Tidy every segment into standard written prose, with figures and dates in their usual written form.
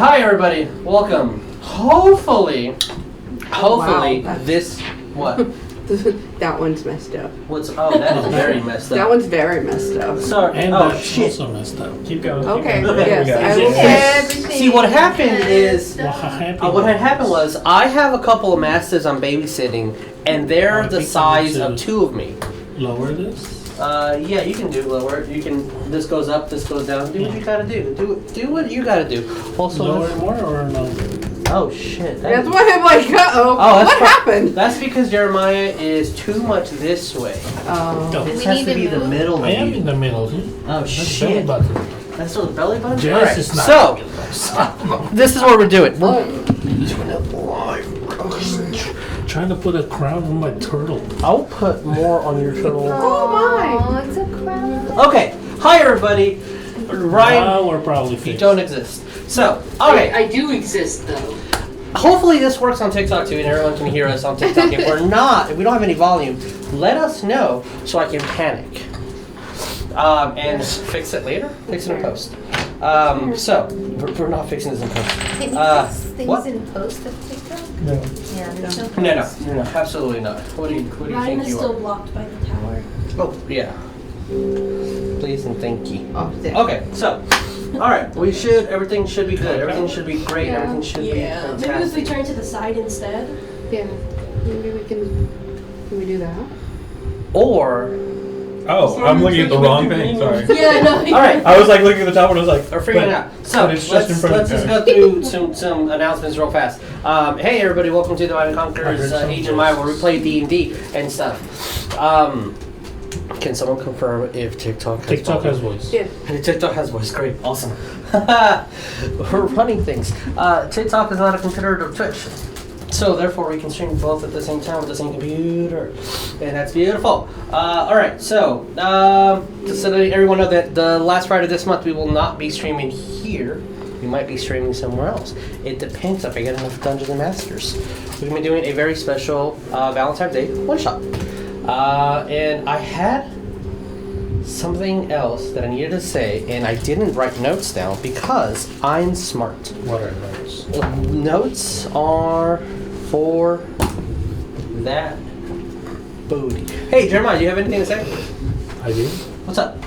Hi everybody, welcome. Hopefully, Wow. this what? That one's messed up. That is very messed up. That one's very messed up. Sorry. And oh that's shit. also messed up. Keep going. Okay. Keep going. Yes. There we I go. will Everything See what happened is What what had happened was I have a couple of masters I'm babysitting, and they're I the think size I of need to- two of me. Lower this? Yeah, you can do lower. You can. This goes up. This goes down. Do what you gotta do. Do what you gotta do. Also, Lower more or no? oh shit. That's why I'm like, uh-oh. that's What happened? That's because Jeremiah is too much this way. Oh. No. This We has need to to be the move. middle I of am you. in the middle. See? Oh That's belly shit. button. That's still the belly button? Jess Alright, is not. so, this is what we're doing. We're doing it live. Trying to put a crown on my turtle. I'll put more on your turtle. Oh my. Oh, it's a crown. Okay, hi everybody. Ryan, Now we're probably you fixed. don't exist. So, okay, I do exist though. hopefully this works on TikTok too and everyone can hear us on TikTok. If we're not, if we don't have any volume, let us know so I can panic. And fix it later? Fix it in post. So, we're not fixing this in post. Can you fix things what? in post of TikTok? No. Yeah, there's no No, absolutely not. What do you Ryan think is you still are? blocked by the tower. Oh, yeah. Please and thank you. Oh, there. Okay, so, alright, everything should be good. Everything should be great. Yeah. Everything should be Maybe if we fantastic. turn to the side instead. Yeah. Maybe we can we do that? Or, Oh, I'm looking at the wrong thing. Sorry. Yeah, no. alright, I was like looking at the top and I was like, we're figuring it out. So, but it's just in front let's of just me. go through some announcements real fast. Hey everybody, welcome to the Divine Conquerors Agent Maya where we play D&D and stuff. Can someone confirm if TikTok has TikTok volume? has voice. Yeah. Hey, TikTok has voice. Great. Awesome. We're running things. TikTok is not a competitor of Twitch. So therefore we can stream both at the same time with the same computer. And that's beautiful. Alright, so just so that everyone know that the last Friday of this month we will not be streaming here. We might be streaming somewhere else. It depends if I get enough Dungeons and Masters. We're going to be doing a very special Valentine's Day one-shot. And I had something else that I needed to say, and I didn't write notes down because I'm smart. What are those? Notes are for that booty. Hey, Jeremiah, do you have anything to say? I do? What's up?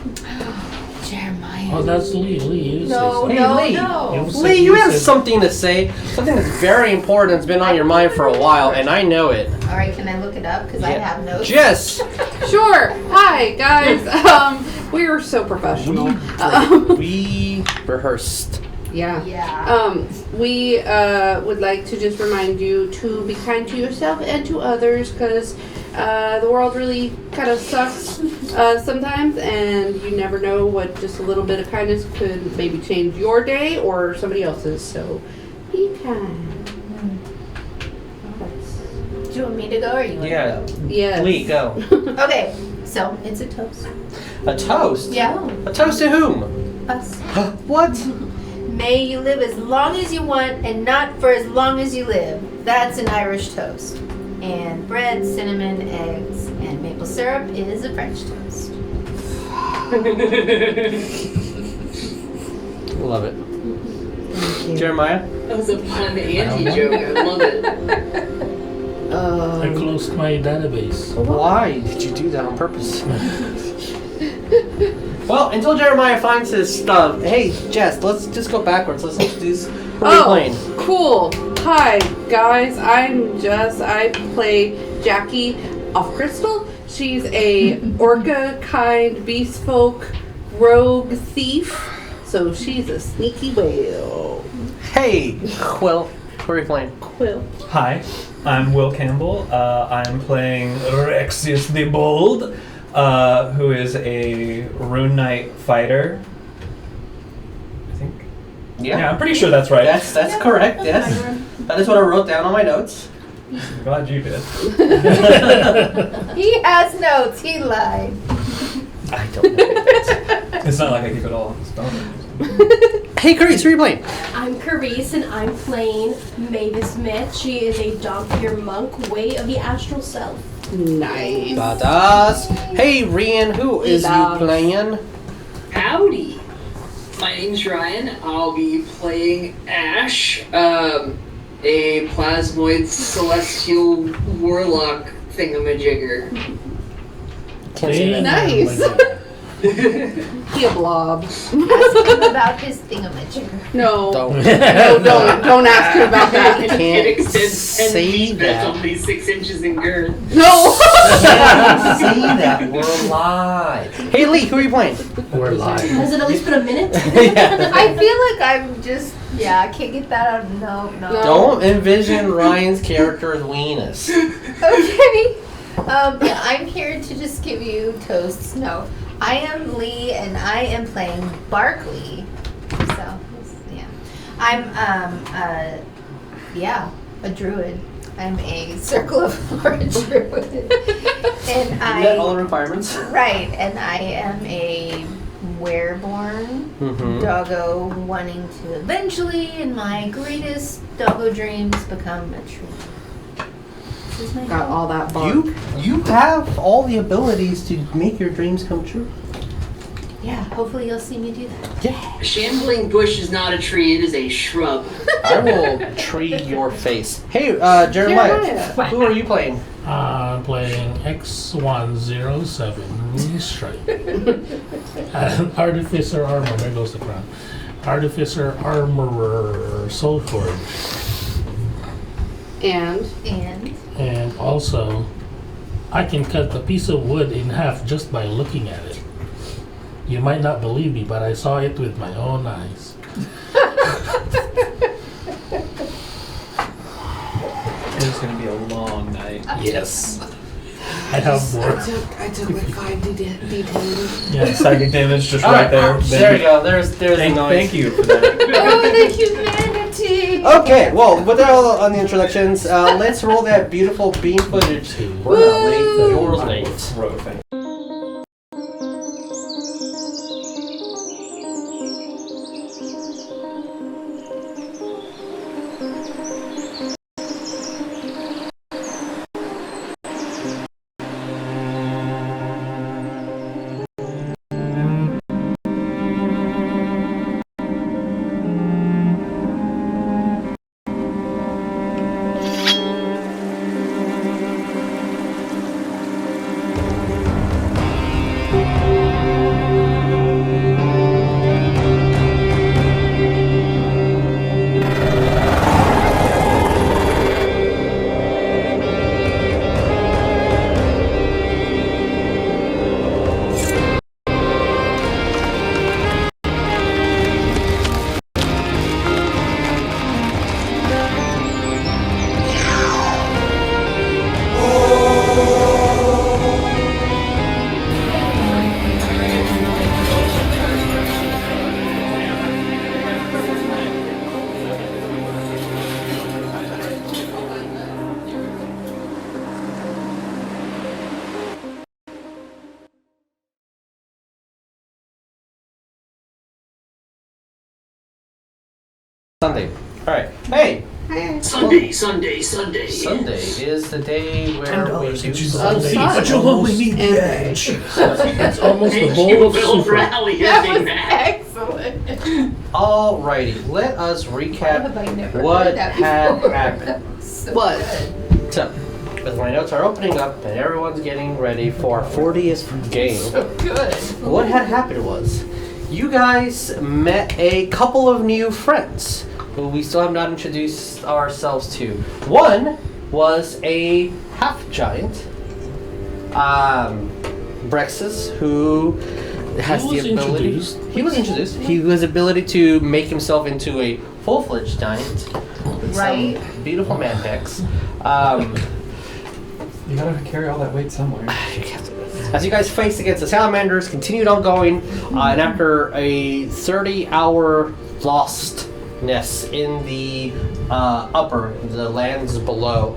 Jeremiah. Oh, that's Lee. Lee, you No, say Hey, no, Lee. no. You said- Lee, you have said- something to say. Something that's very important that's been on your mind for a while, and I know it. All right, can I look it up? Because I Yeah. have notes. Jess! Sure. Hi guys. We are so professional. We rehearsed. Yeah. Yeah. We would like to just remind you to be kind to yourself and to others because the world really kind of sucks sometimes, and you never know what just a little bit of kindness could maybe change your day or somebody else's. So be kind. Do you want me to go or you want Yeah. to Yes. Lee, go. go? Okay, so it's a toast. A toast? Yeah. A toast to whom? Us. What? May you live as long as you want and not for as long as you live. That's an Irish toast. And bread, cinnamon, eggs, and maple syrup is a French toast. Love it. Jeremiah? That was a fun anti-joke. I love it. I closed my database. Why did you do that on purpose? Well, until Jeremiah finds his stuff. Hey, Jess, let's just go backwards. Let's introduce who we're playing. Cool. Hi, guys. I'm Jess. I play Jackie of Crystal. She's a orca kind beast folk rogue thief. So she's a sneaky whale. Hey, Quill. Who are you playing? Quill. Hi, I'm Will Campbell. I'm playing Rexius the Bold, who is a Rune Knight fighter. I think. Yeah, I'm pretty sure that's right. That's correct, yes. That is what I wrote down on my notes. I'm glad you did. He has notes. He lied. I don't know. It's not like I keep it all on his phone. Hey, Charis, who are you playing? I'm Charis and I'm playing Maevis Myth. She is a Dhampir monk, way of the astral self. Nice. Badass. Hey, Rune, who is you Love. playing? Howdy. My name's Ryan. I'll be playing Ash, a plasmoid celestial warlock thingamajigger. Can't say that. Nice. He a blob. Ask him about his thingamajigger. No. Don't. Don't ask him about that. It Can't extends say 10 feet. that. That's only 6 inches in girth. No. Can't say that. We're live. Hey Lee, who are you playing? We're live. Has it at least been a minute? Yeah. I feel like I'm just, I can't get that out. No. Don't envision Ryan's character as weenus. Okay. Yeah, I'm here to just give you toasts. No, I am Lee, and I am playing Barklee. So, yeah, I'm a druid. I'm a Circle of Flora druid, and You met all I the requirements. right, and I am a Wreborn Mm-hmm. doggo wanting to eventually, in my greatest doggo dreams, become a tree. This is my Got goal. all that bark. You have all the abilities to make your dreams come true. Yeah, hopefully you'll see me do that. Yeah. A shambling bush is not a tree, it is a shrub. I will tree your face. Hey, Jeremiah, who are you playing? I'm playing X107 Rune Strike. Artificer Armor. There goes the crown. Artificer Armorer Soulforge. And also, I can cut a piece of wood in half just by looking at it. You might not believe me, but I saw it with my own eyes. It's gonna be a long night. Yes. I have more. I took like 5 d10. Yeah. Psychic damage just All right there. There you go. There's the Thank, noise. thank you for that. Oh, the humanity! Okay, well, with that all on the introductions, let's roll that beautiful beam footage. We're not late. You're late. Road thing. Sunday. All right. Hey, Sunday. Sunday is the day where we do Sunday. But you'll only need the edge. It's almost the Thank whole you, of Bill Super. Rally, ending that. Excellent. Alrighty, let us Have recap I never what heard that had before? happened. So What? good. So, as my notes are opening up and everyone's getting ready for our 40th game, So good. what had happened was you guys met a couple of new friends who we still have not introduced ourselves to. One was a half giant, Brexus, who has He the was ability. introduced. He was introduced. He has the ability to make himself into a full-fledged giant with Right. some beautiful man pecs. You gotta carry all that weight somewhere. As you guys faced against the salamanders, continued on going, and after a 30-hour lostness in the the lands below,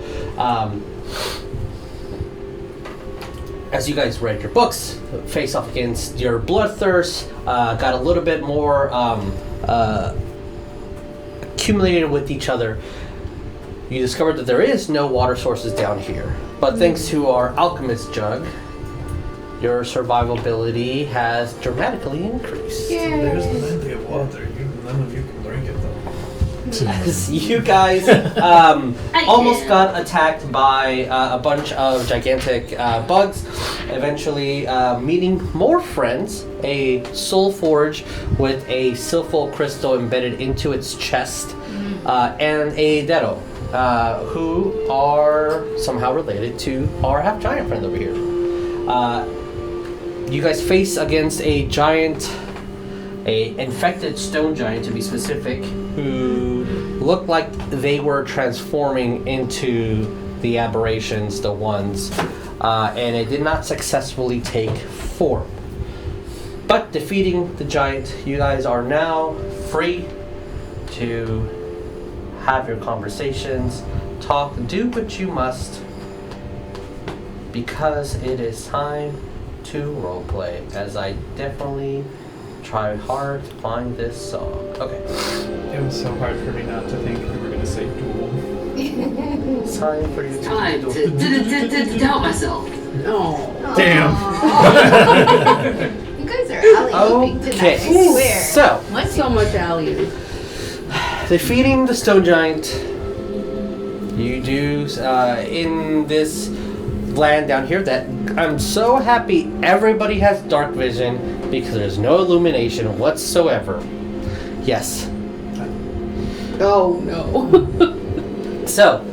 as you guys read your books, face off against your bloodthirst, got a little bit more accumulated with each other. You discovered that there is no water sources down here, but thanks to our alchemist jug, your survivability has dramatically increased. There's plenty of water. None of you can drink it though. You guys almost got attacked by a bunch of gigantic bugs. Eventually meeting more friends, a soul forge with a silphol crystal embedded into its chest, and a Dedo, who are somehow related to our half-giant friend over here. You guys face against a infected stone giant to be specific, who looked like they were transforming into the aberrations, the ones, and it did not successfully take form. But defeating the giant, you guys are now free to have your conversations, talk, do what you must, because it is time to roleplay, as I definitely try hard to find this song. Okay. It was so hard for me not to think we were going to say duel. It's time for you to Time do to doubt myself. No. Damn. You guys are alley-ooping tonight, I swear. So, Once So much alley. defeating the stone giant, you do in this land down here that I'm so happy everybody has dark vision because there's no illumination whatsoever. Yes. Oh no. So,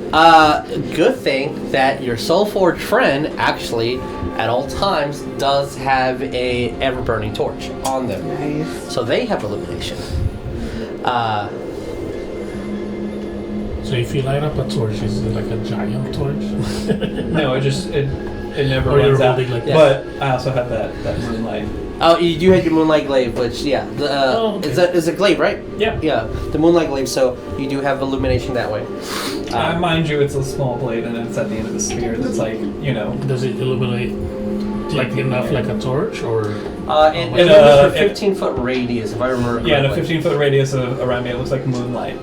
good thing that your Soulforged friend actually, at all times, does have a ever-burning torch on them. Nice. So they have illumination. So if you light up a torch, is it like a giant torch? No, it never Or you're runs out. holding like this. But I also have that moonlight. Oh, you do have your Moonlight Glaive, which, yeah, okay. is a glaive, right? Yeah. Yeah, the Moonlight Glaive, so you do have illumination that way. Mind you, it's a small blade and it's at the end of the spear that's like, Does it illuminate like enough like a torch, or? It In a a- 15-foot radius, if I remember yeah, in a correctly. 15-foot radius around me, it looks like moonlight.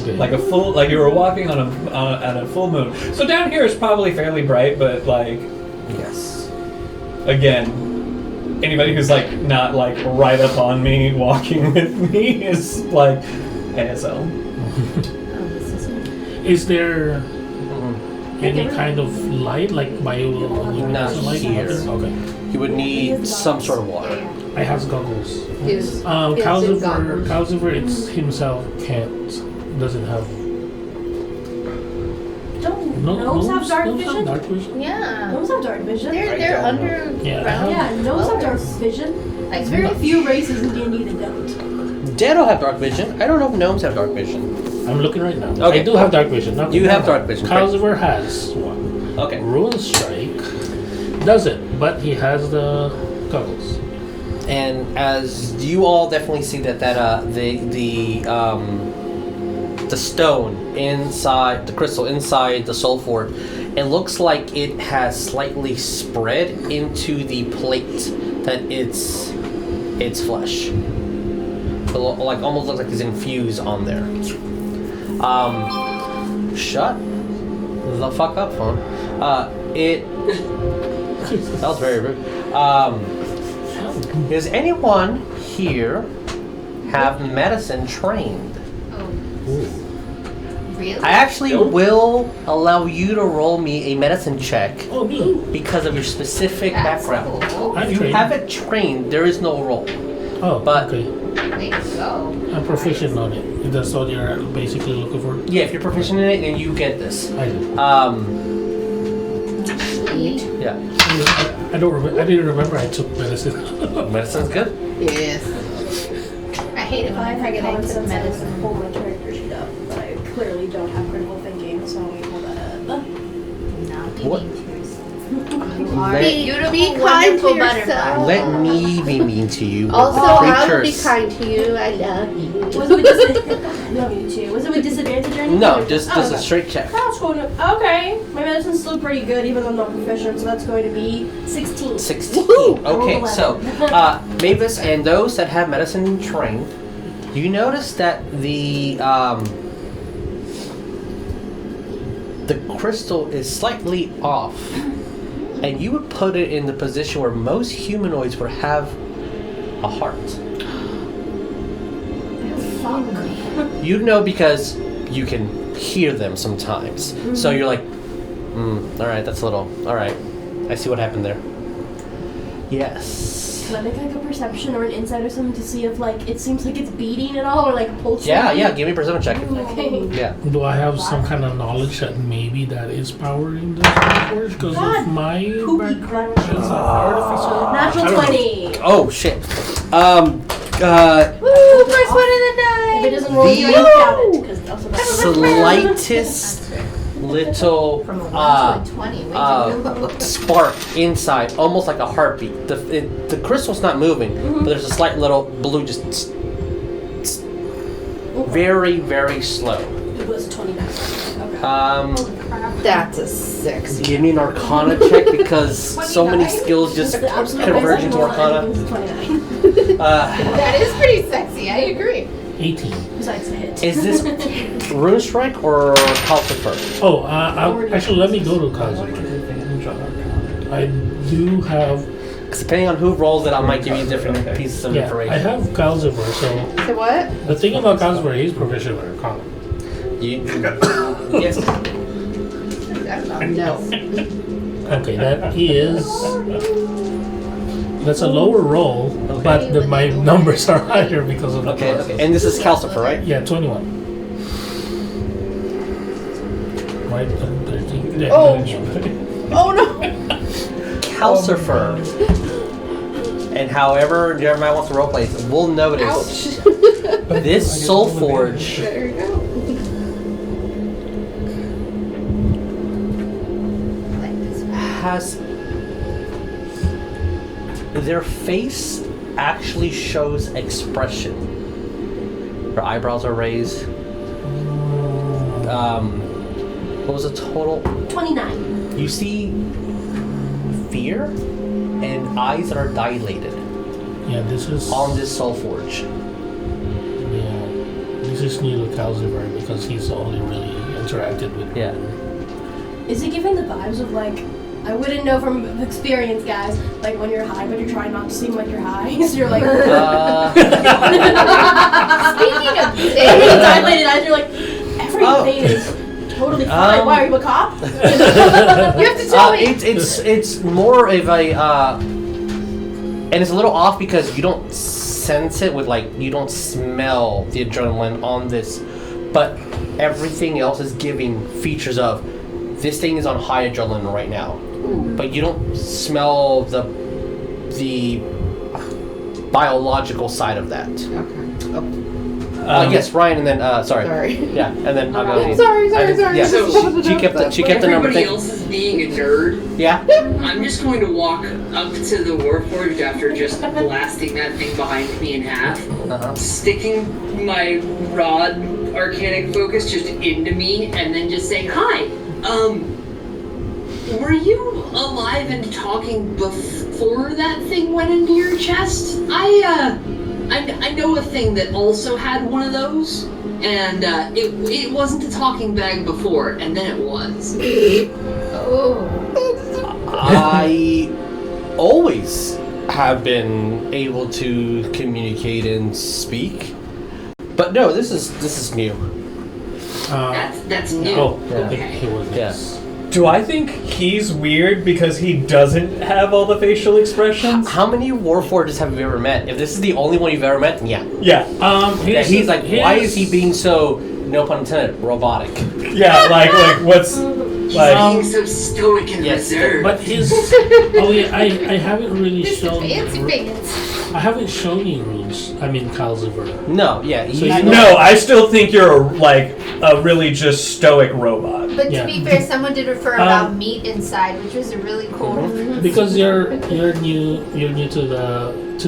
Okay. Like you were walking on at a full moon. So down here is probably fairly bright, but like, Yes. again, anybody who's like not like right up on me walking with me is like ASL. Is there Mhm. any kind of light, like bioluminescent Not light? here. Okay. You would need some sort of water. I have goggles. Yes. Calcifer it's himself doesn't have. Don't No, gnomes have dark gnomes vision? Dark vision? Yeah. Gnomes have dark vision. They're don't know. underground. Yeah. Yeah, gnomes have dark dwellers. vision. Like There's very much. few races in D&D that don't. Dead will have dark vision. I don't know if gnomes have dark vision. I'm looking right now. Okay. I do have dark vision. Not You have dark vision, correct. Calcifer has one. Okay. Rune Strike doesn't, but he has the goggles. And as you all definitely see that the stone inside the crystal inside the soul fort, it looks like it has slightly spread into the plate that it's flesh. Like almost looks like it's infused on there. Shut the fuck up, phone. That was very rude. Does anyone here have medicine trained? Really? I actually will allow you to roll me a medicine check Oh, me. because of your specific That's background. cool. I'm If you trained. have it trained, there is no roll. Oh, but- okay. Way to go. I'm proficient on it. That's all you're basically looking for. Yeah, if you're proficient in it, then you get this. I do. Sweet. Yeah. I don't remember. I didn't remember I took medicine. Medicine's good. Yes. I hate it when I forget I took medicine. Pull my character sheet up, but I clearly don't have critical thinking, so let me pull that up. Not be What? mean to yourself. Let- You are a Be beautiful, kind wonderful to butterfly. yourself. Let me be mean to you. but Also, the I'll be creatures- kind to you. I love you. Was it with disadvantage? Love you too. Was it with disadvantage or anything? No, Or just oh, a okay. straight check. That's going to, okay. My medicine's still pretty good, even though I'm not proficient, so that's going to be 16. 16. Woohoo! I Okay, rolled so 11. Maevis and those that have medicine trained, you notice that the crystal is slightly off, and you would put it in the position where most humanoids would have a heart. You'd know because you can hear them sometimes. So you're like, all right, that's a little, all right. I see what happened there. Yes. Can I make like a perception or an insight or something to see if like it seems like it's beating at all or like pulsing? Yeah, give me a perception check. Okay. Yeah. Do I have some kind of knowledge that maybe that is powering the Soulforge because of my background as an artificer? Natural 20. Oh, shit. Woo! First one in the night. If it doesn't roll, you don't count it. 'Cause also that's Slightest little From a 1 to a 20. Way to go. spark inside, almost like a heartbeat. The crystal's not moving, but there's a slight little blue, just very, very slow. It was 29. Okay. That's a 6. Give me an Arcana check because so many skills just The absolute converge into maximum roll, I Arcana. think, is 29. That is pretty sexy. I agree. 18. Besides the hit. Is this Rune Strike or Calcifer? Oh, actually, let me go to Calcifer. I do have. Because depending on who rolls it, I might give you different pieces of Yeah, information. I have Calcifer, so So what? the thing about Calcifer, he's proficient with Arcana. Yes. No. Okay, that's a lower roll, but my numbers are higher because of the Okay. process. And this is Calcifer, right? Yeah, 21. Right, 13. Yeah, Oh. 13. Oh no! Calcifer. And however Jeremiah wants to roleplay it, we'll notice this Soul Forge There you go. has their face actually shows expression. Her eyebrows are raised. What was the total? 29. You see fear and eyes that are dilated Yeah, this is. on this Soul Forge. Yeah, this is new to Calcifer because he's only really interacted with. Yeah. Is it giving the vibes of like, I wouldn't know from experience, guys, like when you're high but you're trying not to seem like you're high, so you're like, Speaking of dilated eyes, you're like, everything is totally fine. Why, are you a cop? you have to tell me. it's more of a and it's a little off because you don't sense it with like you don't smell the adrenaline on this, but everything else is giving features of this thing is on high adrenaline right now, but you don't smell the biological side of that. Yes, Ryan, and then sorry. Yeah, and then I'll go. Sorry. Yeah, So, she kept the number. Everybody else is being a nerd. Yeah. I'm just going to walk up to the Warforged after just blasting that thing behind me in half, sticking my rod arcanic focus just into me, and then just saying, "Hi, were you alive and talking before that thing went into your chest? I know a thing that also had one of those, and it wasn't a talking bag before, and then it was." I always have been able to communicate and speak, but no, this is new. That's new. Oh, Yeah. okay. It was Yes. Do I think he's weird because he doesn't have all the facial expressions? How many Warforges have you ever met? If this is the only one you've ever met, then yeah. Yeah. Yeah, he's like, why is he being so, no pun intended, robotic? Yeah, like what's like Being so stoic and Yes, reserved. But his. Oh yeah, I haven't really shown. Fancy pants. I haven't shown you rules. I mean Calcifer. No, yeah. So he's you not- no, I still think you're like a really just stoic robot. But Yeah. to be fair, someone did refer about meat inside, which was a really cool. Because you're new to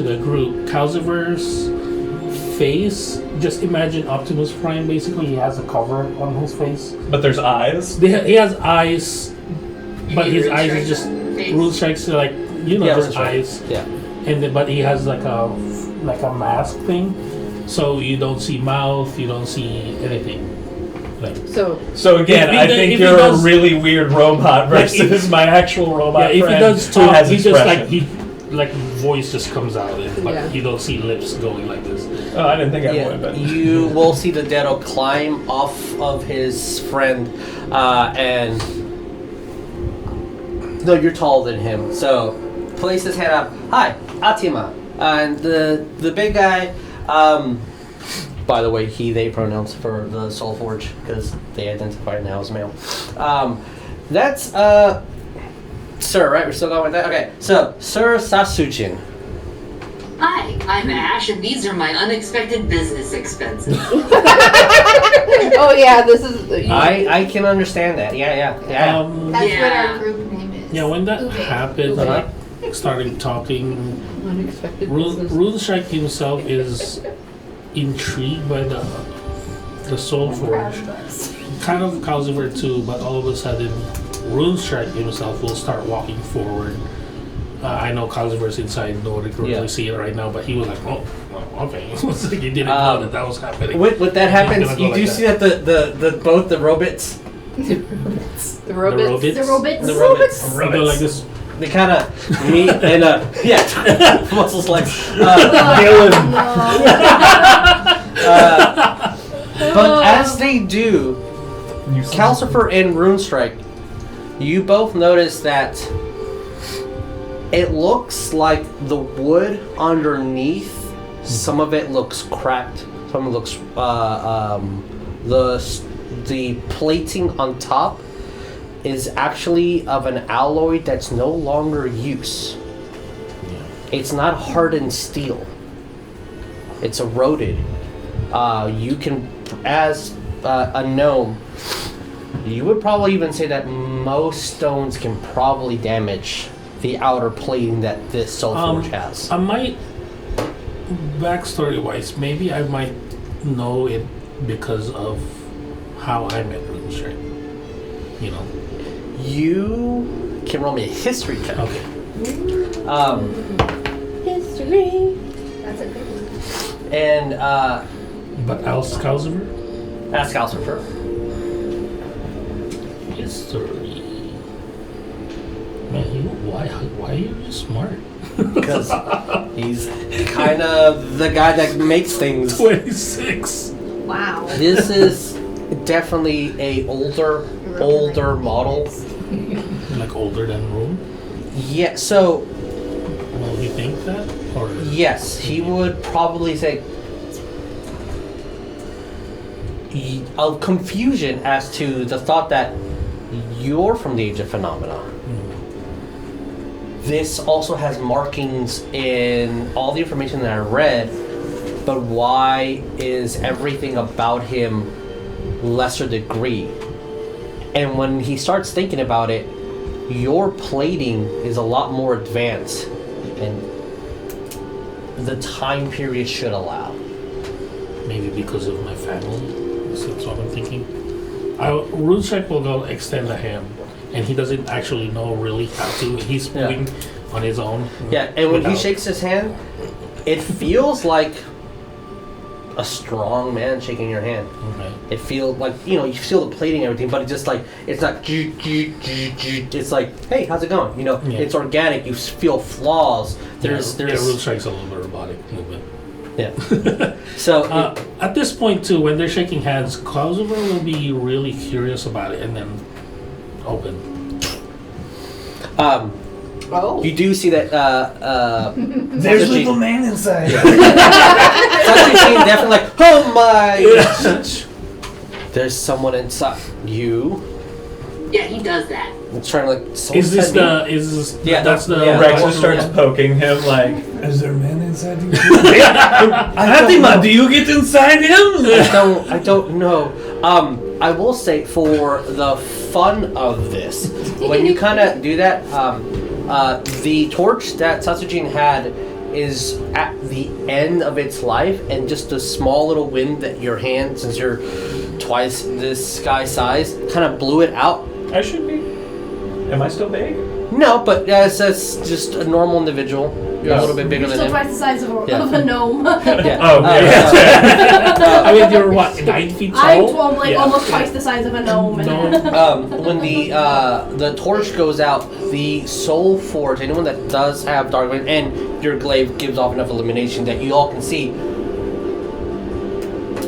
the group. Calcifer's face. Just imagine Optimus Prime. Basically, he has a cover on his face. But there's eyes. He has eyes, but mean his Rune eyes are Strike's just face? Rune Strike's like Yeah, just that's right. eyes. Yeah. And then, but he has like a mask thing, so you don't see mouth, you don't see anything. Like, So again, If he I does- think if he you're does- a really weird robot Like, versus my actual robot yeah, if he friend does who talk, has he just like expression. like voice just comes out, and like Yeah. you don't see lips going like this. Oh, I didn't think I Yeah, would, but you will see the Deado climb off of his friend, and no, you're taller than him. So, place his hand up. Hi, Atima, and the big guy. By the way, he/they pronouns for the Soulforge because they identify now as male. That's Sir, right? We're still going with that. Okay, so Sir Sasujin. Hi, I'm Ash, and these are my unexpected business expenses. Oh yeah, this is. I can understand that. Yeah. That's what Yeah. our group name is. Yeah, when that Ube. happened, Uh-huh. I started talking. Unexpected Rune business. Strike himself is intrigued by the Soul Forge, kind of Calcifer too, but all of a sudden, Rune Strike himself will start walking forward. I know Calcifer's inside, nobody can really see it right now, but he was like, "Oh, well, okay." It's like he didn't know that was happening. With that happens, gonna go you like do that. see that the both the robots, The robots. robots? The robots. the robots, They go like this. they kind of meet and yeah, muscles like. Dylan. But as they do, You Calcifer and Rune Strike, you both notice that it looks like the wood underneath. Some of it looks cracked. Some of it looks the plating on top is actually of an alloy that's no longer use. It's not hardened steel. It's eroded. You can, as a gnome, you would probably even say that most stones can probably damage the outer plating that this Soulforge has. I might, backstory wise, maybe I might know it because of how I met Rune Strike. You know. You can roll me a history check. Okay. History. That's a good one. And But else Calcifer? ask Calcifer. History. Man, why are you smart? Because he's kind of the guy that makes things. 26. Wow. This is definitely a older model. Like older than Rune? Yeah, so Well, you think that? Or yes, he would probably say of confusion as to the thought that you're from the Age of Phenomena. This also has markings in all the information that I read, but why is everything about him lesser degree? And when he starts thinking about it, your plating is a lot more advanced, and the time period should allow. maybe because of my family. That's what I'm thinking. Rune Strike will go extend a hand, and he doesn't actually know really how to. He's moving on his own. Yeah, and when he without- shakes his hand, it feels a strong man shaking your hand. Okay. It feels like, you feel the plating and everything, but it's just like, it's not, it's like, hey, how's it going? It's organic, you feel flaws. There's Rune Strike's a little bit robotic movement. yeah. So, At this point, too, when they're shaking hands, Calcifer will be really curious about it and then open. Oh. you do see that, There's Sasha little man inside. Sasha definitely like, oh my, there's someone inside you. Yeah, he does that. It's trying to Is this Yeah, that's the yeah. Rex Yeah. just starts poking him like, is there a man inside you? Fatima, do you get inside him? I don't know. I will say for the fun of this, when you kind of do that, the torch that Sasujin had is at the end of its life, and just a small little wind that your hand, since you're twice this guy size, kind of blew it out. I should be. Am I still big? No, but that's just a normal individual. You're a little bit bigger You're than still him. twice the size of Yeah. a gnome. Yeah. Oh, yeah. I mean, you're what, 9 feet tall? I'm like Yeah. almost twice the size of a gnome. No. When the torch goes out, the soul forge, anyone that does have dark vision, and your glaive gives off enough illumination that you all can see,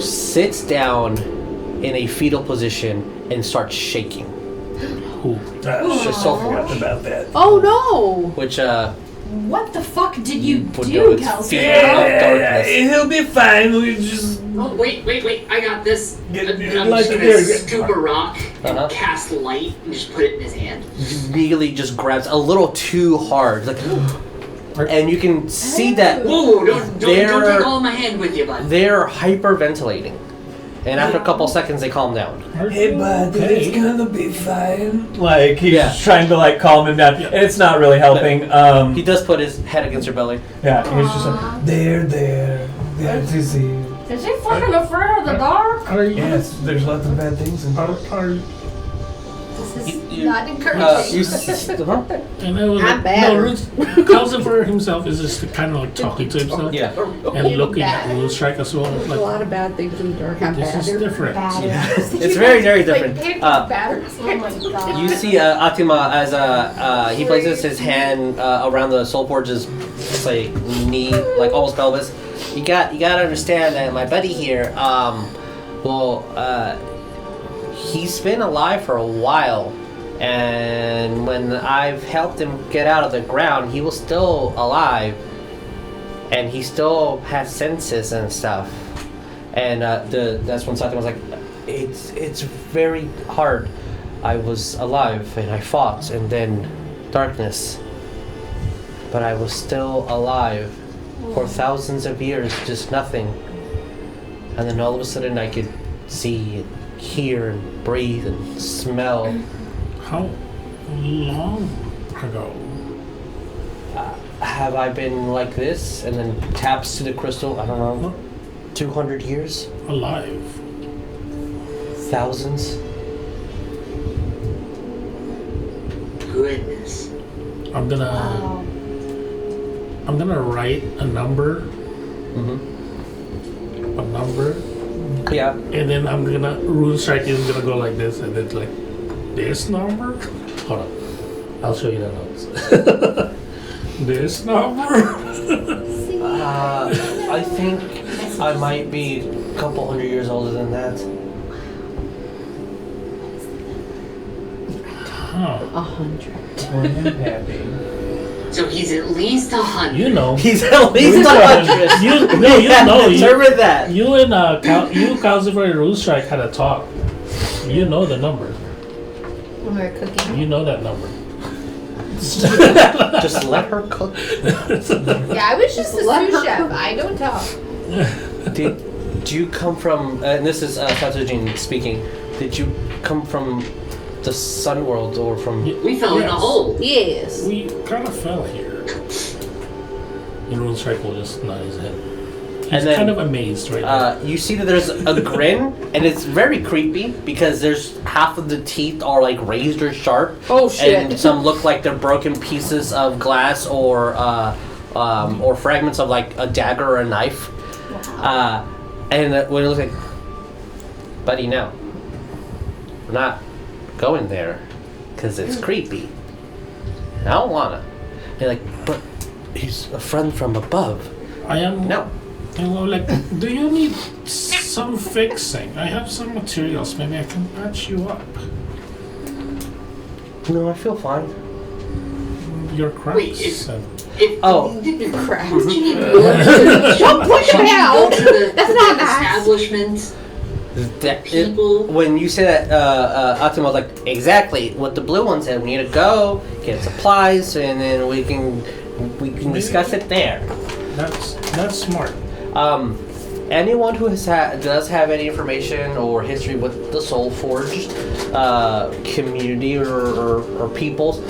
sits down in a fetal position and starts shaking. Ooh. The soul forge, about that. Oh no! which What the fuck did you would do, know it's Calcifer? fear of darkness. He'll be fine. We just Oh, wait, I got this. Get- I'm get just light gonna there. scoop a rock and Uh-huh. cast light and just put it in his hand. Immediately just grabs a little too hard, like, and you can see that Whoa, don't They're- take all of my hand with you, bud. they're hyperventilating, and after a couple seconds they calm down. Hey, bud, Okay. it's gonna be fine. Like, he's Yeah. trying to, like, calm him down. And it's not really helping. He does put his head against your belly. Yeah, he's just like, there, dizzy. Is he fucking afraid of the dark? Are you? Yes, there's lots of bad things in Are This is You- not encouraging. Huh? and I was I'm like, bad. no, Calcifer himself is just kind of like talking to himself Yeah. and looking at Bad. Rune Strike as well. There's a Like, lot of bad things in the dark. I'm this is bad. different. It's very, very different. Like, bad. Oh my god. You see Atima as he places his hand around the soul forge's like knee, like almost pelvis. You gotta understand that my buddy here, he's been alive for a while, and when I've helped him get out of the ground, he was still alive, and he still has senses and stuff. And that's when Satima was like, it's very hard. I was alive and I fought, and then darkness. But I was still alive for thousands of years, just nothing. And then all of a sudden I could see and hear and breathe and smell. How long ago? Have I been like this? And then taps to the crystal, I don't know, 200 years? Alive. Thousands? Goodness. I'm gonna write a number, Mm-hmm. Yeah. and then Rune Strike is gonna go like this, and then like this number. Hold on, I'll show you the notes. This number. I think I might be a couple hundred years older than that. Huh. 100. happy. So he's at least 100. You know. He's at least 100. You Yeah, know. determine that. You and Calcifer and Rune Strike had a talk. You know the number. When we were cooking. You know that number. Just let her cook. Yeah, I was just a sous chef. I don't talk. Did you come from, and this is Satsujin speaking, did you come from the sun world or from... We fell in a hole. Yes. We kind of fell here. And Rune Strike will just nod his head. He's then, kind of amazed right now. You see that there's a grin, and it's very creepy because there's half of the teeth are like razor sharp. Oh shit. And some look like they're broken pieces of glass or fragments of like a dagger or a knife. And when it looks like, buddy, no, we're not going there because it's creepy. And I don't wanna. They're like, but he's a friend from above. I am. No. And we're like, do you need some fixing? I have some materials. Maybe I can patch you up. No, I feel fine. Your cracks. Wait, and Oh. Crap. Don't push me out. That's not nice. Establishment. People. When you say that, Atima was like, exactly what the blue one said. We need to go get supplies, and then we can discuss it there. that's smart. anyone who does have any information or history with the Soul Forged community or peoples,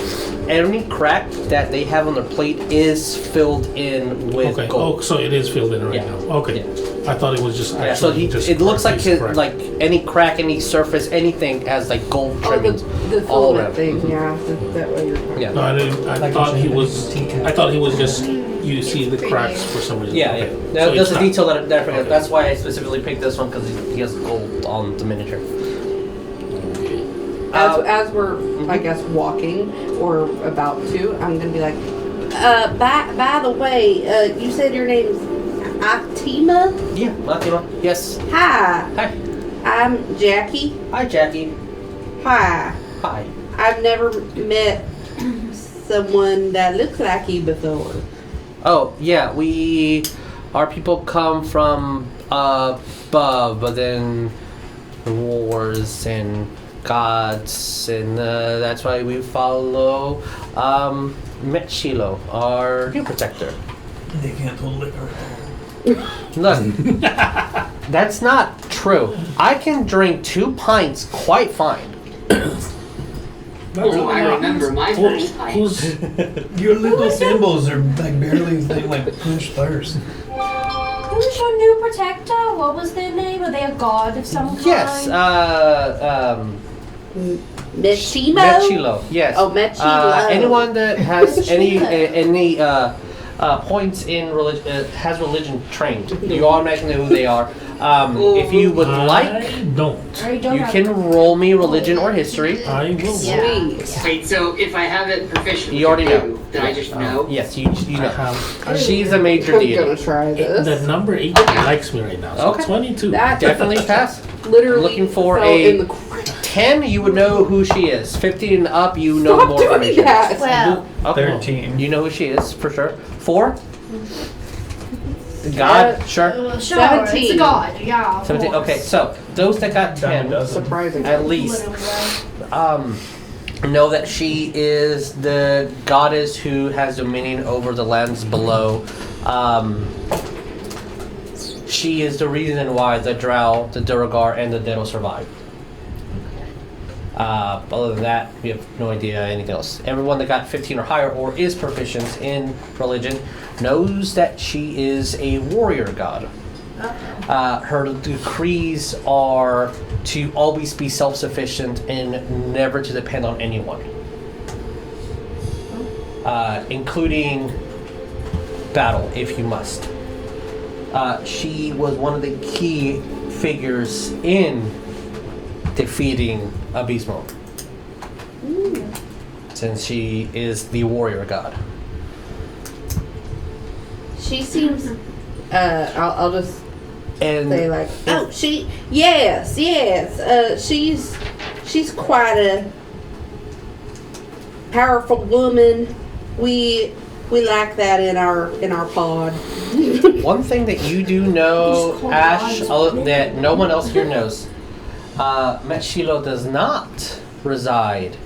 any crack that they have on their plate is filled in with Okay. gold. Oh, so it is filled in right Yeah. now. Okay. Yeah. I thought it was just Yeah, so actually just it looks like cracked. like any crack, any surface, anything has like gold Oh, trimmings the all filament around. thing, yeah. That way you're talking. Yeah. No, I didn't. I Like thought you he said, was. teacup. I thought he was just. You see the Pretty cracks big. for some reason. Yeah, Okay. yeah. So There's it's a not- detail that I forgot. Okay. That's why I specifically picked this one because he has gold on the miniature. As we're, I guess, walking or about to, I'm gonna be like, by the way, you said your name's Atima? Yeah, Latima. Yes. Hi, Hi. I'm Jackie. Hi, Jackie. Hi. Hi. I've never met someone that looks like you before. Oh, yeah. Our people come from above, but then wars and gods, and that's why we follow Metshilo, our new protector. They can't hold it. Look, that's not true. I can drink 2 pints quite fine. Oh, I remember my first time. Who's Your little symbols are like barely like push thirst. Who's your new protector? What was their name? Are they a god of some kind? Yes, Metshimo? Metshilo. Yes. Oh, Metshilo. Anyone that has any Metshilo. points in religion has religion trained. You automatically know who they are. If you would like, I don't. I don't you have- can roll me religion or history. I will. Yeah. Sweet. Wait, so if I have it proficient, You already know. then I just know. Yes, you I know. have. She's a major I'm deity. gonna try this. The number 18 likes me right now. So Okay. 22. That Definitely pass. literally Looking for fell a- in the corner. 10, you would know who she is. 15 and up, you know Stop more doing information. that. Well, Okay. 13. You know who she is for sure. 4. God, sure. Sure, it's a 17. god. Yeah. of 17. course. Okay, so those that got 10, Surprising. at least, Literally, right? know that she is the goddess who has dominion over the lands below. She is the reason why the Drow, the Duragar, and the Ditto survive. Other than that, we have no idea anything else. Everyone that got 15 or higher or is proficient in religion knows that she is a warrior god. Her decrees are to always be self-sufficient and never to depend on anyone, including battle if you must. She was one of the key figures in defeating Abysmal, since she is the warrior god. She seems. I'll just And say like, oh, yes. She's quite a powerful woman. We like that in our pod. one thing that you do know, Just call Ash, gods. that no one else here knows, Metshilo does not reside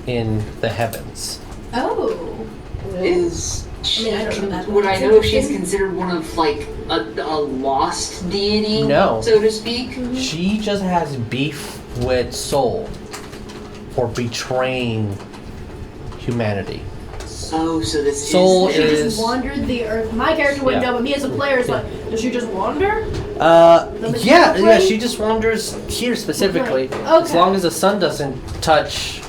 in the heavens. Oh. Is I mean, I don't know that would one. I know if she's considered one of like a lost deity, No. so to speak? She just has beef with Soul for betraying humanity. Oh, so this Soul is She is- just wandered the earth. My character wouldn't Yeah. know, but me as a player is like, does she just wander? Yeah, she just wanders here specifically. Okay. As long as the sun doesn't touch,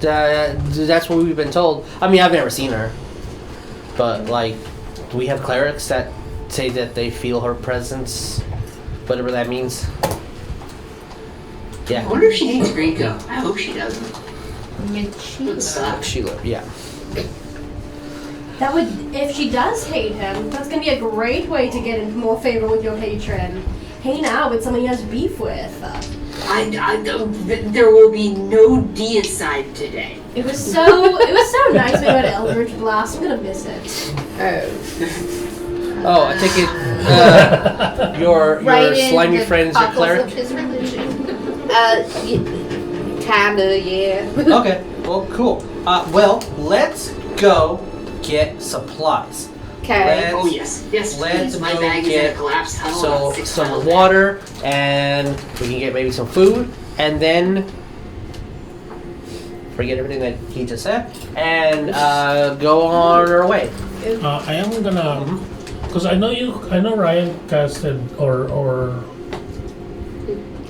that's what we've been told. I mean, I've never seen her, but like, we have clerics that say that they feel her presence, whatever that means. I Yeah, wonder if she hates Greco. I hope she doesn't. Would suck. Sheila. Yeah. That would, if she does hate him, that's gonna be a great way to get into more favor with your patron. Hang out with someone he has beef with. There will be no deicide today. It was so nice when we got Eldritch Blast. I'm gonna miss it. Oh, I take it. Your right in slimy the friend is your cockles cleric. of his religion. Kinda, yeah. Okay. Well, cool. Well, let's go get supplies. Okay. Oh yes, yes. Let's Please. My go bag is get in a collapsed tunnel. about 6 some miles water, and we can get maybe some food, and then forget everything that he just said, and go on our way. I am gonna, because I know Ryan casted or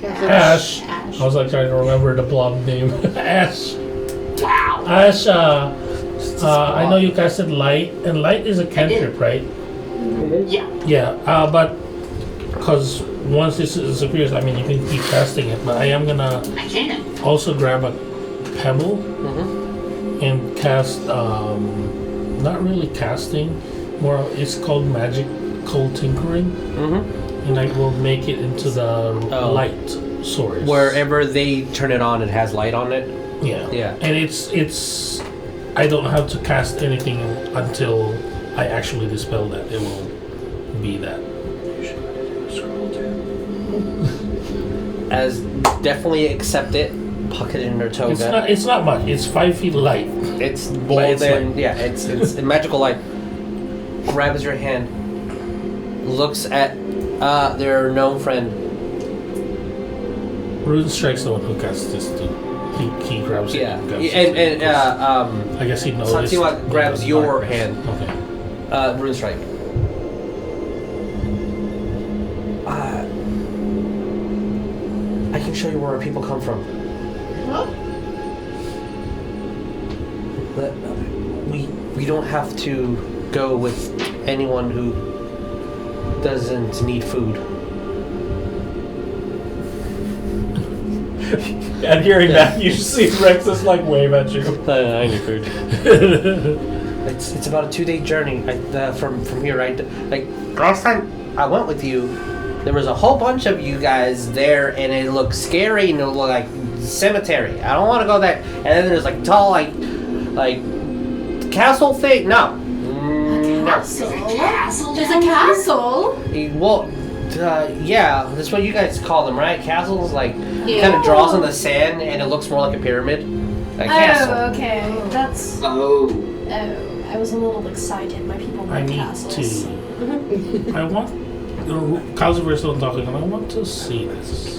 Ash. I was like trying to remember the blob name. Ash. back. Wow. Ash. I know you casted light, and light is a cantrip, right? Yeah. Yeah. But because once this disappears, I mean you can keep casting it. But I am gonna I can. also grab a pebble Mm-hmm. and cast. Not really casting. More. It's called magical tinkering. Mm-hmm. And I will make it into the light source. Wherever they turn it on, it has light on it. Yeah. Yeah. And it's I don't have to cast anything until I actually dispel that. It will be that. As definitely accept it, pocket it in their toga. It's not much. It's 5 feet light. It's But it's then light. yeah, it's a magical light. Grabs your hand, looks at their known friend. Rune Strike's the one who casts this too. He grabs it. Yeah, and grabs and it. I guess he knows. Santiago grabs your hand. Okay. Rune Strike. I can show you where our people come from. Huh? But we don't have to go with anyone who doesn't need food. And hearing that, you see Rex just like wave at you. I need food. It's about a 2-day journey from here, right? Like last time I went with you, there was a whole bunch of you guys there, and it looked scary and it looked like cemetery. I don't want to go there. And then there's like tall like castle thing. No. No. Castle? Castle. There's a castle? Well, yeah, that's what you guys call them, right? Castles, like Yeah. kind of draws on the sand, and it looks more like a pyramid. A castle. Oh, okay. That's. Oh. Oh, I was a little excited. My people I like need castles. to. I want. Calcifer is still talking, and I want to see this.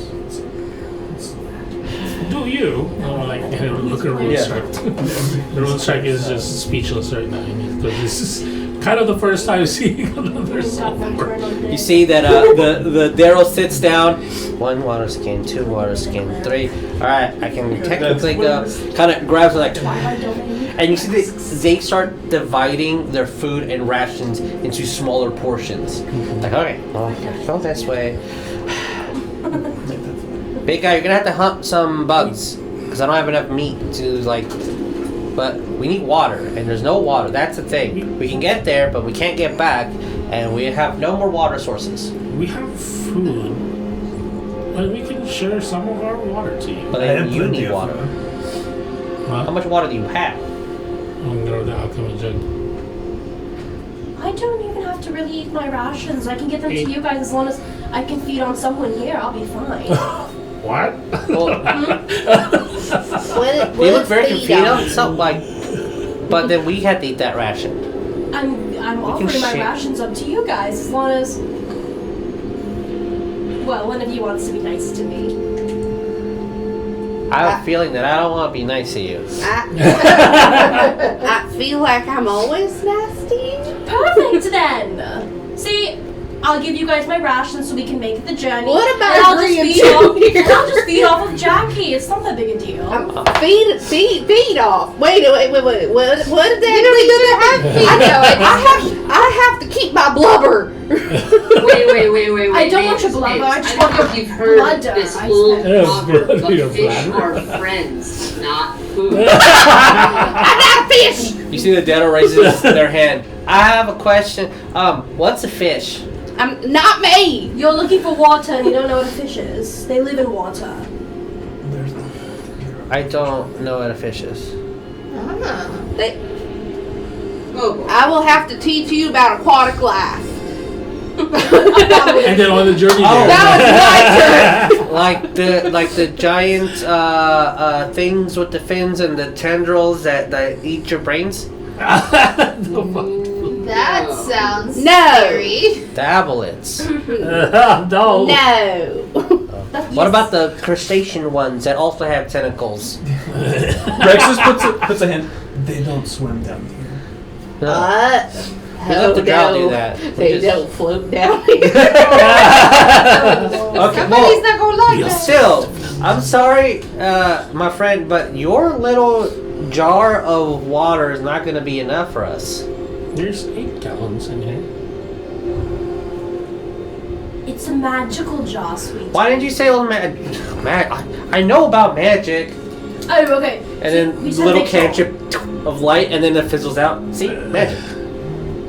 Do you? Like, look at Rune Yeah. Strike. The Rune Strike is just speechless right now. I mean, because this is kind of the first time seeing another sophomore. You see that the Daryl sits down. 1 water skin, 2 water skin, 3. All right, I can technically go. Kind of grabs like, and you see they start dividing their food and rations into smaller portions. Like, okay, well, go this way. Big guy, you're gonna have to hunt some bugs because I don't have enough meat to like. But we need water, and there's no water. That's the thing. We can get there, but we can't get back, and we have no more water sources. We have food, but we can share some of our water to you. But I then have you plenty need of water. food. How much water do you have? I'm gonna go to the alchemy jug. I don't even have to really eat my rations. I can get them to you guys as long as I can feed on someone here. I'll be fine. What? Well, What you look very feed confused. on? So like, but then we had to eat that ration. I'm can offering my share. rations up to you guys as long as. Well, one of you wants to be nice to me. I have a feeling that I don't want to be nice to you. I feel like I'm always nasty. Perfect then. See, I'll give you guys my rations so we can make the journey. What And about I'll just agreeing feed to off. here? I'll just feed off of Jackie. It's not that big a deal. Feed off. Wait. What exactly does it have? I know it. I have to keep my blubber. Wait. I don't want your Mavis, blubber, Mavis, I just I don't know want if you've heard blood, this I old said. Yes, proverb, blood, but your fish blubber. are friends, not food. I'm not a fish. You see the Daryl raises their hand. I have a question. What's a fish? I'm not me. You're looking for water and you don't know what a fish is. They live in water. I don't know what a fish is. Oh, boy. I will have to teach you about aquatic life. And then on the journey Oh. there. Now it's my turn. like the giant things with the fins and the tendrils that eat your brains. That That No. sounds No. scary. Dablets. No. No. What about the crustacean ones that also have tentacles? Rex just puts a hand. They don't swim down here. We let the drow do that. We They just- don't float down here. Okay, Somebody's well, not gonna like that. still, I'm sorry, my friend, but your little jar of water is not going to be enough for us. There's 8 gallons in here. It's a magical jar, sweet. Why didn't you say a little I know about magic. Oh, okay. And then We said little make sure. cantrip of light, and then it fizzles out. See, magic.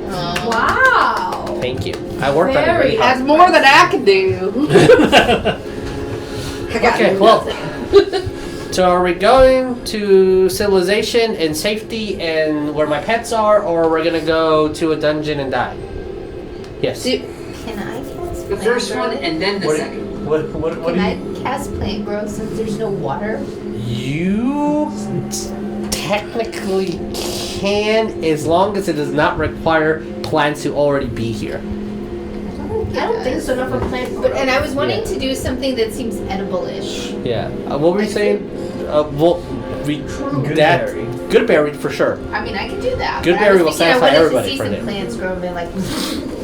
Wow. Thank you. I worked on it Very really hard. That's more than I can do. I got Okay, well. So are we going to civilization and safety and where my pets are, or we're gonna go to a dungeon and die? Yes. See, Can I cast The plant first grow? one and then the second. What Can do you? I cast plant growth since there's no water? You technically can, as long as it does not require plants to already be here. I don't think so. Not for plant But, and I was wanting Yeah. to do something that seems edible-ish. Yeah. What were you saying? Well, we Good that berry. good berry for sure. I mean, I can do that. Good but I berry was will thinking satisfy I wanted everybody to see for some them. plants grow and be like,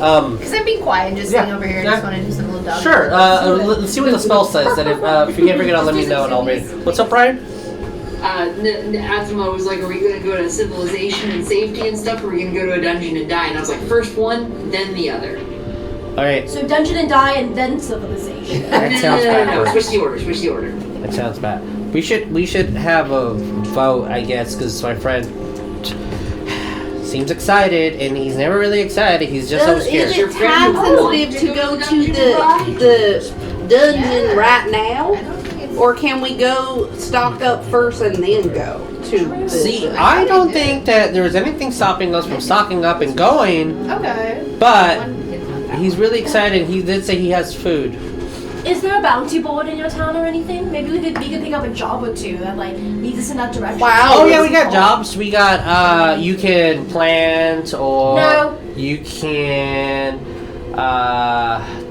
Um. because I'm being quiet and just Yeah, sitting over here and yeah. just want to do some little dog. Sure. Let's see what the spell says. That if you can't figure it out, let me know and I'll read it. What's up, Brian? Atma was like, are we gonna go to civilization and safety and stuff, or are we gonna go to a dungeon and die? And I was like, first one, then the other. All right. So dungeon and die and then civilization. That sounds No, backwards. switch the order, switch the order. That sounds bad. We should have a vote, I guess, because my friend seems excited, and he's never really excited. He's just so scared. Is it time sensitive to go to the dungeon right I now? don't think it's. Or can we go stock up first and then go to the See, I don't think that there's anything stopping us from stocking up and going, Okay. but he's really excited. He did say he has food. Is there a bounty board in your town or anything? Maybe we could pick up a job or two that like leads us in that direction. Wow. Oh yeah, we got jobs. We got you can plant or No. you can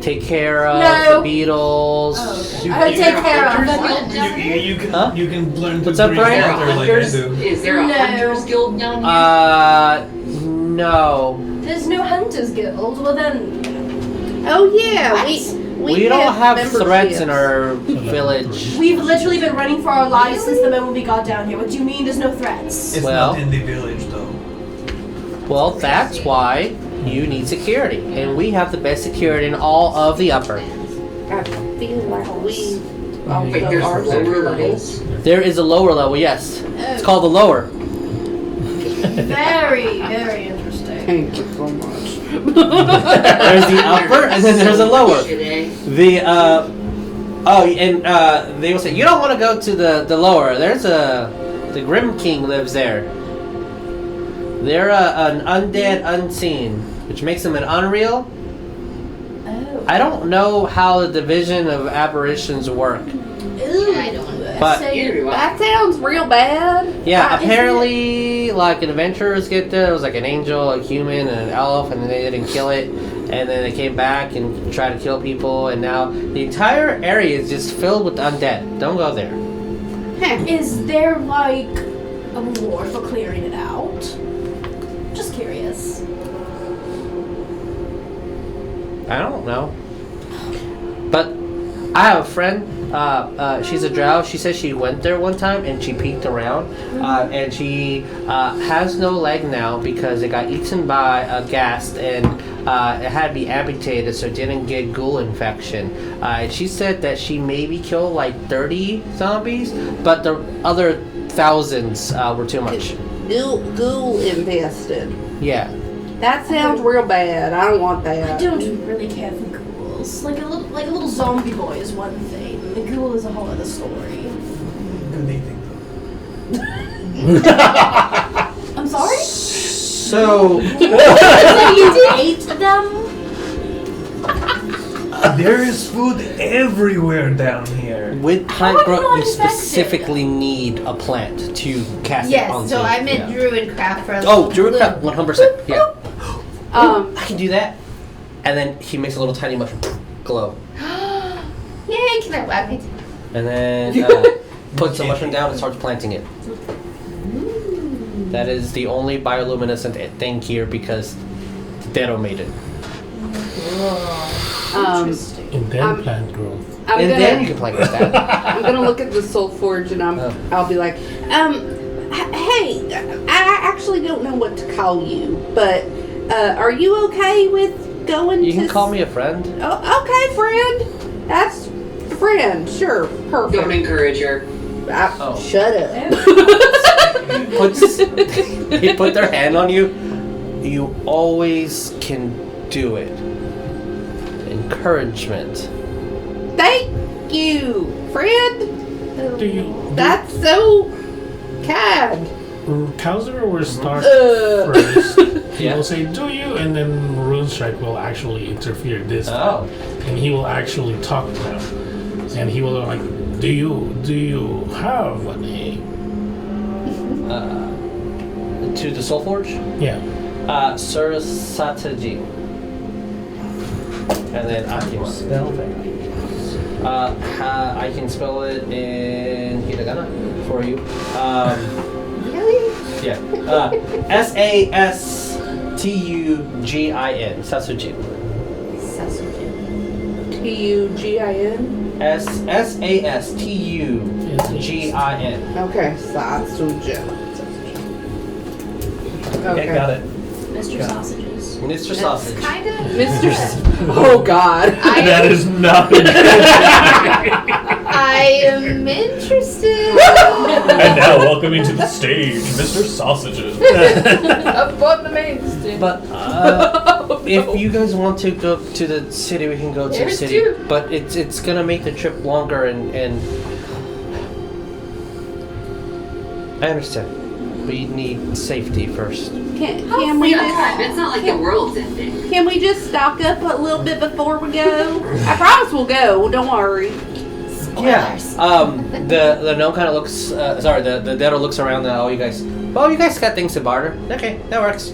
take care of No. the beetles. Oh, okay. You- I would you take got care of hunters? them. You can Huh? you can learn to What's up, breathe Brian? water like I Hunters? do. Is there a No. hunters guild down here? No. There's no hunters guild. Well then, Oh yeah, What? We don't have memberships. threats in our village. we've literally been running for our lives since the moment we got down here. What do you mean there's no threats? It's Well- not in the village though. Well, that's why you need security, and we have the best security in all of the upper. I feel like we Wait, also there's are lower security. levels? There is a lower level, yes. It's called the lower. Very, very interesting. Thank you so much. There's the upper, and then there's a lower. Shit, eh? The they will say you don't want to go to the lower. There's the Grim King lives there. They're an undead unseen, which makes them an unreal. Oh. I don't know how the division of apparitions work. Ooh. I don't know. But- So Either way. That sounds real bad. Yeah, Isn't apparently, like adventurers get there. It was like an angel, a human, and an elf, and then they didn't kill it. And then they came back and tried to kill people, and now the entire area is just filled with undead. Don't go there. Is there like a reward for clearing it out? Just curious. I don't know. But I have a friend. She's a drow. She says she went there one time and she peeked around, and she has no leg now because it got eaten by a ghast and it had to be amputated so it didn't get ghoul infection. And she said that she maybe killed like 30 zombies, but the other thousands were too much. Ghoul infested. Yeah. That sounds real bad. I don't want I that. don't really care for ghouls. Like a little zombie boy is one thing. The ghoul is a whole other story. Good evening. I'm sorry? So So you ate them? There is food everywhere down here. with plant How are growth, you you infected? specifically need a plant to cast it Yes, onto. so I meant yeah. druid craft for a Oh, little Druid blue. craft, 100%. Yeah. I can do that. And then he makes a little tiny mushroom glow. Yay, can I whack it? And then puts the mushroom down and starts planting it. That is the only bioluminescent thing here because Dero made it. Interesting. And then plant growth. And then you can plant with that. I'm gonna look at the soul forge and I'll be like, hey, I actually don't know what to call you, but are you okay with going You to... can call me a friend. Oh, okay, friend. That's a friend. Sure, perfect. Don't encourage her. Shut up. He put their hand on you. You always can do it. Encouragement. Thank you, friend. That's so kind. Calcifer will start first. He Yeah. will say, "Do you?" And then Rune Strike will actually interfere this time, Oh. and he will actually talk to them, and he will like, "Do you have a name?" To the Soul Forge? Yeah. Sir Sataji. And then Akima. Spell that. I can spell it in hiragana for you. Really? Yeah. Sastugin. Sasujin. Sasujin. Tugin. Sastugin. Okay, Sasujin. Okay, got it. Mr. Sausages. Mr. Sausage. Kind of. Mr. Oh God. That is not. I am interested. And now, welcoming to the stage, Mr. Sausages. Up on the main stage. But if you guys want to go to the city, we can go to the There's city. two. But it's gonna make the trip longer, and I understand. We need safety first. Can We we got just time. It's not like the world's ending. can we just stock up a little bit before we go? I promise we'll go. Don't worry. Spoilers. The gnome kind of looks. The Dedo looks around at all you guys. Well, you guys got things to barter. Okay, that works.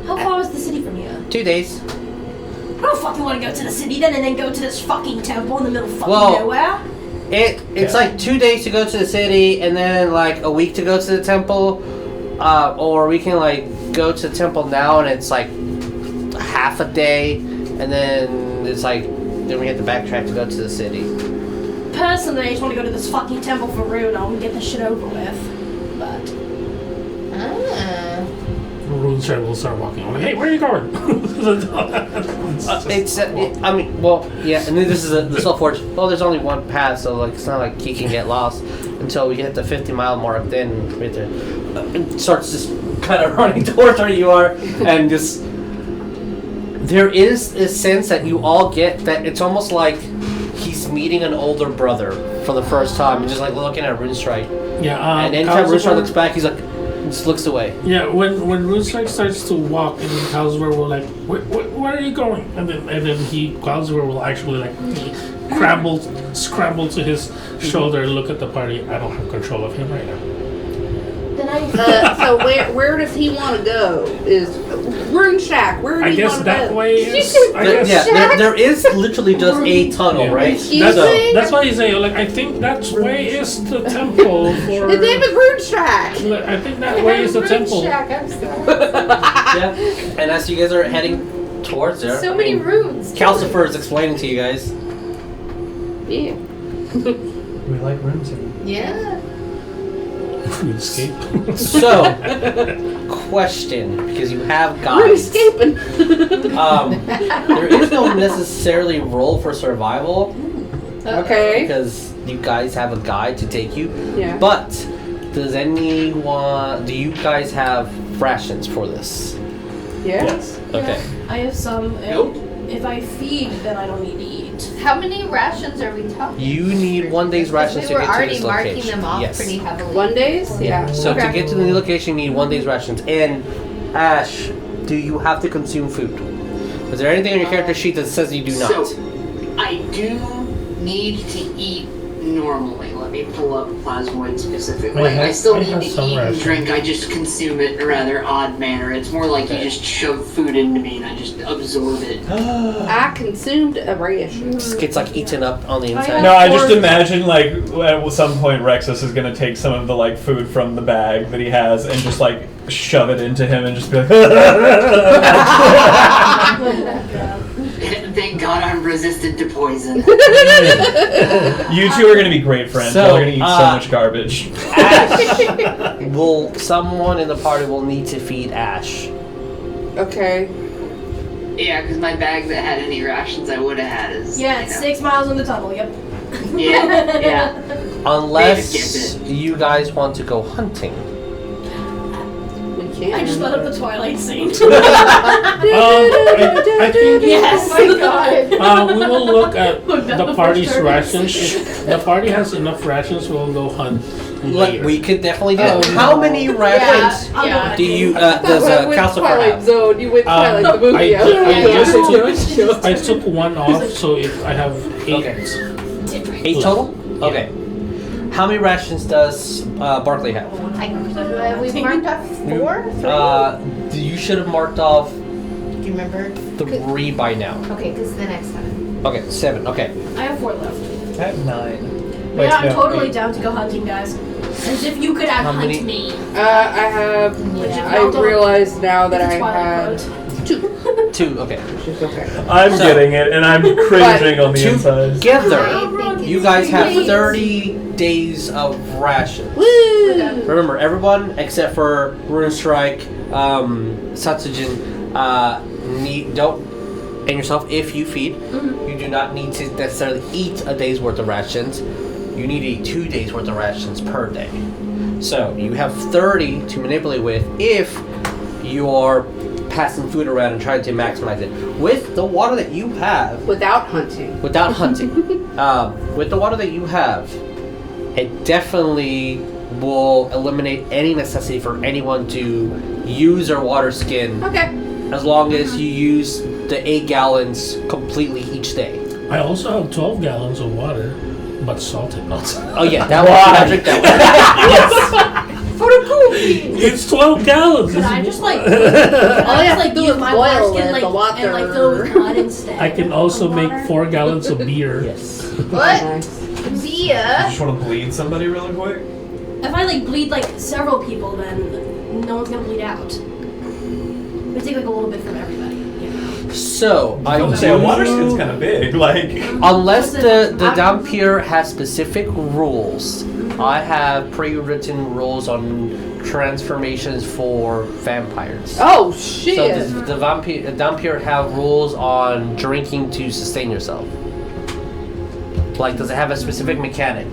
How far is the city from here? 2 days. I don't fucking want to go to the city then and then go to this fucking temple in the middle of fucking Well- nowhere. It's like 2 days to go to the city, and then like a week to go to the temple, or we can like go to the temple now, and it's like half a day, and then it's like then we have to backtrack to go to the city. Personally, I just want to go to this fucking temple for Rune and get this shit over with. But Rune Strike will start walking. I'm like, "Hey, where are you going?" I mean, well, yeah, and then this is the Soul Forge. Well, there's only one path, so like it's not like he can get lost until we hit the 50-mile mark. Then right there, it starts just kind of running towards where you are, and just there is a sense that you all get that it's almost like he's meeting an older brother for the first time, and just like looking at Rune Strike. Yeah. And anytime Rune Strike Calcifer- looks back, he's like just looks away. Yeah, when Rune Strike starts to walk, and then Calcifer will like, where are you going? And then Calcifer will actually like scramble to his shoulder and look at the party. I don't have control of him right now. then I So where does he want to go? Is Rune Shack? Where do I you guess want to that go? way is. I guess There is literally just a tunnel, Yeah. right? Excuse So- me? That's why he's saying, like, I think that way is the temple for. His name is Rune Shack. I think that way is the temple. I'm sorry. Yeah, and as you guys are heading towards there, So I many mean, runes. Calcifer is explaining to you guys. Yeah. We like rooms here. Yeah. Escape. So, question, because you have We're guides. escaping. There is no necessarily role for survival Okay. because you guys have a guide to take you. Yeah. But do you guys have rations for this? Yeah. Okay. I have some. Nope. If I feed, then I don't need to eat. How many rations are we talking? You need 1 day's rations We to were get to already this marking location. them off Yes. pretty heavily. 1 days? Yeah. So to Okay. get to the new location, you need 1 day's rations. And Ash, do you have to consume food? Is there anything on your character sheet that says you do not? So, I do need to eat normally. let me pull up plasmoid specifically. I have- I still I need have to some eat and rations. drink. I just consume it in a rather odd manner. It's more like you just shove food into me and I just absorb it. I consumed a ration. Just gets like eaten up on the inside. No, I just imagine like at some point Rexus is gonna take some of the like food from the bag that he has and just like shove it into him and just be like. Thank God I'm resistant to poison. You two are gonna be great friends. So, Y'all are gonna eat so much garbage. Ash, someone in the party will need to feed Ash. Okay. Yeah, because my bag that had any rations I would have had is. Yeah, you it's know. 6 miles in the tunnel. Yep. Yeah. Unless Maevis gets it. you guys want to go hunting. We can. I just thought of the Twilight scene. I think Yes. Oh my god. we will look at Look, that's the the party's first rations. If the party has enough rations, we'll go hunt Like, later. we could definitely do Oh, that. no. How many rations Yeah. do you, does Calcifer Twilight have? Zone. You went Twilight the movie. I out. took one off, so if I have 8. Okay. 8 total? Okay. How many rations does Barklee have? We've marked off 4? 3? You should have marked off Do you remember? 3 by now. Okay, because the next time. Okay, 7. Okay. I have 4 left. I have 9. Yeah, I'm no, totally 8. down to go hunting, guys. As if you could have How hunt many? me. I have. Yeah. I realized now that I Twilight had. 2. Okay. Okay. I'm So- getting it, and I'm cringing on the inside. Together, I think you it's guys have 3 days. 30 days of rations. Woo! Remember, everyone except for Rune Strike, Satsujin, and yourself, if you feed, you do not need to necessarily eat a day's worth of rations. You need to eat 2 days worth of rations per day. So you have 30 to manipulate with if you're passing food around and trying to maximize it. With the water that you have, Without hunting. without hunting, with the water that you have, it definitely will eliminate any necessity for anyone to use their water skin Okay. as long as you use the 8 gallons completely each day. I also have 12 gallons of water, but salted, not Oh yeah, that one. I drink that It's 12 gallons. Could I just like, All you have to do use is my boil water it, skin like, the water. and like fill it with mud instead? I can also make 4 gallons of beer. one. Yes. What? Nice. Via. Just want to bleed somebody really quick? If I like bleed like several people, then no one's gonna bleed out. We take like a little bit from everybody. You know? So I would say a water skin's kind of big. Like, unless the Dhampir has specific rules, I have pre-written rules on transformations for vampires. Oh So shit! does the Dhampir have rules on drinking to sustain yourself? Like, does it have a specific mechanic?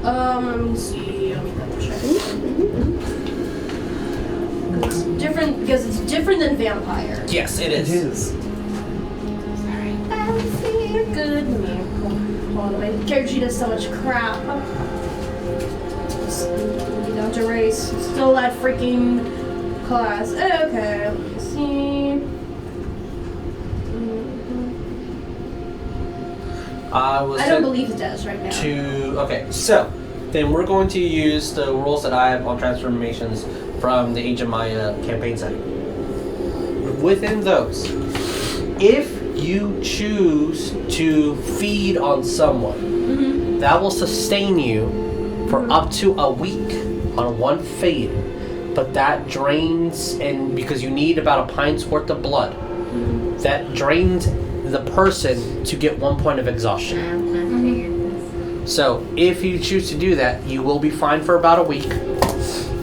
Let me see. Let me double check. It's different because it's different than vampire. Yes, it is. You're good. Let me hold on. My character sheet does so much crap. Just down to race. Still that freaking class. Okay. Let me see. I was I don't believe it does right now. Okay, so then we're going to use the rules that I have on transformations from the Age of Maya campaign setting. Within those, if you choose to feed on someone, that will sustain you for up to a week on 1 feed. But that drains, and because you need about a pint's worth of blood, that drains the person to get 1 point of exhaustion. So if you choose to do that, you will be fine for about a week,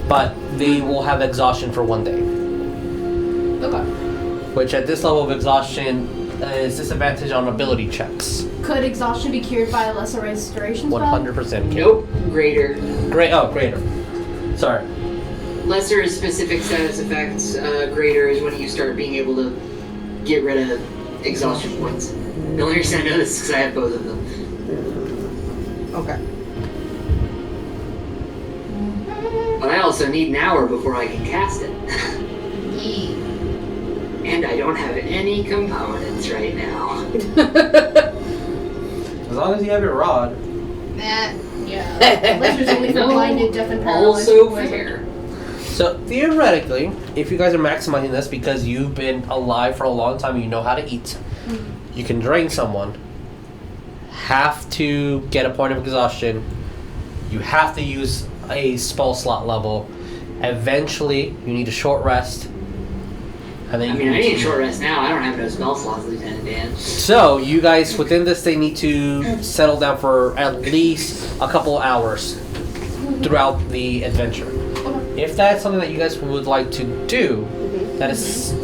but they will have exhaustion for 1 day. Okay. Which at this level of exhaustion is disadvantage on ability checks. Could exhaustion be cured by a lesser restoration spell? 100%. Nope. Greater. Greater. Sorry. Lesser is specific status effects. Greater is when you start being able to get rid of exhaustion points. The only reason I know this is because I have both of them. Okay. But I also need an hour before I can cast it. And I don't have any components right now. As long as you have your rod. Yeah. Lasers only for blinded, deaf, and paralyzed. Also boys. fair. So theoretically, if you guys are maximizing this because you've been alive for a long time and you know how to eat, you can drain someone. Have to get a point of exhaustion. You have to use a spell slot level. Eventually, you need a short rest. And then I you mean, I need need a short rest now. I don't have no spell slots, Lieutenant Dan. So, you guys, within this, they need to settle down for at least a couple of hours throughout the adventure. If that's something that you guys would like to do, that is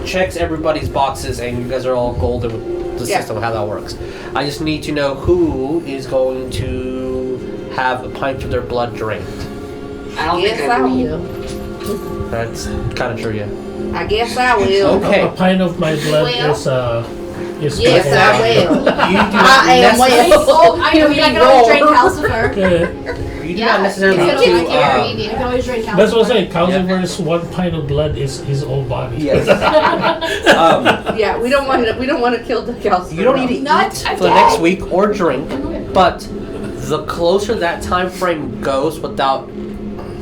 checks everybody's boxes, and you guys are all golden with the system of how that works. I just need to know who is going to have a pint of their blood drained. I don't Yes, think I I will. will. That's kind of true, yeah. I guess I will. Okay. A pint of my blood Well. is Yes, I will. You do not I am necess- well. Oh, I know. I can always drain Calcifer. Yeah. You do Yeah, not necessarily it's need gonna to. be scary. I can always drain Calcifer. That's what I'm saying. Calcifer's 1 pint of blood is his whole body. Yes. Yeah, we don't want to kill the cows. You don't need to Not eat for again. the next week or drink, but the closer that time frame goes without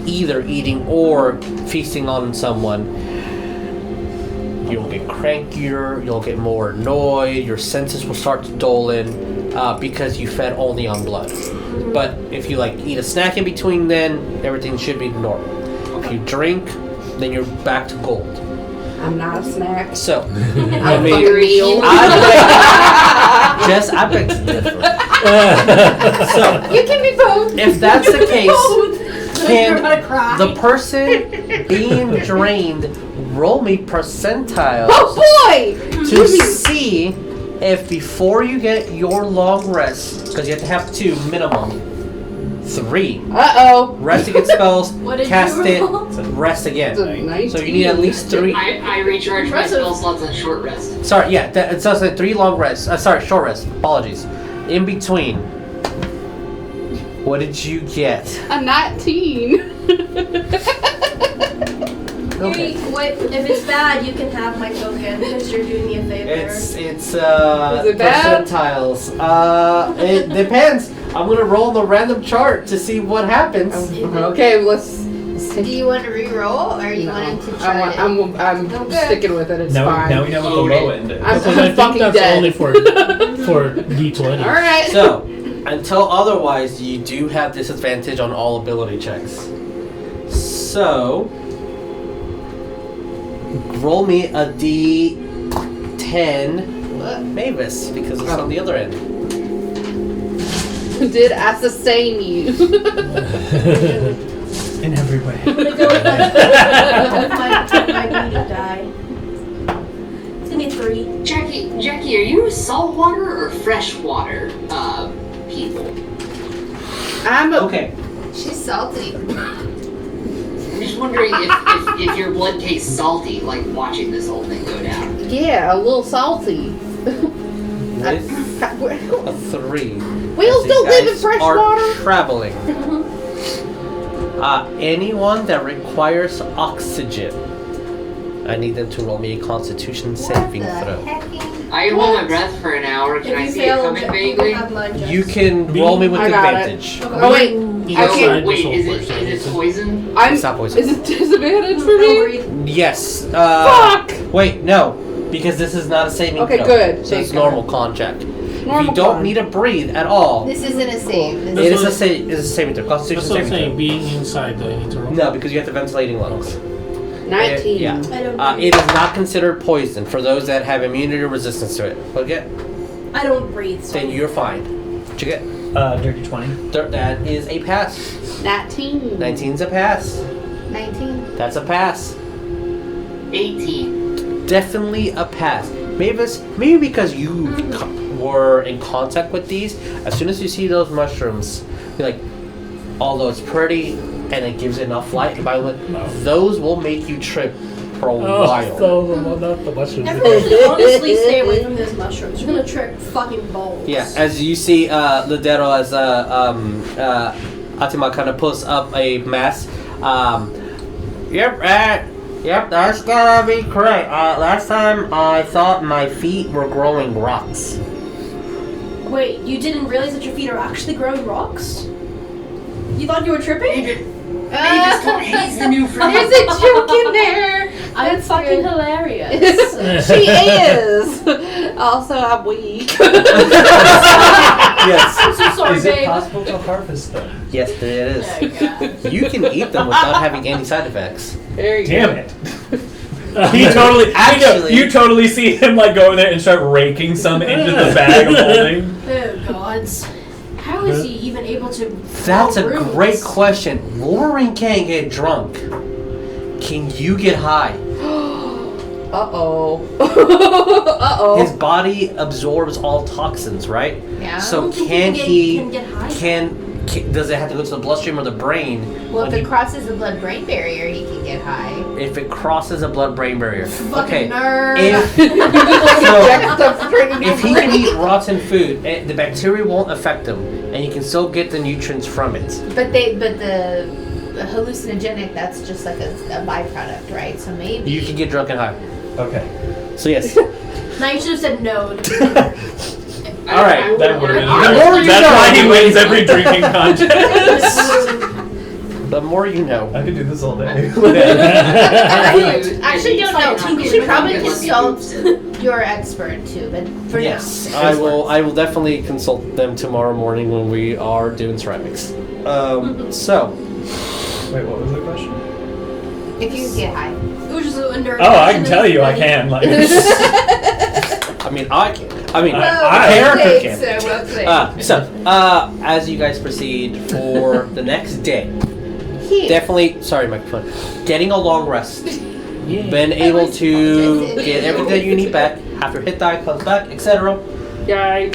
either eating or feasting on someone, you'll get crankier, you'll get more annoyed, your senses will start to dull in because you fed only on blood. But if you like eat a snack in between, then everything should be normal. If you drink, then you're back to gold. I'm not a snack. So, I'm I a mean, fucking meal. Jess, I beg to differ. So, You can be both. if that's the case, You're can gonna cry. the person being drained roll me percentiles Oh boy! to see if before you get your long rest, because you have to have 2 minimum, 3, Uh-oh. rest against spells, What did cast you it, roll? rest again. It's a 19. So you need at least 3. I recharge my Impressive. spell slots on short rest. Sorry, yeah, it says like 3 long rests. Short rest. Apologies. In between. What did you get? A 19. Okay. Wait, if it's bad, you can have my token because you're doing me a favor. It's Is it bad? percentiles. It depends. I'm gonna roll the random chart to see what happens. Okay, let's Do you want to re-roll or you want him to try it? I'm Okay. sticking with it. It's Now fine. we know what the low end is. I'm Because I think fucking that's dead. only for D20. All right. So, until otherwise, you do have disadvantage on all ability checks. So, roll me a D10 Maevis because it's on the other end. Did I sustain you? In every way. I'm gonna go with my bleeding die. It's gonna be 3. Jackie, are you saltwater or freshwater people? I'm Okay. She's salty. I'm just wondering if your blood tastes salty, like watching this whole thing go down. yeah, a little salty. With a 3. We'll As still you live in guys fresh are water. Traveling. Anyone that requires oxygen, I need them to roll me a Constitution saving throw. I can hold my breath for an hour. Can If I you see it fail, coming you can vaguely? have mine, Jess. You can roll me with I got it. advantage. Oh wait, I Outside can't. the Wait, soul is force, it poison? I'm. It's not poison. Is it disadvantage for Don't me? breathe. Yes. Fuck. Wait, no, because this is not a saving Okay, throw. good. So it's Thank normal con check. If Normal you don't con. need to breathe at all, This isn't a save. it This is a saving throw. Constitution That's what I'm saving saying. throw. Being inside, do I need to roll? No, because you have the ventilating lungs. 19. Yeah. I don't It breathe. is not considered poison for those that have immunity or resistance to it. Okay, I don't breathe. So then you're fine. What you get? Dirty 20. That is a pass. 19. 19's a pass. 19. That's a pass. 18. Definitely a pass. Mavis, maybe because you were in contact with these, as soon as you see those mushrooms, you're like, although it's pretty and it gives enough light, by the way, those will make you trip for a while. So, not the mushroom. everyone should honestly stay away from those mushrooms. You're gonna trip fucking balls. Yeah, as you see, Lidero as Atima kind of pulls up a mask. Yep, that's gonna be correct. Last time I thought my feet were growing rocks. Wait, you didn't realize that your feet are actually growing rocks? You thought you were tripping? Maevis told me he's the new friend. There's a joke in there. I'm That's fucking good. hilarious. She is. Also, I'm weak. Yes. I'm so sorry, Is it babe. possible to harvest them? Yes, it is. Oh, God. You can eat them without having any side effects. There you Damn go. it. He totally Actually- you totally see him like go in there and start raking some into the bag of holding. Oh, gods. How is he even able to... That's a roll runes? great question. Wolverine can't get drunk. Can you get high? Uh-oh. Uh-oh. His body absorbs all toxins, right? Yeah. So think can he he? can get high? Does it have to go to the bloodstream or the brain? Well, when if it he- crosses the blood-brain barrier, he can get high. if it crosses a blood-brain barrier. Okay. nerd. If, Inject stuff straight into if he your can brain. eat rotten food, the bacteria won't affect him, and he can still get the nutrients from it. But the hallucinogenic, that's just like a byproduct, right? So maybe You can get drunk and high. Okay. So yes. Now you should have said no. All right, That would have been The more you That's know. why he wins every drinking contest. The more you know. I could do this all day. Actually don't know. You should probably consult your expert too. But for Yes, now, I will definitely consult them tomorrow morning when we are doing ceramics. So Wait, what was the question? if you get high, It was just a nerd. Oh, I can tell you I can. Like, I mean, I can. I mean, I- the character can. well played. As you guys proceed for the next day, Here. definitely. Sorry, microphone. Getting a long rest. Been able to get everything that you need back. After hit die comes back, etc. Yay.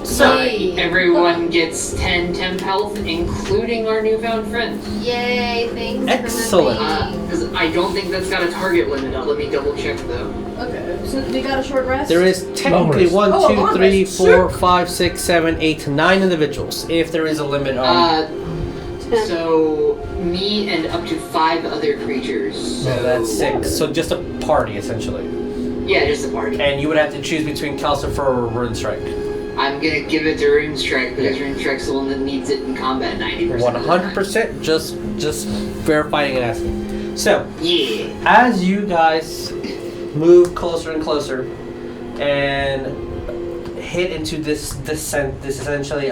So Everyone gets 10 temp health, including our newfound friend. Yay! Thanks. Excellent. For the thing. Because I don't think that's got a target limit. Let me double check though. Okay, so we got a short rest? there is technically rest. 1, Oh, 2, long 3, rest. 4, 5, 6, 7, 8, 9 individuals. If there is a limit on. So me and up to 5 other creatures. So that's 6. So just a party essentially. Yeah, just a party. And you would have to choose between Calcifer or Rune Strike. I'm gonna give it to Rune Strike because Rune Strike's the one that needs it in combat 90%. 100%. Just verifying and asking. So Yeah. as you guys move closer and closer and hit into this descent, this essentially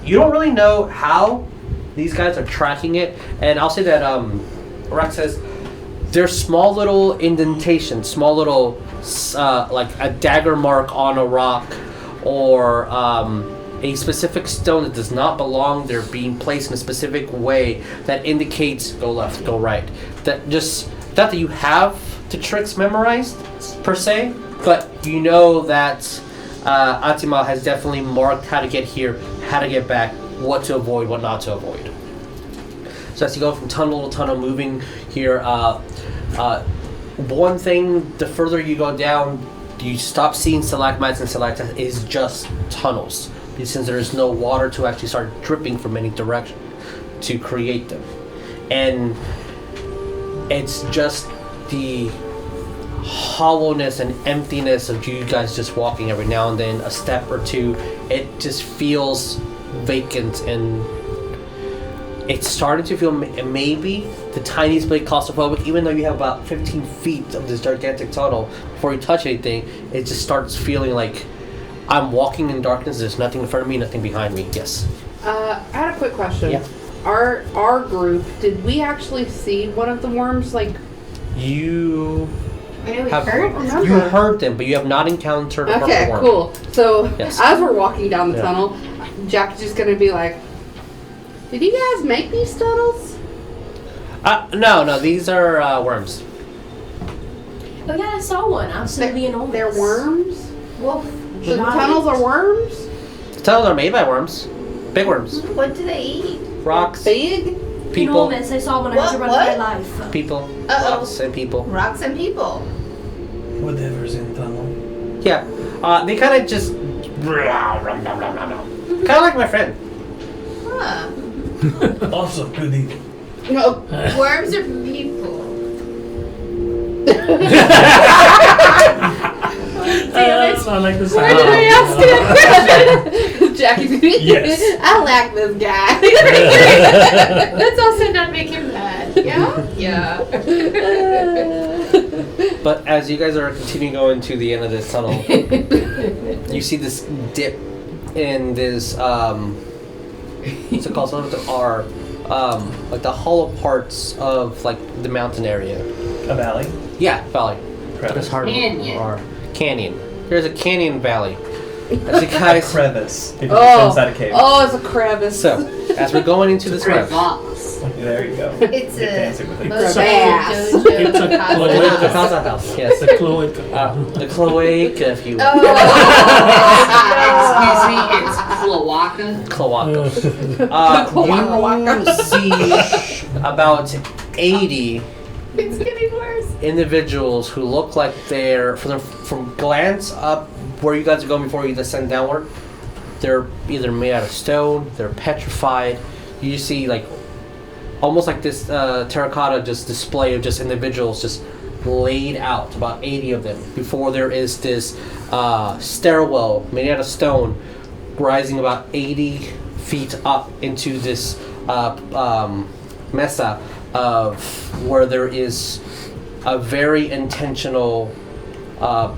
you don't really know how these guys are tracking it, and I'll say that Rex says there's small little indentations, small little like a dagger mark on a rock or a specific stone that does not belong there being placed in a specific way that indicates go left, go right. That just not that you have the tricks memorized per se, but you know that Atima has definitely marked how to get here, how to get back, what to avoid, what not to avoid. So as you go from tunnel to tunnel, moving here, one thing, the further you go down, you stop seeing stalagmites and stalactites. It is just tunnels. Since there is no water to actually start dripping from any direction to create them. And it's just the hollowness and emptiness of you guys just walking every now and then, a step or two. It just feels vacant, and it's starting to feel maybe the tiniest bit claustrophobic, even though you have about 15 feet of this gigantic tunnel before you touch anything. It just starts feeling like I'm walking in darkness. There's nothing in front of me, nothing behind me. Yes. I had a quick question. Yeah. Our group, did we actually see one of the worms? Like, You I know we have heard. remember. you heard them, but you have not encountered a okay, worm. cool. So Yes. as we're walking down the Yeah. tunnel, Jack's just gonna be like, "Did you guys make these tunnels?" No, these are worms. Oh yeah, I saw one. Absolutely enormous. They're worms. Wolf. So the tunnels are worms. The tunnels are made by worms. Big worms. What do they eat? Rocks, Big. people, Enormous. I saw one. I had to run for What? my life. people, Uh-oh. rocks, and people. Rocks and people. Whatever's in tunnel. Yeah, they kind of just kind of like my friend. Huh. Also, goody. No. Worms are people. I like the sound. Why did I ask it? Jackie. Yes. I like this guy. Let's also not make him mad. Yeah? Yeah. But as you guys are continuing going to the end of this tunnel, you see this dip in this, what's it called? Something with an R. Like the hollow parts of like the mountain area. A valley. Yeah, valley. But it's hard Canyon. R. Canyon. There's a canyon valley. As you guys, Crevice. If you go inside a cave. Oh, it's a crevice. so as we're going into this crevice, Crevasse. There you go. It's Get a fancy with it. most Crevasse. dojo It's a the house. Casa House, yes, The cloaca. the cloaca, if you will, Oh, Excuse me, it's cloaca. cloaca. You see about 80 it's getting worse. individuals who look like they're from glance up where you guys are going before you descend downward. They're either made out of stone, they're petrified. You see like almost like this terracotta just display of just individuals just laid out, about 80 of them, before there is this stairwell made out of stone rising about 80 feet up into this mesa of where there is a very intentional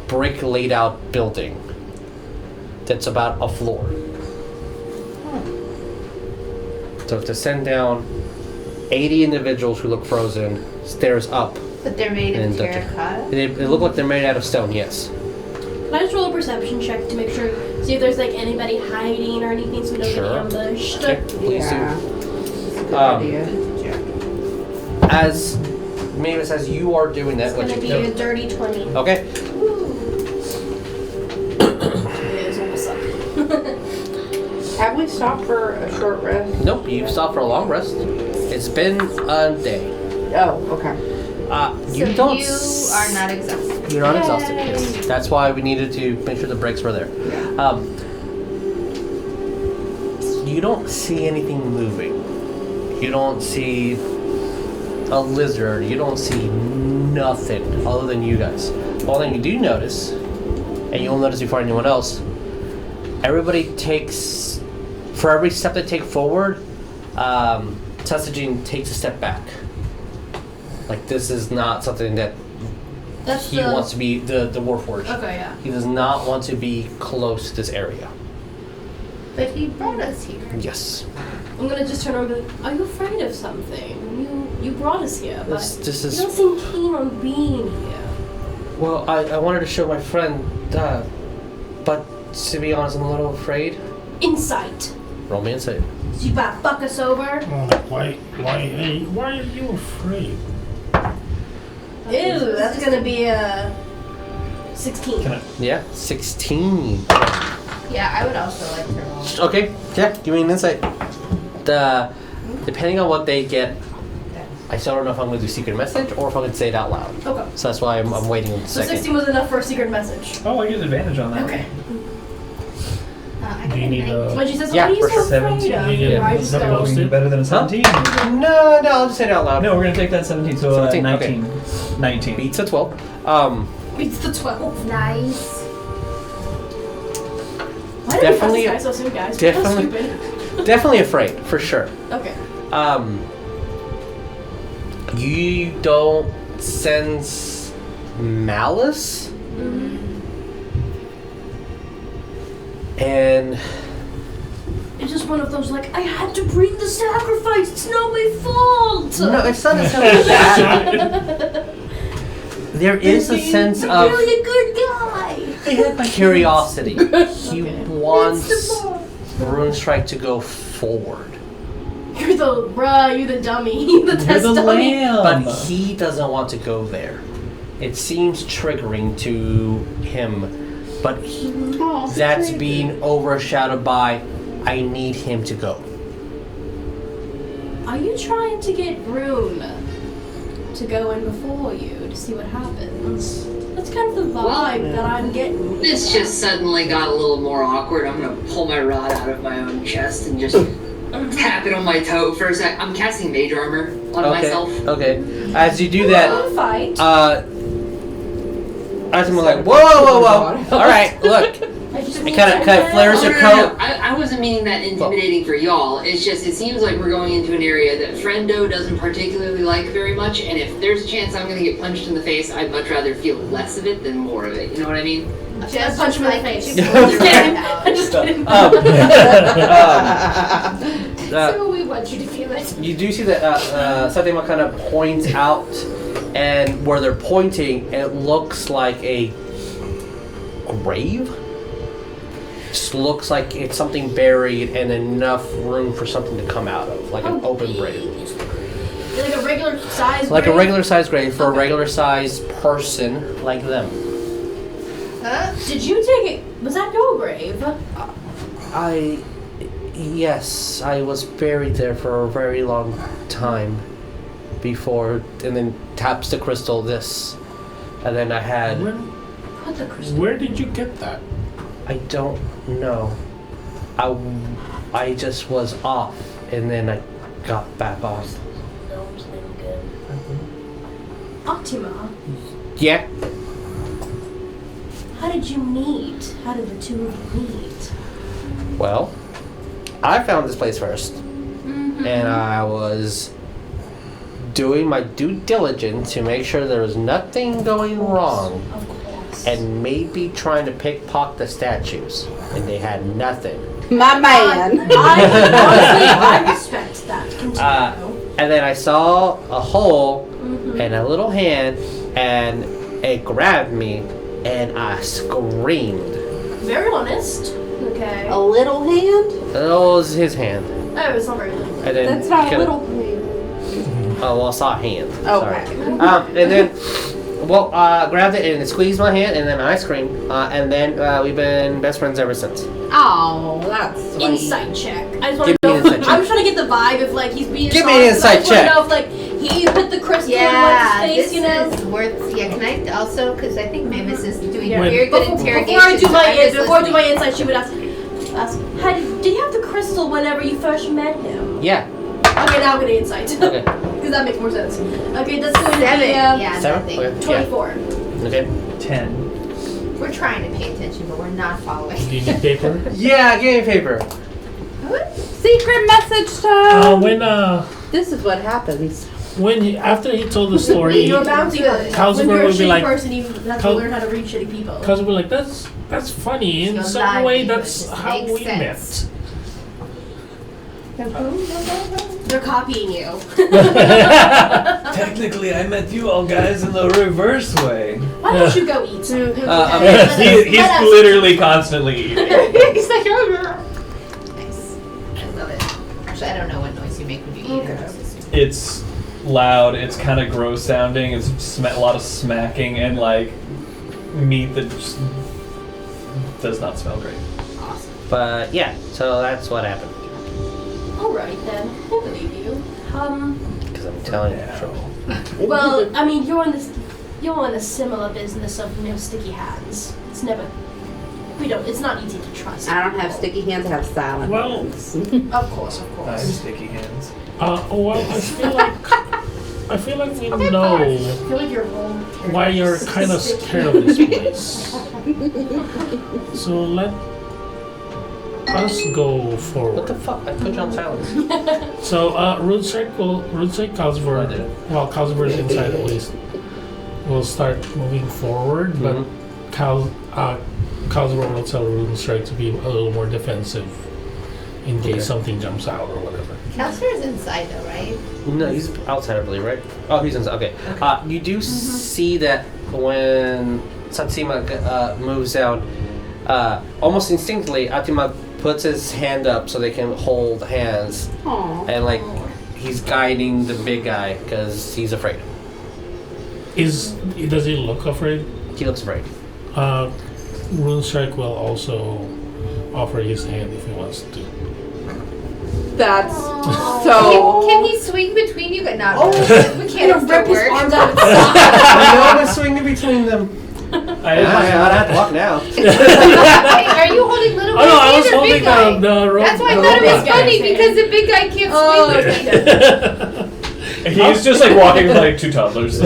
brick laid out building that's about a floor. So to send down 80 individuals who look frozen, stairs up. But they're made And of terracotta. They look like they're made out of stone, yes. Can I just roll a perception check to make sure, see if there's like anybody hiding or anything so we don't Sure. get ambushed? Okay, please do. Yeah. That's a good idea. As Maevis, as you are doing that, It's what gonna you be a dirty 20. Okay. It is almost suck. Have we stopped for a short rest? Nope, you've stopped for a long rest. It's been a day. Oh, okay. You So don't. you are not exhausted. You're not exhausted. Yes. That's why we needed to make sure the breaks were there. You don't see anything moving. You don't see a lizard. You don't see nothing other than you guys. The only thing you do notice, and you'll notice before anyone else, everybody takes, for every step they take forward, Tessagene takes a step back. Like this is not something that That's he wants to be, the Warforged. Okay, yeah. He does not want to be close to this area. But he brought us here. Yes. I'm gonna just turn over and be like, are you afraid of something? You brought us here, but This you is. don't seem keen on being here. Well, I wanted to show my friend, but to be honest, I'm a little afraid. Insight. Roll me insight. So you about to fuck us over? Why are you afraid? Ew, that's gonna be a 16. Can I? Yeah, 16. Yeah, I would also like to roll. Okay, yeah, give me an insight. Depending on what they get, I still don't know if I'm going to do secret message or if I'm going to say it out loud. Okay. So that's why I'm waiting a So second. 16 was enough for a secret message. Oh, I get advantage on that. Okay. I Do you got need 19. When she says, Yeah, what are you for so sure. afraid 17. of? Yeah. I just Double go, stick. Better than a 17. No, I'll just say it out loud. No, we're gonna take that 17, so 17, okay. 19. 19. Beats a 12. beats the 12. Nice. Why did Definitely- we press this guy so soon, guys? definitely- That's stupid. Definitely afraid, for sure. Okay. You don't sense malice? And It's just one of those like, I had to bring the sacrifice. It's not my fault. no, it's not necessarily that. There is a sense You're of really a good guy. curiosity. He wants It's the boss. Rune Strike to go forward, You're the you're the dummy. The You're test the dummy. lamb. but he doesn't want to go there. It seems triggering to him, but that's being overshadowed by I need him to go. Are you trying to get Rune to go in before you to see what happens? That's kind of the vibe that I'm getting. This just suddenly got a little more awkward. I'm gonna pull my rod out of my own chest and just tap it on my toe for a sec. I'm casting mage armor on myself. Okay. As you do that, We'll fight. as I'm like, whoa. All right, look. It kind of flares your coat. I wasn't meaning that intimidating for y'all. It's just, it seems like we're going into an area that Friendo doesn't particularly like very much, and if there's a chance I'm going to get punched in the face, I'd much rather feel less of it than more of it. You know what I mean? Just punch me in the like face. you Just kidding. out. I'm just kidding. So we want you to feel it. You do see that Satima kind of points out, and where they're pointing, it looks like a grave. Just looks like it's something buried and enough room for something to come out of, like an open grave. Like a regular size. Like a grave? regular sized grave for a regular sized person like them. Did you take it? Was that your grave? Yes, I was buried there for a very long time before, and then taps the crystal this, and then I had. Put the crystal. Where did you get that? I don't know. I just was off, and then I got back on. Optima, Yeah. how did you meet? How did the two of you meet? Well, I found this place first, and I was doing my due diligence to make sure there was nothing going wrong, Of course. and maybe trying to pickpocket the statues, and they had nothing. My man. Honestly, I respect that. Continue. And then I saw a hole and a little hand, and it grabbed me, and I screamed. Very honest. Okay. A little hand? That was his hand. Oh, it's not very little. And then That's not a kinda- little hand. Oh, well, I saw a hand. Okay. Sorry. And then, grabbed it and it squeezed my hand, and then I screamed. And then we've been best friends ever since. Oh, that's sweet. Insight check. I just want Give to me know. an insight check. I'm trying to get the vibe if like he's being. Give me an honest. I insight just wanna check. know if like he put the crystal in Yeah, what's his face, this you know. is worth. Yeah, can I also? Because I think Maevis is doing Yeah. very good Before interrogation. I do so I'm just before I do my listening. insight, she would ask, did you have the crystal whenever you first met him? Yeah. Okay, now I'm gonna insight. Okay. Because that makes more sense. Okay, that's going to be 7. Yeah, 7? nothing. Okay. 24. Yeah. Okay. 10. We're trying to pay attention, but we're not following. Do you need paper? Yeah, give me a paper. Secret message time. When This is what happens. after he told the story, You're a bounty hunter. Calcifer When you're a would be shitty like- person, you have to learn how to read shitty people. Cause we're like, that's funny. In Your some way, that's livelihood how makes we sense. They're copying you. Technically, I met you all guys in the reverse way. Why don't you go eat some? He's literally constantly eating. He's like, Nice. I love it. Actually, I don't know what noise you make when you eat. Okay. It's loud. It's kind of gross sounding. It's a lot of smacking and like meat that just does not smell great. Awesome. But yeah, so that's what happened. alright then. I believe you. Because I'm telling you the truth. Well, I mean, you're in a similar business of sticky hands. It's never. It's not easy to trust. I don't have people. sticky hands, I have silent Well- hands. Of course, of I course. have sticky hands. Well, I feel like we know I feel like your whole why you're kind of scared of this place. So let us go What the forward. fuck? I put you on silence. So Rune Strike Calcifer, I did it. well, Calcifer is inside at least, will start moving forward, but Calcifer will tell Rune Strike to be a little more defensive in case Okay. something jumps out or whatever. Calcifer is inside though, right? No, he's outside, I believe, right? Oh, he's inside. Okay. You do see that when Satsima moves down, almost instinctively, Atima puts his hand up so they can hold hands, Aww. and like he's guiding the big guy because he's afraid. Does he look afraid? He looks afraid. Rune Strike will also offer his hand if he wants to. That's Can, so. can he swing between you? But not. We You're can't gonna rip his work. arms out of his side. I know the swing between them. I have to walk now. Wait, are you holding little Oh no, I guy's was hand or holding big guy? the rope. That's why I the thought it rope was back. funny because the big guy can't swing. He's just like walking with like two toddlers. A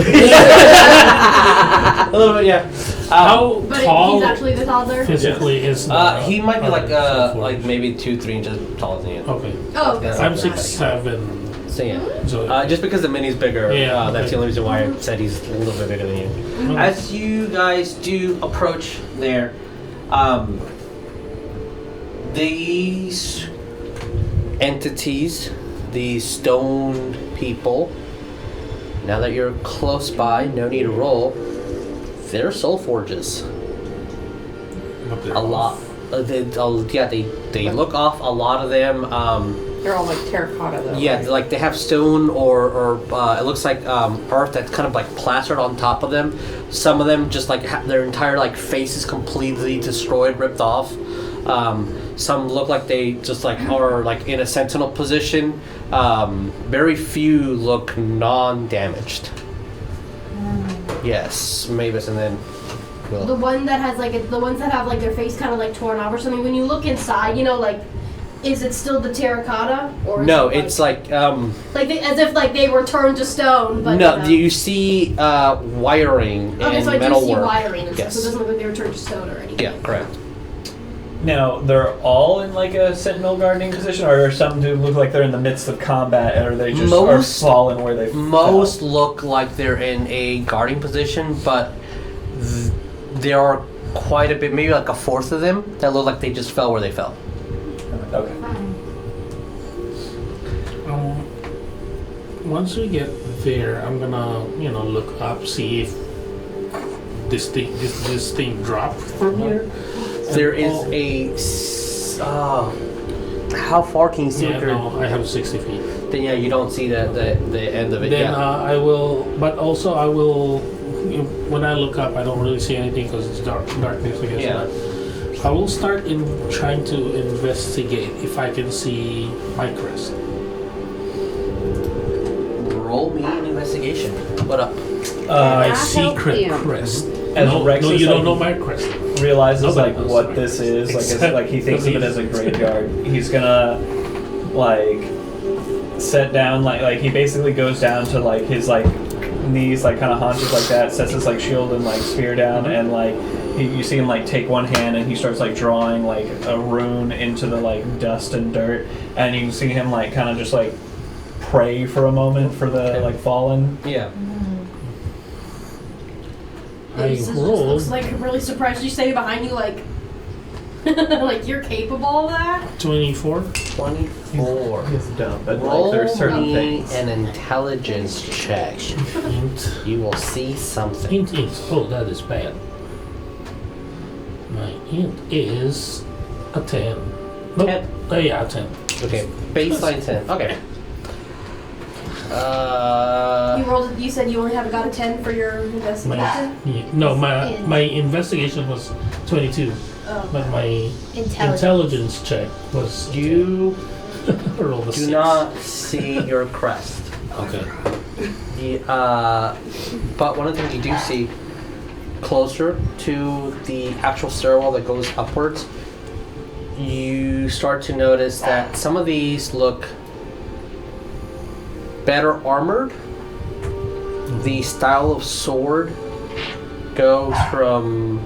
little bit, yeah. How But tall he's actually the toddler. physically is He might be like like maybe 2-3 inches taller than you. Okay. Oh, okay. Yeah. I'm 6'7". So yeah. So Just because the mini's bigger, Yeah, that's okay. the only reason why I said he's a little bit bigger than you. As you guys do approach there, these entities, these stone people, now that you're close by, no need to roll, they're soul forges. A lot. They look off. A lot of them. They're all like terracotta though. Yeah, right? like they have stone or it looks like earth that's kind of like plastered on top of them. Some of them just like their entire like face is completely destroyed, ripped off. Some look like they just like are like in a sentinel position. Very few look non-damaged. Yes, Maevis, and then The Will. one that has like the ones that have like their face kind of like torn off or something. When you look inside, you know, like, is it still the terracotta or? Is No, it, like, it's like as if like they were turned to stone. But no. you know. You see wiring and Okay, so I do metal see work. wiring and stuff, Yes. so it doesn't look like they were turned to stone or anything. Yeah, correct. Now, they're all in like a sentinel guarding position, or some do look like they're in the midst of combat, or they just Most- are fallen where they Most fell? look like they're in a guarding position, but there are quite a bit, maybe like a fourth of them, that look like they just fell where they fell. Okay. Once we get there, I'm gonna look up, see if this thing dropped from here. There is Oh. how far can you see? Yeah, with your- no, I have 60 feet. Then yeah, you don't see the end of it. Then Yeah. I will, but also I will. When I look up, I don't really see anything because it's darkness. I guess. Yeah. But I will start in trying to investigate if I can see my crest. Roll me an investigation. What up? My I secret help you. crest. As No, Rex no, is you like- don't know my crest. Realizes Nobody like knows what the this Matrix. is, like it's Except- like he thinks of it as a graveyard. He's gonna like set down like he basically goes down to like his like knees, like kind of haunches like that, sets his like shield and like spear down, and like you see him like take one hand and he starts like drawing like a rune into the like dust and dirt, and you can see him like kind of just like pray for a moment for the Okay. like fallen. Yeah. I This is just rolled. looks like really surprised. You say behind you like, like you're capable of that. 24. 24. He's dumb, but Roll like there's certain me things. an intelligence check. Int. You will see something. Int. Oh, that is bad. My int is a 10. Nope. 10. Oh, yeah, a 10. Okay, baseline 10. Okay. You rolled. You said you only have got a 10 for your investigation. No, my investigation was 22, Oh. but my Intelligence. intelligence check was You roll the do 6. not see your crest. Okay. But one of the things you do see closer to the actual stairwell that goes upwards, you start to notice that some of these look better armored. The style of sword goes from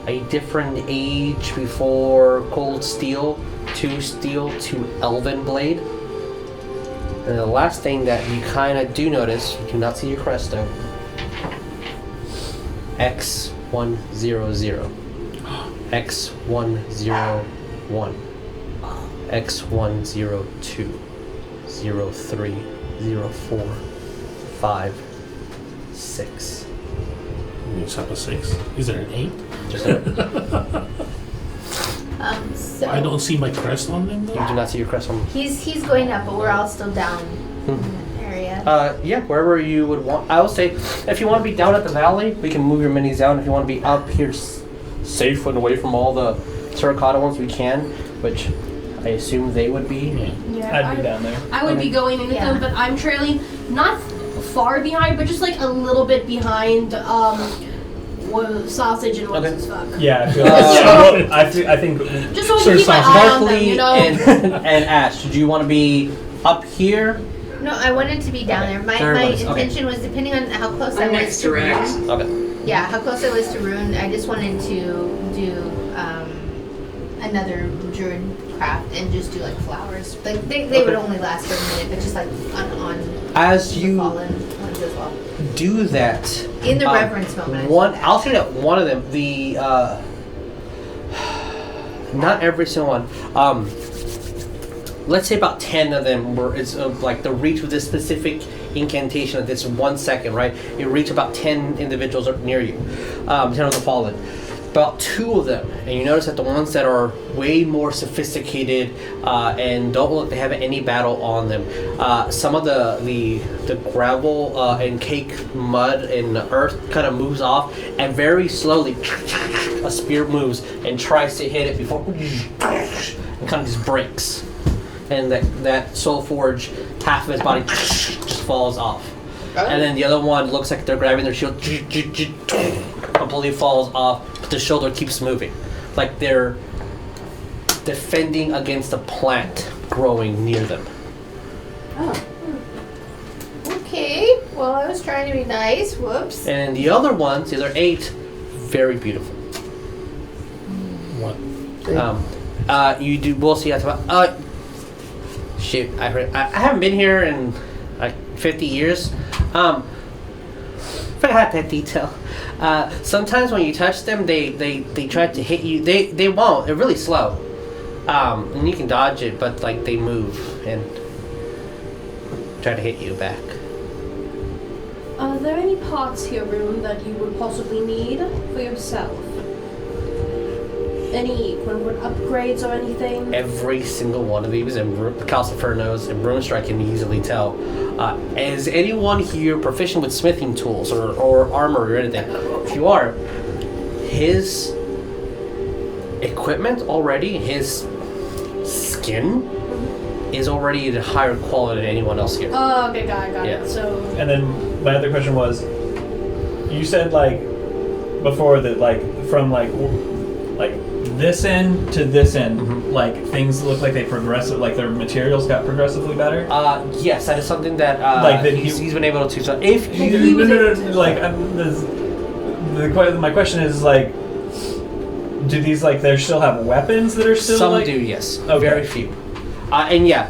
a different age before cold steel to elven blade. And the last thing that you kind of do notice, you do not see your crest though. X100, X101, X102, 03, 04, 5, 6. You just have a 6. Is there an 8? Just a, So I don't see my crest on them you though. do not see your crest on. he's going up, but we're all still down in that area. Yeah, wherever you would want. I would say, if you want to be down at the valley, we can move your minis down. If you want to be up here, safe and away from all the terracotta ones, we can. Which I assume they would be. Yeah. Yeah, I'd be down there. I would be going in with Yeah. them, but I'm trailing not far behind, but just like a little bit behind. Sausage and what's Okay. his fuck. Yeah, I feel Uh, I think Just so I Sir can keep my Sausage. eye on them, Barklee you know. and Ash, do you want to be up here? No, I wanted to be down Okay. there. My Everyone's- okay. intention was depending on how close I I'm was next to to Rex. them. Okay. Yeah, how close I was to Rune, I just wanted to do another druid craft and just do like flowers. Like they would only last for a minute, but just like on As the you fallen ones as well. do that, In the reverence moment. I'll say that one of them, not every single one. Let's say about 10 of them were like the reach of this specific incantation of this 1 second, right? You reach about 10 individuals near you, 10 of the fallen. About 2 of them, and you notice that the ones that are way more sophisticated and don't look to have any battle on them, some of the gravel and cake, mud, and earth kind of moves off, and very slowly a spear moves and tries to hit it before and kind of just breaks, and that soul forge, half of his body just falls off. And then the other one looks like they're grabbing their shield, completely falls off, but the shoulder keeps moving. Like they're defending against a plant growing near them. Oh. Okay. Well, I was trying to be nice. Whoops. And the other ones, the other 8, very beautiful. What? We'll see after. Shoot, I haven't been here in like 50 years. Forgot that detail. Sometimes when you touch them, they try to hit you. They won't. They're really slow. And you can dodge it, but like they move and try to hit you back. Are there any parts here, Rune, that you would possibly need for yourself? Any upgrades or anything? Every single one of these, and Calcifer knows, and Rune Strike can easily tell. Is anyone here proficient with smithing tools or armor or anything? If you are, his equipment already, his skin is already at a higher quality than anyone else here. Oh, okay, got Yeah. it. So, And then my other question was, you said like before that like from like this end to this end, like things look like they progressive, like their materials got progressively better. Yes, that is something that Like that he's been able to. So if He you was able to- Like my question is like, do these like they still have weapons that are still some like? do, yes, Okay. very few. And yeah,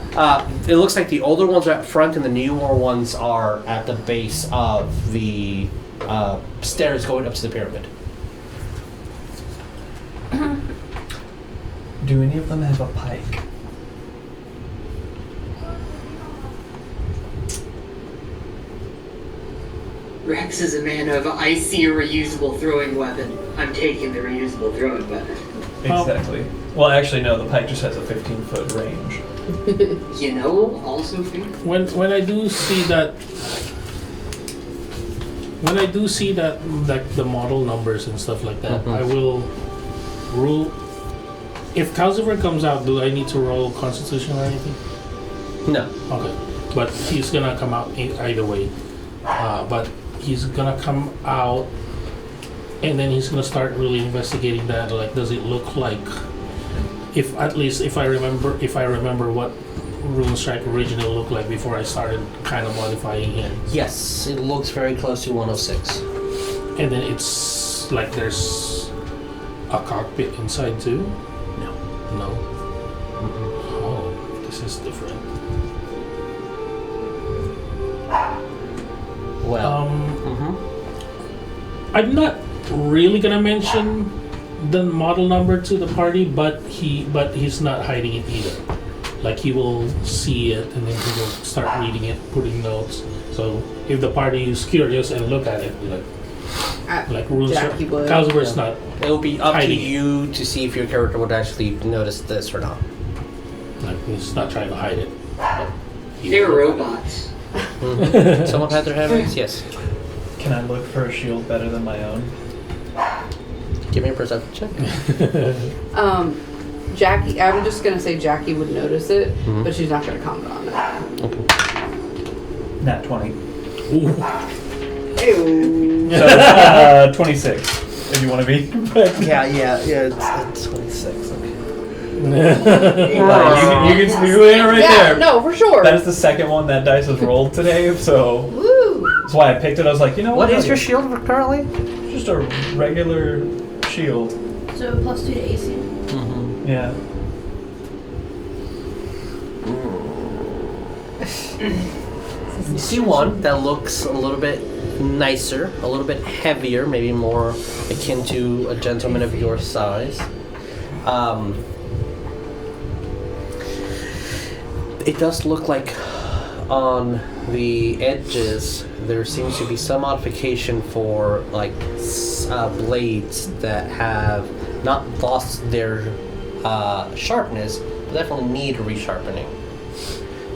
it looks like the older ones are at front and the newer ones are at the base of the stairs going up to the pyramid. Do any of them have a pike? Rex is a man of, I see a reusable throwing weapon. I'm taking the reusable throwing weapon. Exactly. Well, actually, no. The pike just has a 15-foot range. You know, also fair. When I do see that, like the model numbers and stuff like that, I will rule. If Calcifer comes out, do I need to roll Constitution or anything? No. Okay, but he's gonna come out either way. But he's gonna come out, and then he's gonna start really investigating that. Like, does it look like? If I remember what Rune Strike originally looked like before I started kind of modifying him. Yes, it looks very close to 106. And then it's like there's a cockpit inside too? No. No. Oh, this is different. Well. I'm not really gonna mention the model number to the party, but he's not hiding it either. Like, he will see it and then he will start reading it, putting notes. So if the party is curious and look at it, like Rune Strike, Jackie would. Calcifer's not. It'll be up to hiding it. you to see if your character would actually notice this or not. Like, he's not trying to hide it. But he They're will. robots. Someone had their hands? Yes. Can I look for a shield better than my own? Give me a perception check. Jackie, I'm just gonna say Jackie would notice it, Mhm. but she's not gonna comment on that. Nat 20. Ooh. Ew. So 26. If you want to be. Yeah, it's 26. Okay. You can see it right Yeah, there. no, for sure. That is the second one that dice has rolled today, so Woo! that's why I picked it. I was like, you know What is I'll your get- shield currently? Just a regular shield. So +2 to AC. Mm-hmm. Yeah. You see one that looks a little bit nicer, a little bit heavier, maybe more akin to a gentleman of your size. It does look like on the edges there seems to be some modification for like blades that have not lost their sharpness, but definitely need resharpening.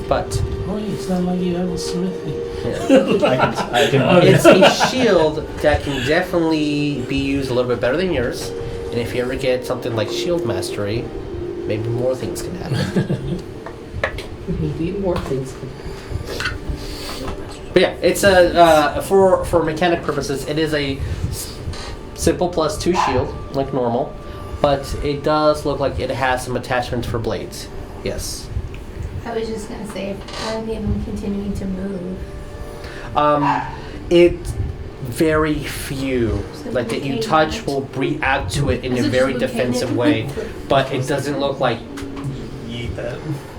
But Oh, it's not like you have a smithy. yeah. I can It's a shield that can definitely be used a little bit better than yours. And if you ever get something like shield mastery, maybe more things can happen. Maybe more things. But yeah, it's a for mechanic purposes, it is a simple +2 shield like normal, but it does look like it has some attachments for blades. Yes. I was just gonna say, how are they even continuing to move? It very few like that you touch will react to it in a very defensive way, but it doesn't look like eat that.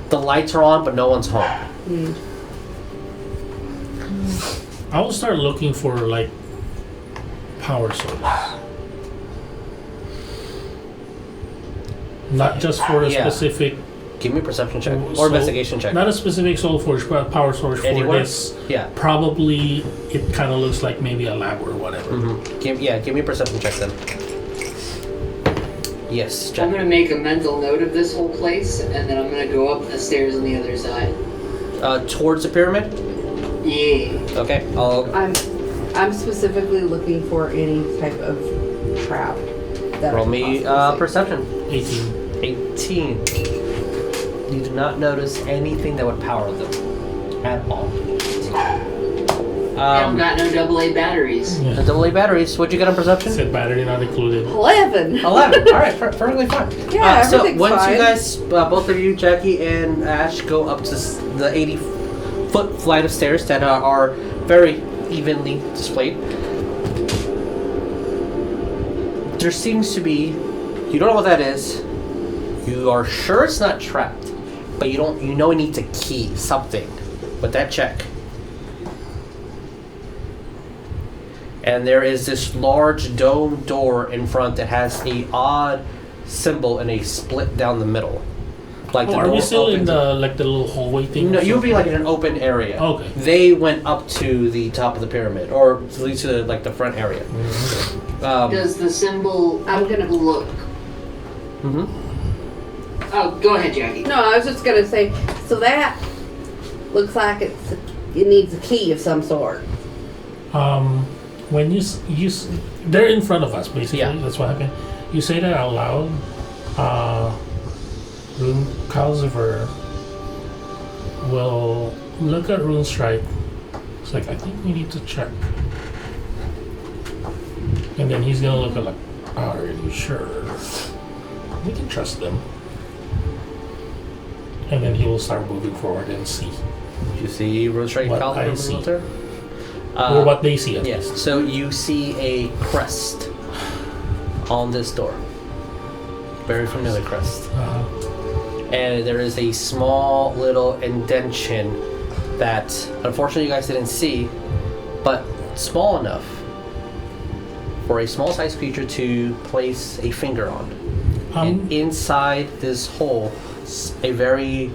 the lights are on, but no one's home. I will start looking for like power source. Not just for a Yeah. specific, Give me a perception check or So- investigation check. not a specific soul force, but a power source for Anywhere? this. Yeah. Probably it kind of looks like maybe a lab or whatever. Give me a perception check then. Yes, I'm Jack. gonna make a mental note of this whole place, and then I'm gonna go up the stairs on the other side. Towards the pyramid. Yeah. Okay. I'll. I'm specifically looking for any type of trap. That Roll I could me possibly see. perception. 18. 18. You do not notice anything that would power them at all. I've got no AA batteries. The Yeah. AA batteries. What'd you get on perception? Said battery not included. 11. 11. All right, perfectly fine. Yeah, so everything's once fine. you guys, both of you, Jackie and Ash, go up to the 80-foot flight of stairs that are very evenly displayed, there seems to be. You don't know what that is. You are sure it's not trapped, but you don't. You know it needs a key, something. With that check. And there is this large dome door in front that has a odd symbol and a split down the middle. Like Oh, the are door we still in opens the like the little hallway thing? No, or you'll be something? like in an open area. Okay. They went up to the top of the pyramid, or at least to like the front area. Does the symbol? I'm gonna look. Mhm. Oh, go ahead, Jackie. No, I was just gonna say. So that looks like it needs a key of some sort. When they're in front of us basically. Yeah. That's what happened. You say that out loud. Rune Calcifer will look at Rune Strike. It's like, I think we need to check. And then he's gonna look at like, are you sure? We can trust them. And then he will start moving forward and see. You see Rune Strike What Calcifer I moving see. up there? Or what they see at Yes. least. So you see a crest on this door. Very familiar crest. And there is a small little indention that unfortunately you guys didn't see, but small enough for a small sized creature to place a finger on. And inside this hole, a very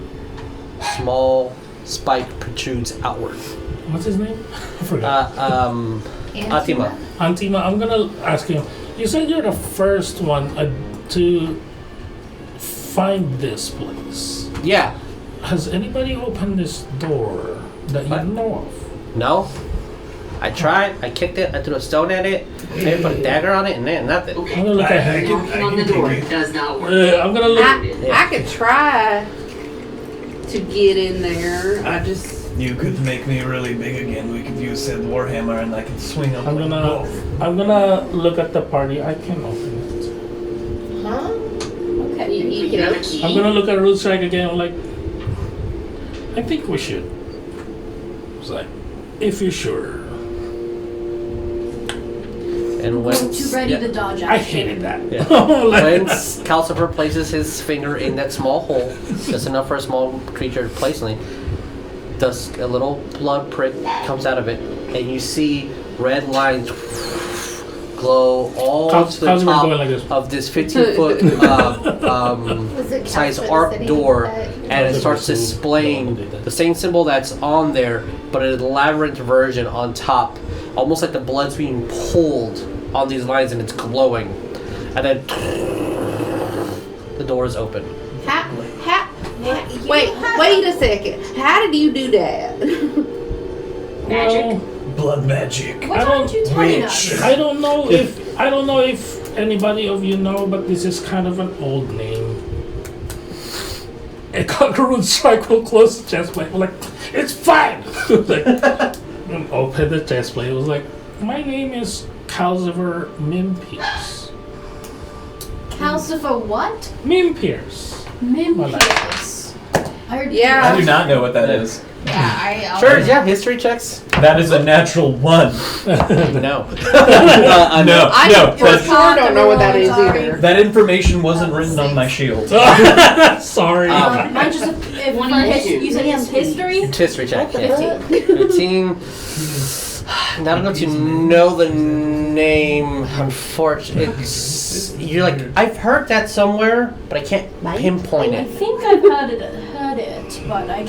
small spike protrudes outward. What's his name? I forgot. Atima. Antima, I'm gonna ask him. You said you're the first one to find this place. Yeah. Has anybody opened this door that What? you know of? No. I tried. I kicked it. I threw a stone at it. Maybe put a dagger on it, and then nothing. I'm Okay. gonna look at him. Knocking on the door does not work. I'm gonna look. I could try to get in there. I just. You could make me really big again. We could use said warhammer, and I can swing them. I'm gonna look at the party. I can open it. Huh? Okay. You You have a can. key? I'm gonna look at Rune Strike again. I'm like, I think we should. It's like, if you're sure. And when Too ready to dodge action. I hated that. Yeah. Like- when Calcifer places his finger in that small hole, just enough for a small creature to place in it, a little blood prick comes out of it, and you see red lines glow all to the Calcifer top going like this. of this 15-foot Was it size Calcifer arc sitting door, at- and it starts displaying the same symbol that's on there, but an elaborate version on top, almost like the blood's being pulled on these lines and it's glowing, and then the door is open. Wait a second. How did you do that? Magic. Blood magic. What aren't you telling us? I don't know if anybody of you know, but this is kind of an old name. A Rune Strike will close the chest plate. We're like, it's fine. Like, open the chest plate. It was like, my name is Calcifer Mimpiers. Calcifer what? Mimpiers. Mimpiers. I heard Yeah. I do not know what that is. Yeah, Sure, yeah, history checks. That is a natural 1. No. No, I no. for sure don't know what that is either. That information wasn't written on my shield. Sorry. Mine's just you said it's history? History check. Yeah. 15. 15. Not enough to know the name, unfortunately. You're like, I've heard that somewhere, but I can't pinpoint I it. think I've heard it, but I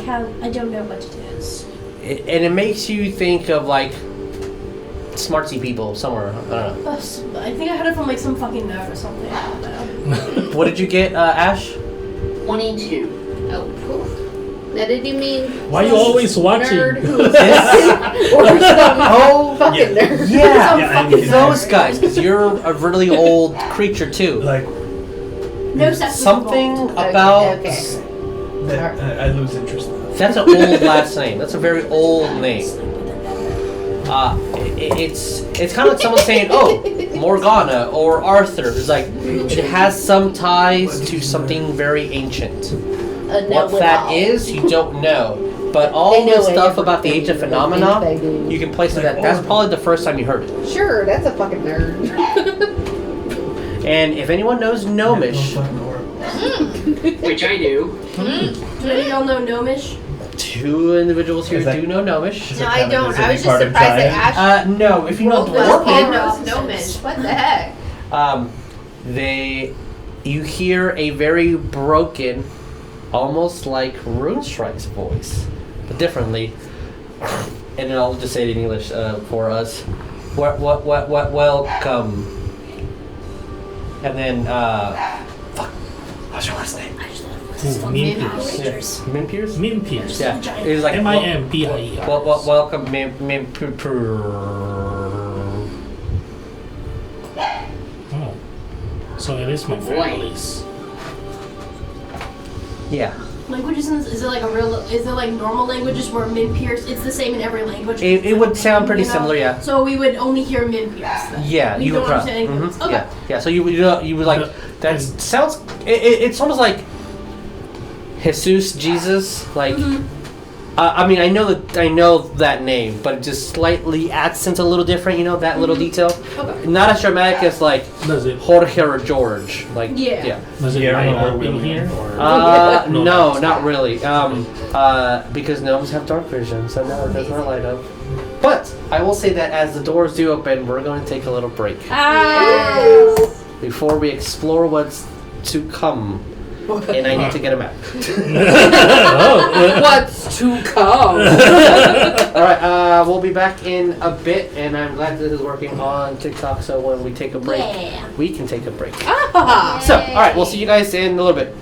don't know what it is. And it makes you think of like smartsy people somewhere. I don't know. I think I heard it from like some fucking nerd or something. I don't know. What did you get, Ash? 22. Oh, poof. Now, did you mean Why you always watching? nerd who's or some Oh, fucking nerd? yeah, Yeah, I'm those guys, because you're a really old creature too. Like, No sex was Something involved. about Okay. I lose interest in that. that's an old last name. That's a very old name. It's kind of like someone saying, "Oh, Morgana" or Arthur. It's like it has some ties to something very ancient. What that is, you don't know. But all They know the stuff about the everything. ancient phenomena, They do. you can place it at. That's probably the first time you heard it. Sure, that's a fucking nerd. And if anyone knows Gnomish, Which I do. Do any of y'all know Gnomish? 2 individuals here Is that- do know Gnomish. Is No, it I kind of- don't. is it I was just part of surprised that Giant? Ash No, if you know rolled well Dwarven, hand off Gnomish. What the heck? you hear a very broken, almost like Rune Strike's voice, but differently. And then I'll just say it in English for us. Welcome. And then, fuck, what's your last name? Mimpiers. Mimpiers? Mimpiers. Yeah, it was like Mimpiers. welcome, Oh. So it is my family's. Yeah. Languages is it like is it like normal languages where Mimpiers it's the same in every language? It would sound pretty You know? similar, yeah. So we would only hear Mimpiers then. Yeah, We you don't would probably. understand English. Okay. Yeah. So you would like that sounds. It's almost like Jesus, Jesus. Like, I mean, I know that name, but it just slightly accents a little different. You know that little detail. Okay. Not as dramatic as like Does it? Jorge or George. Like Yeah. Does it Yeah, line or up in William. here? Or No, No. not really. Because gnomes have dark vision, so no, it does not light up. But I will say that as the doors do open, we're going to take a little break before we explore what's to come. And I need to get a map. What's to come? Alright, we'll be back in a bit, and I'm glad this is working on TikTok, so when we take a break, we can take a break. Ah, So, alright, we'll see you guys in a little bit.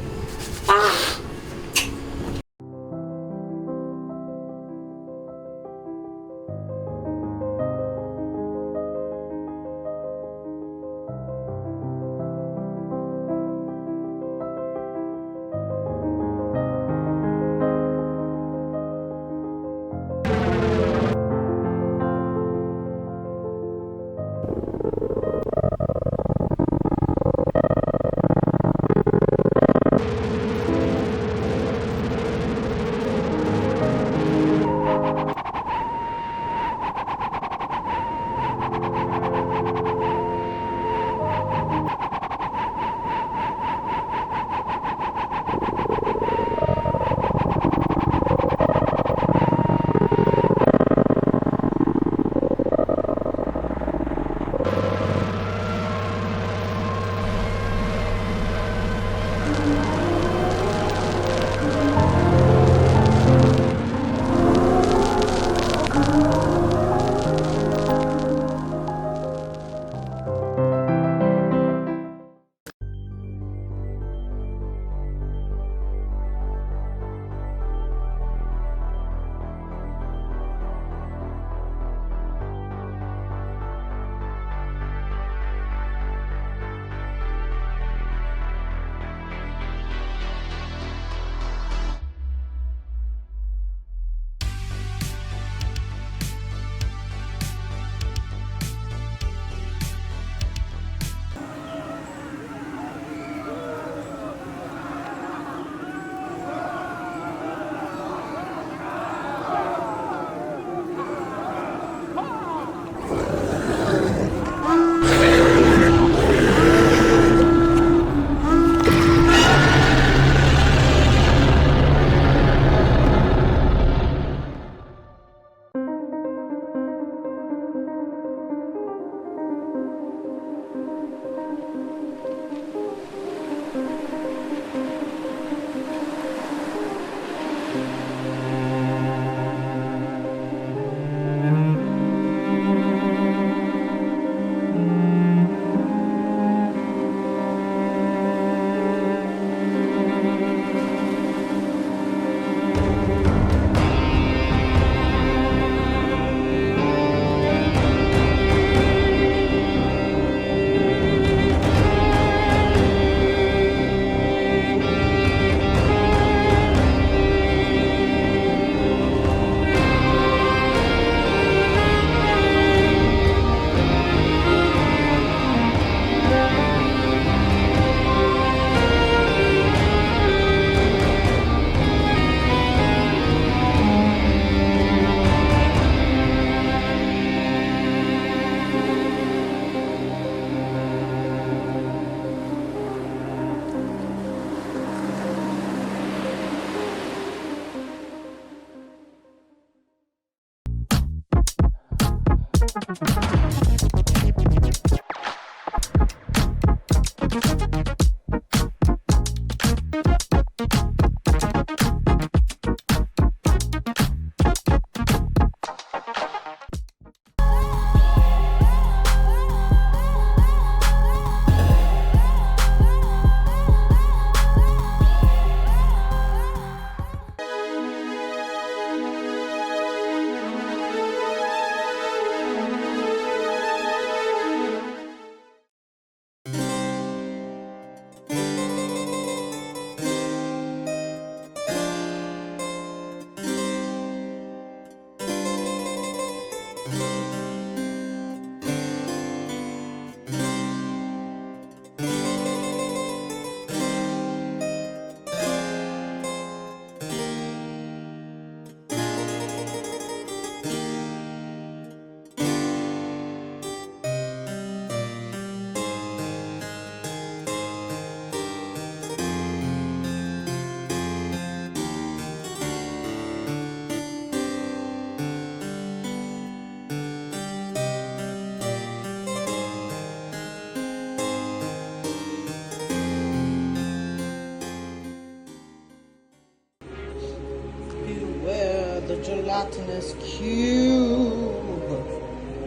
gelatinous cube.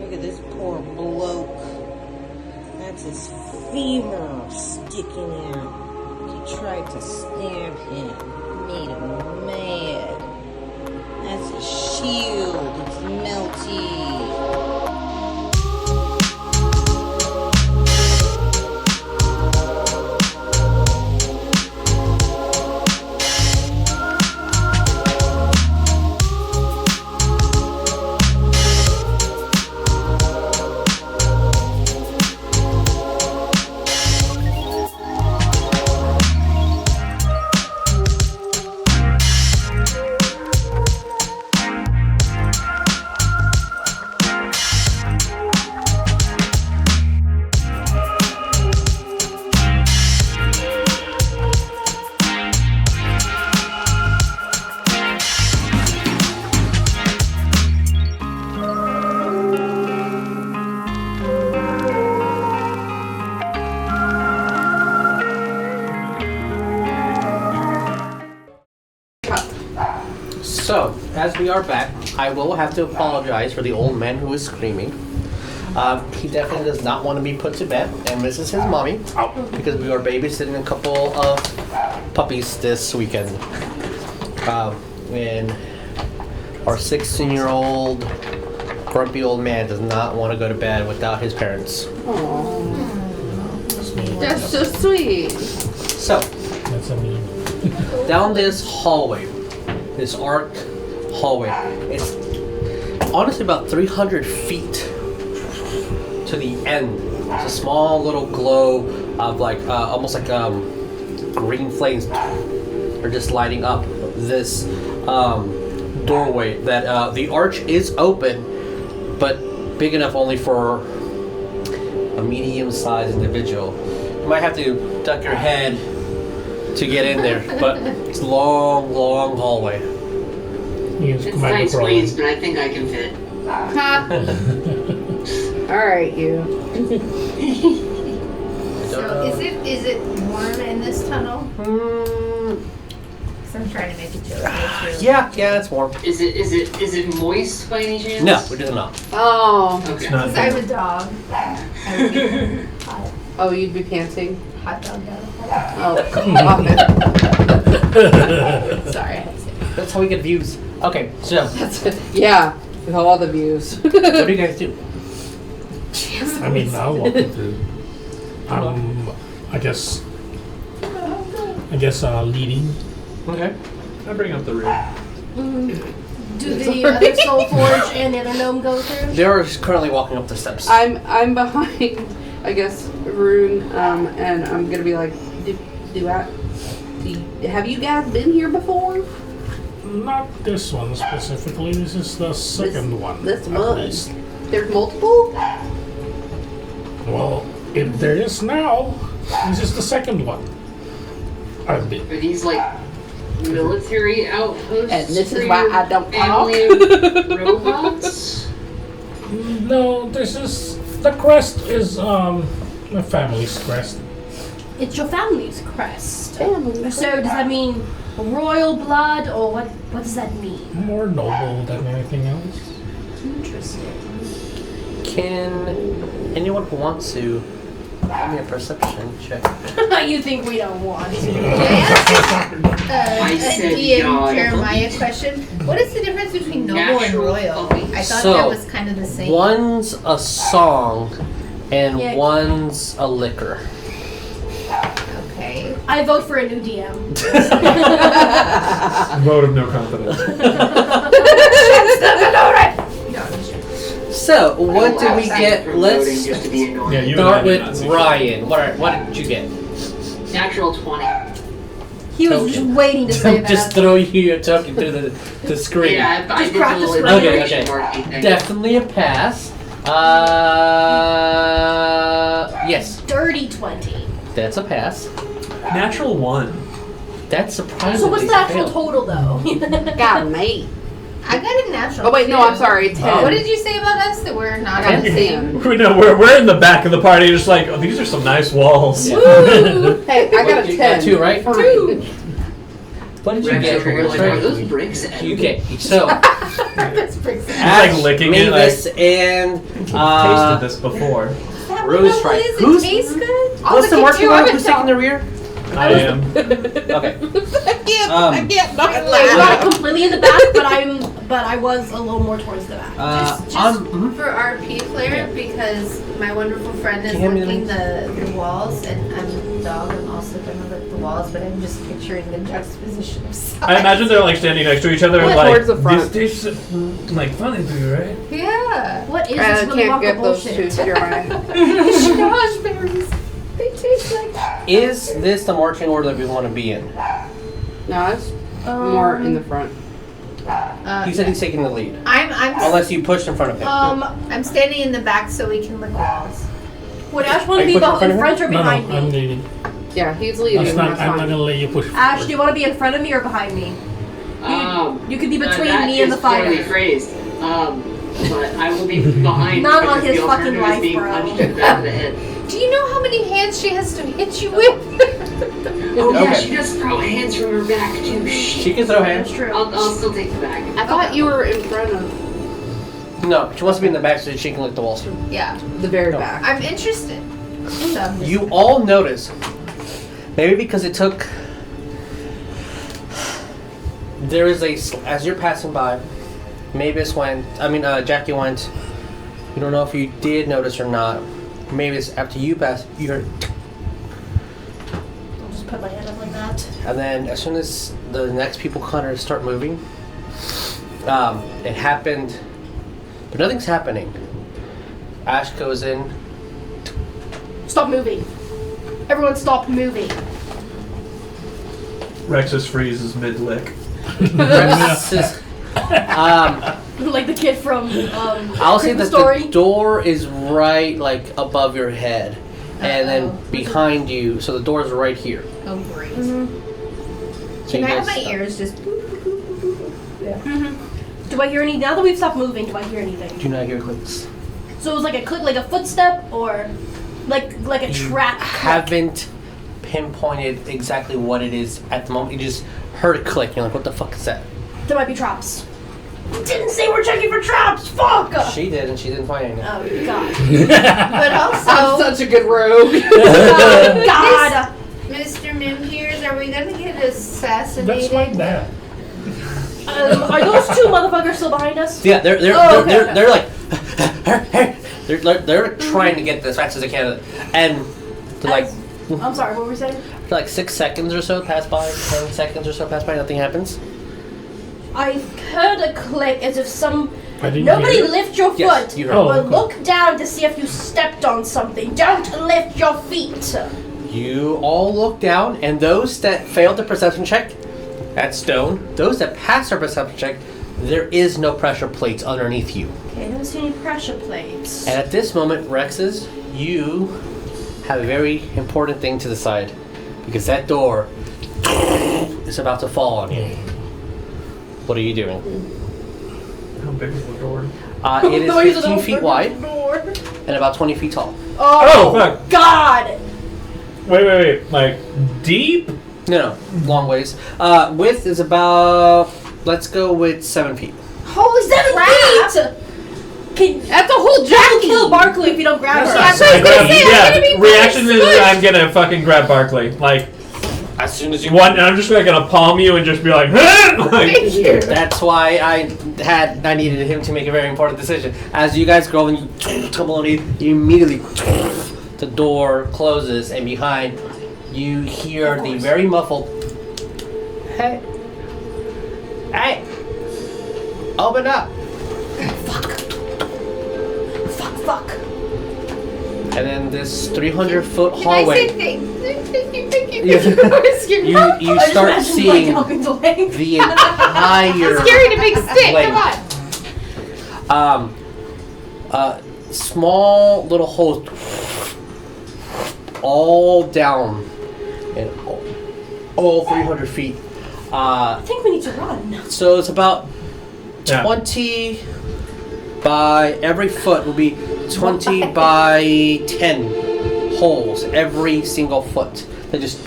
Look at this poor bloke. That's his femur sticking out. He tried to stab him. Made him mad. That's his shield. It's melty. So, as we are back, I will have to apologize for the old man who is screaming. He definitely does not want to be put to bed, and this is his mommy, because we are babysitting a couple of puppies this weekend. And our 16-year-old grumpy old man does not want to go to bed without his parents. That's so sweet. So, That's a meme. down this hallway, this arc hallway, it's honestly about 300 feet to the end. It's a small little glow of like almost like green flames are just lighting up this doorway. That the arch is open, but big enough only for a medium-sized individual. You might have to duck your head to get in there, but it's a long, long hallway. It's It's a nice ways, but I think I can fit. Alright, you. So is it warm in this tunnel? Because I'm trying to make a joke. Yeah, it's warm. Is it moist by any chance? No, it is not. Oh. Okay. Because I'm a dog. I would be hot, Oh, you'd be panting? hot dog dog. Oh, Sorry, I had to say that. That's how we get views. Okay, so that's it. Yeah, with all the views. what do you guys do? I mean, I'll walk you through. I guess leading. Okay. I bring up the rear. Do the other Soul Forge and the other gnome go through? They're currently walking up the steps. I'm behind, I guess, Rune, and I'm gonna be like, have you guys been here before? Not this one specifically. This is the second one. This at one. least. There's multiple? Well, if there is now, this is the second one. I've been. Are these like military outposts? And this is for why your I don't family talk. of robots? No, this is the crest is my family's crest. It's your family's crest. Family. So does that mean royal blood, or what does that mean? More noble than anything else. Interesting. Can anyone who wants to give me a perception check? You think we don't want to? I said DM God. Jeremiah question. What is the difference between noble and Natural royal? puppies. I thought So, that was kind of the same. One's a song and Yeah. one's a liquor. Okay. I vote for a new DM. Vote of no confidence. So, what did we get? Let's Just to be annoying. Yeah, you start and I did not with see Ryan. What did you get? Natural 20. He was Token. just waiting to say Just that. throw you a token through the screen. Yeah, I did the practice little running. inspiration Okay. marking thing. Definitely a pass. Yes, Dirty 20. that's a pass. Natural 1. That's surprisingly So what's the actual failed. total though? God, mate. I got a natural. Oh, wait, no, too. I'm sorry, 10. What did you say about us that we're not on the same? We know we're in the back of the party, just like, oh, these are some nice walls. Hey, I got a You 10. got 2, right? Fine. What did you Rex get over for here Rune like, are those Strike? bricks? Okay, so That's pretty sad. Ash, like licking it, Maevis, and Tasted this before. Rune Strike. Does Who's it taste good? what's the marching order? Who's taking the rear? I am. Okay. I can't not I'm laugh. not completely in the back, but I was a little more towards the back. Just mhm. for RP player, Yeah. because my wonderful friend is Can you hand me licking the walls, and I'm a dog, I'm also gonna lick the walls, but I'm just picturing the juxtaposition of size. I imagine they're like standing next to each other and Went like towards the front. This tastes like funny to you, right? Yeah. What is I this Willy can't Wonka get those two bullshit? to your eye. Raspberries. They taste like. Is this the marching order that we want to be in? No, it's more in the front. He said he's taking the lead. I'm Unless you pushed in front of him. I'm standing in the back so we can lick walls. Would Ash want Are to you be pushing in front or No, behind I'm me? leading. Yeah, he's leading. I'm That's not fine. gonna let you push. Ash, do forward. you want to be in front of me or behind me? You could be between that me and the is poorly fighter. phrased. But I will be behind. Not on because his the fucking alternative is life, being bro. punched in the back of the head. Do you know how many hands she has to hit you with? Oh yeah, Okay. she does throw hands from her back too. She can throw hands. That's true. I'll still take the bag. I thought you were in front of No, she wants to be in the back so she can lick the walls. Yeah. the very No. back. I'm interested. So I'm just- You all notice, maybe because it took. There is as you're passing by, Maevis went. Jackie went. You don't know if you did notice or not. Maevis, after you pass, you heard, I'll just put my head up like that. and then as soon as the next people kind of start moving, it happened, but nothing's happening. Ash goes in. Stop moving. Everyone stop moving. Rexus freezes mid-lick. Like the kid from I'll say Christmas that Story. the door is right like above your head, and then behind you. So the door is right here. Oh great. So Can you I have guys my stop. ears just? Do I hear any? Now that we've stopped moving, do I hear anything? Do not hear clicks. So it was like a click, like a footstep, or like a trap. Haven't pinpointed exactly what it is at the moment. You just heard a click. You're like, what the fuck is that? There might be traps. Didn't say we're checking for traps. Fuck. She did, and she didn't find anything. Oh God. But I'm also, such a good rogue. Oh, God. Mr. Mimpiers, are we gonna get assassinated? That's like that. Are those two motherfuckers still behind us? Yeah, they're Oh, okay, okay. they're like they're trying to get as fast as they can, and they're like I'm sorry. What were we saying? for like 6 seconds or so pass by, 10 seconds or so pass by, nothing happens. I heard a click as if some. I didn't Nobody hear it. lift your Yes, foot. you heard. Oh, But okay. look down to see if you stepped on something. Don't lift your feet. You all look down, and those that failed the perception check, that's stone. Those that passed their perception check, there is no pressure plates underneath you. Okay, I don't see any pressure plates. And at this moment, Rexes, you have a very important thing to decide, because that door is about to fall on you. What are you doing? How big is the door? It No, is you 15 don't feet open wide the door. and about 20 feet tall. Oh, fuck. God! Wait. Like, deep? No, long ways. Width is about, let's go with 7 feet. Holy 7 feet! That's a whole I'll Jackie. kill Barklee if you don't grab her. Reaction is I'm gonna fucking grab Barklee. Like, As soon as you and I'm just gonna palm you and just be like, like That's why I needed him to make a very important decision. As you guys go and you tumble on it, you immediately the door closes, and behind you hear the very muffled, "Hey, hey, open up!" Fuck. And then this 300-foot Can I hallway. say things? You I just start imagine, seeing like, helping to length. the entire Carrying a big stick. length. Come on. Small little holes all down and all 300 feet. I think we need to run. So it's about Yeah. 20 by every foot will be 20 by 10 holes every single foot. They just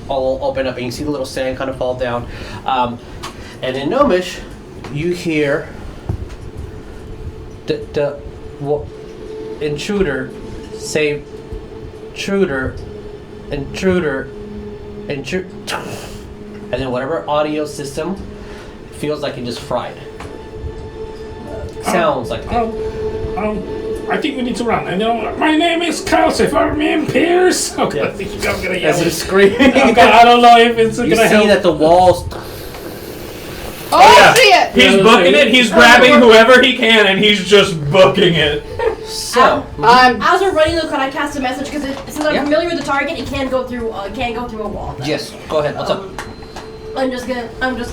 all open up, and you see the little sand kind of fall down. And in Gnomish, you hear the intruder say, intruder, and then whatever audio system feels like it just fried. Sounds like it. I think we need to run. I know my name is Calcifer, me Pierce. Okay, I think I'm gonna yell. As it's screaming. I don't know if it's You gonna see help. that the walls. Oh, shit! He's booking it. He's grabbing whoever he can, and he's just booking it. So, As we're running though, can I cast a message? Because since I'm Yeah. familiar with the target, it can't go through. Can't go through a wall. yes, go ahead. What's up? I'm just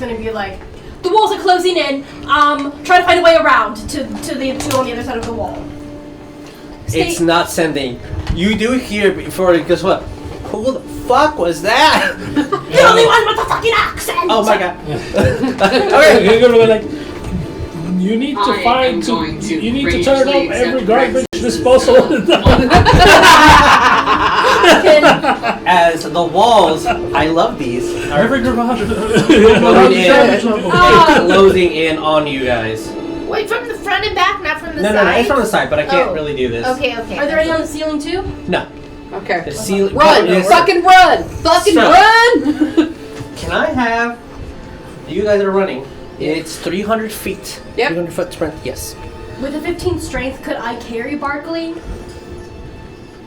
gonna be like, the walls are closing in. Try to find a way around to the two on the other side of the wall. It's not sending. You do hear before. Guess what? Who the fuck was that? The only one with the fucking accent. Oh my god. Okay, you're gonna be like, you need to I find am going to you need to turn graciously off every accept garbage Rex's disposal. As the walls, I love these, are Every garage. closing in on you guys. Wait, from the front and back, not from the No, side? no, it's from the side, but I can't Oh. really do this. Okay. Are there any on the ceiling too? No. Okay. The ceiling. Run! Yes. Fucking run! Fucking So- run! Can I have you guys are running? It's 300 feet. Yep. 300 foot sprint. Yes. With a 15 strength, could I carry Barklee?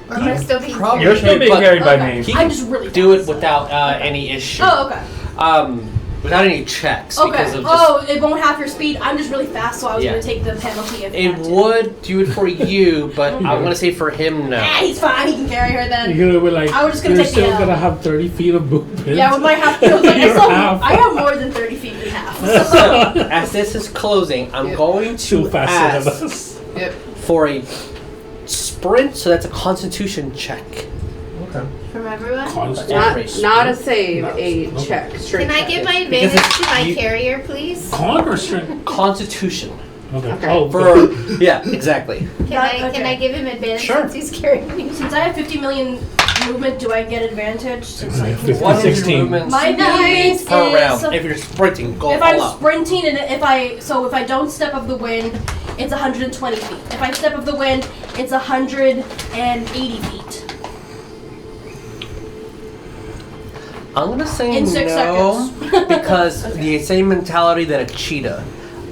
Or am I still being Probably. You're still being But- carried by Okay. me. He I'm can just really do it fast. without any issue. Oh, okay. Without any checks. Okay. Because of just, Oh, it won't have your speed. I'm just really fast, so I was Yeah. gonna take the penalty if it had to. would do it for you, but I'm gonna say for him no. Ah, he's fine. He can carry her then. You're gonna be like, I was just gonna you're take the still L. gonna have 30 feet of movement. Yeah, with my half. I was like, You're half. I have more than 30 feet in half. So, as this is closing, I'm Yep. going Too to fast than ask us. Yep. for a sprint, so that's a constitution check. Okay. from everyone? Constant. Not a save, No. a Okay. check. Straight Can I check give it. my Because advantage it's- to my you- carrier, please? Con or strength? Constitution. Okay. Okay. Oh, For yeah, exactly. Can I Okay. give him advantage Sure. since he's carrying me? Since I have 50 million movement, do I get advantage? Since I can 100 16. movements My movement per is round. If you're sprinting, go if all I'm out. sprinting and if I don't step of the wind, it's 120 feet. If I step of the wind, it's 180 feet. I'm gonna say In 6 no seconds. because the same mentality that a cheetah.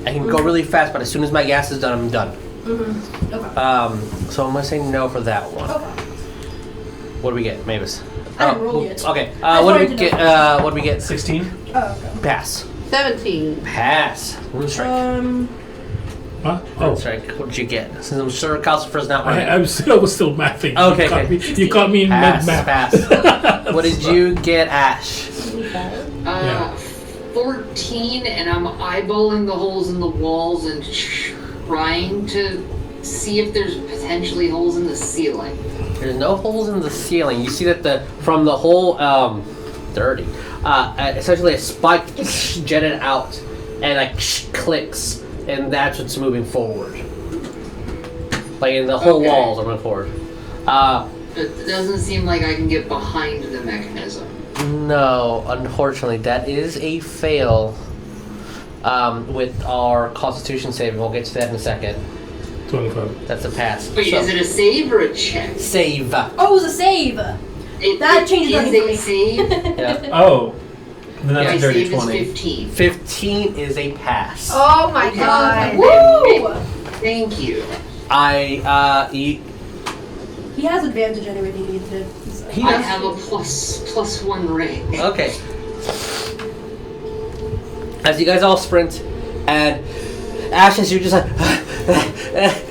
I can go really fast, but as soon as my gas is done, I'm done. Okay. So I'm gonna say no for that one. Okay. What do we get, Maevis? I didn't roll yet. Okay. I What do wanted we to get? know. What do we get? 16? Oh, okay. Pass. 17. Pass. Rune Strike. Huh? Rune Oh. Strike. What did you get? Since I'm sure Calcifer's not running. I was still mathing. Okay, You caught okay. me- You caught me in Pass. mid-math. Pass. What did you get, Ash? 14, and I'm eyeballing the holes in the walls and trying to see if there's potentially holes in the ceiling. There's no holes in the ceiling. You see that from the whole dirty. Essentially a spike jetted out and like clicks, and that's what's moving forward. Like in the whole Okay. walls are moving forward. It doesn't seem like I can get behind the mechanism. No, unfortunately, that is a fail. With our Constitution save, and we'll get to that in a second. 25. That's a pass. Wait, So, is it a save or a check? save? Oh, it was a save. It, That it changes is everything for a me. save. Yeah. Oh. Then My that's a dirty save is 20. 15. 15 is a pass. Oh my Okay. god. Woo! Thank you. He has advantage anyway. He needs to. He I does. have a +1 ring. Okay. As you guys all sprint, and Ash, as you're just like,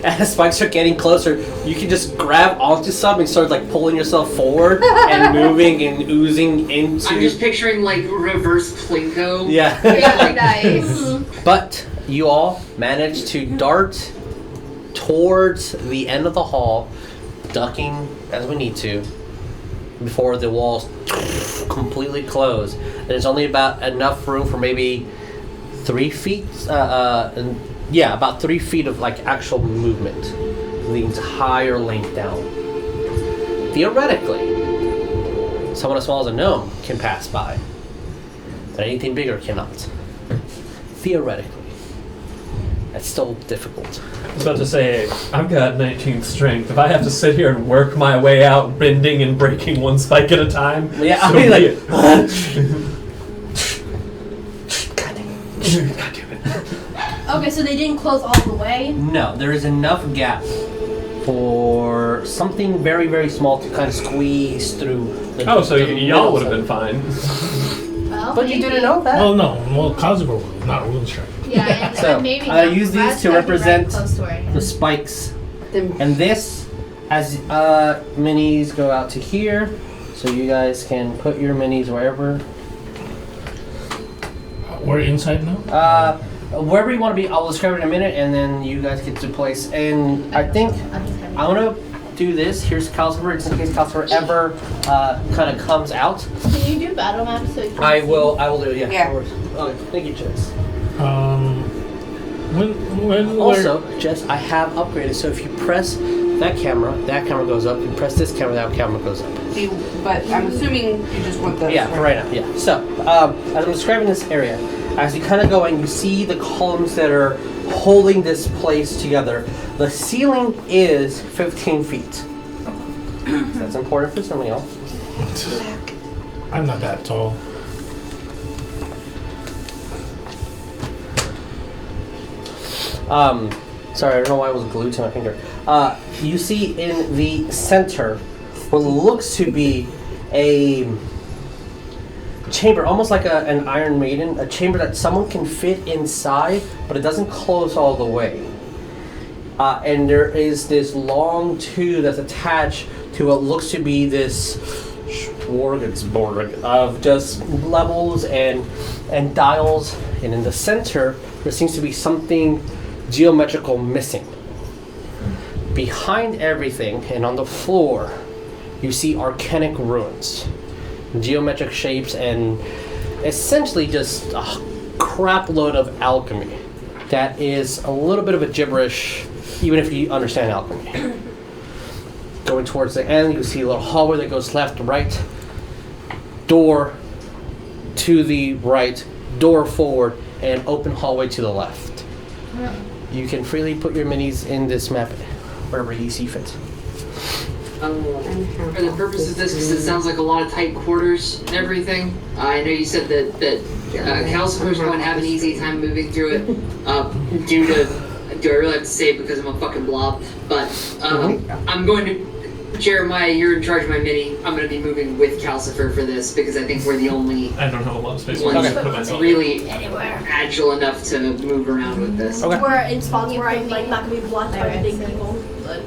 as the spikes are getting closer, you can just grab onto something and start like pulling yourself forward and moving and oozing into. I'm just picturing like reverse Plinko. Yeah. Nice. But you all managed to dart towards the end of the hall, ducking as we need to, before the walls completely close. There's only about enough room for maybe 3 feet, about 3 feet of like actual movement, the entire length down. Theoretically, someone as small as a gnome can pass by. But anything bigger cannot. Theoretically. That's still difficult. I was about to say, I've got 19th strength. If I have to sit here and work my way out, bending and breaking one spike at a time, Yeah, so I mean, be like, it. God damn it. Okay, so they didn't close all the way. no, there is enough gap for something very, very small to kind of squeeze through. Oh, so the y'all would have middle been fine. Well, But you didn't know that. Well, no. Well, Calcifer will, not Rune Strike. Yeah, and, So, maybe I not. use these Last to time you represent ran close to where I am. the spikes. Them- And this, as minis go out to here, so you guys can put your minis wherever. We're inside now? Wherever you want to be, I'll describe it in a minute, and then you guys get to place. And I think I'm gonna do this. Here's Calcifer, just in case Calcifer ever kind of comes out. Can you do battle maps so you can I see? will do it. Yeah. Yeah. of course. Okay. Thank you, Jess. When Also, Jess, I have upgraded. So if you press that camera goes up. If you press this camera, that camera goes up. But I'm assuming you just want the. Yeah, for right now. Yeah. So, as I'm describing this area, as you kind of go in, you see the columns that are holding this place together. The ceiling is 15 feet. That's important for some of y'all. I'm not that tall. Sorry, I don't know why it was glued to my finger. You see in the center what looks to be a chamber, almost like an Iron Maiden, a chamber that someone can fit inside, but it doesn't close all the way. And there is this long tube that's attached to what looks to be this smorgasbord of just levels and dials. And in the center, there seems to be something geometrical missing. Behind everything and on the floor, you see arcanic runes, geometric shapes, and essentially just a crap load of alchemy that is a little bit of a gibberish, even if you understand alchemy. Going towards the end, you see a little hallway that goes left, right, door to the right, door forward, and open hallway to the left. You can freely put your minis in this map wherever you see fit. For the purpose of this, because it sounds like a lot of tight quarters and everything, I know you said that Calcifer's going to have an easy time moving through it due to, do I really have to say it because I'm a fucking blob, but I'm going to, Jeremiah, you're in charge of my mini. I'm going to be moving with Calcifer for this because I think we're the only I don't have a lot of space. ones to put myself. really Anywhere. agile enough to move around with this. Okay. Where in spots where I'm like not gonna be blocked by the big people. But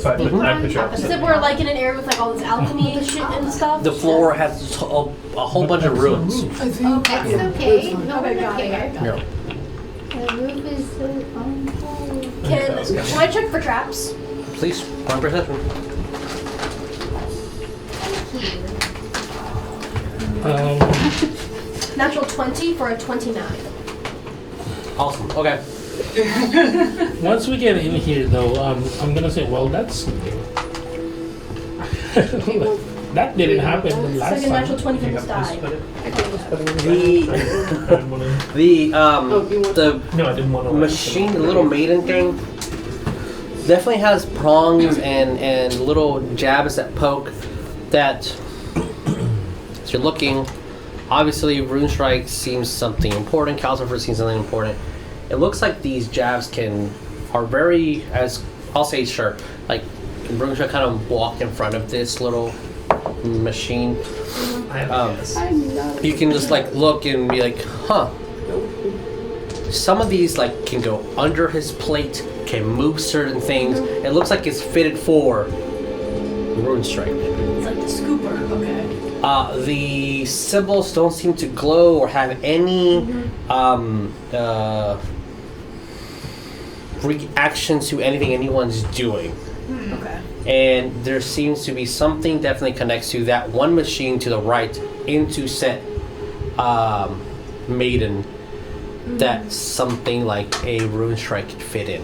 So I put you up. except we're like in an area with like all this alchemy shit and stuff. The floor has a whole bunch of ruins. That's okay. No one Okay, got it, cares. got it. Yeah. The roof is on fire. Can I check for traps? Please, one perception. Natural 20 for a 29. Awesome. Okay. Once we get in here, though, I'm gonna say, well, that's that didn't happen the last Second natural time. 20 for this die. The No, I didn't want to. machine, the little maiden thing, definitely has prongs and little jabs that poke. That as you're looking, obviously Rune Strike seems something important. Calcifer seems something important. It looks like these jabs are very, as I'll say, sharp. Like Rune Strike kind of walk in front of this little machine. I have a guess. You can just like look and be like, huh. Some of these like can go under his plate, can move certain things. It looks like it's fitted for Rune Strike. It's like the scooper, okay. The symbols don't seem to glow or have any reaction to anything anyone's doing. Okay. And there seems to be something definitely connects to that one machine to the right into set maiden that something like a Rune Strike could fit in.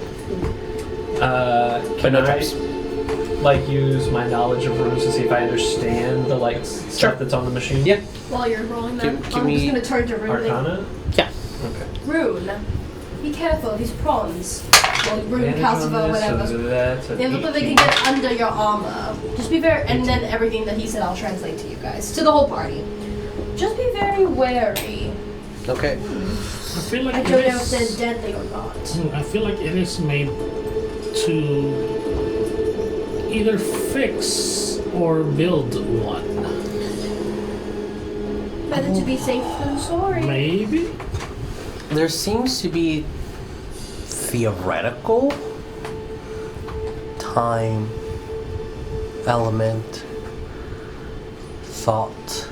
Can But no I traps. like use my knowledge of runes to see if I understand the like stuff that's on the machine? Yeah. While you're rolling them, Give I'm me just gonna turn to Rune. Arcana? Yeah. Okay. Rune, be careful, these prawns. Well, Rune, Advantage on Calcifer, this, whatever. so that's an They look like they 18. can get under your armor. Just be very, and then everything that he said I'll translate to you guys, to the whole party. Just be very wary. Okay. I feel like I it don't know if they're is- deadly or not. I feel like it is made to either fix or build one. Better to be safe than sorry. Maybe? There seems to be theoretical time, element, thought.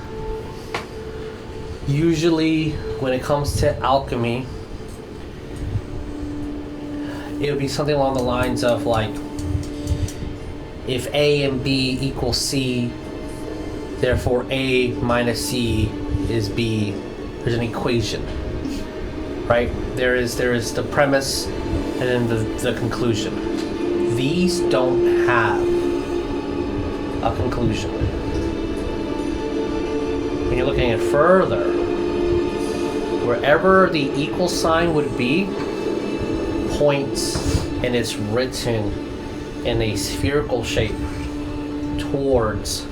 Usually, when it comes to alchemy, it would be something along the lines of like, if A and B equal C, therefore A minus C is B. There's an equation, right? There is the premise and then the conclusion. These don't have a conclusion. When you're looking at further, wherever the equal sign would be, points and it's written in a spherical shape towards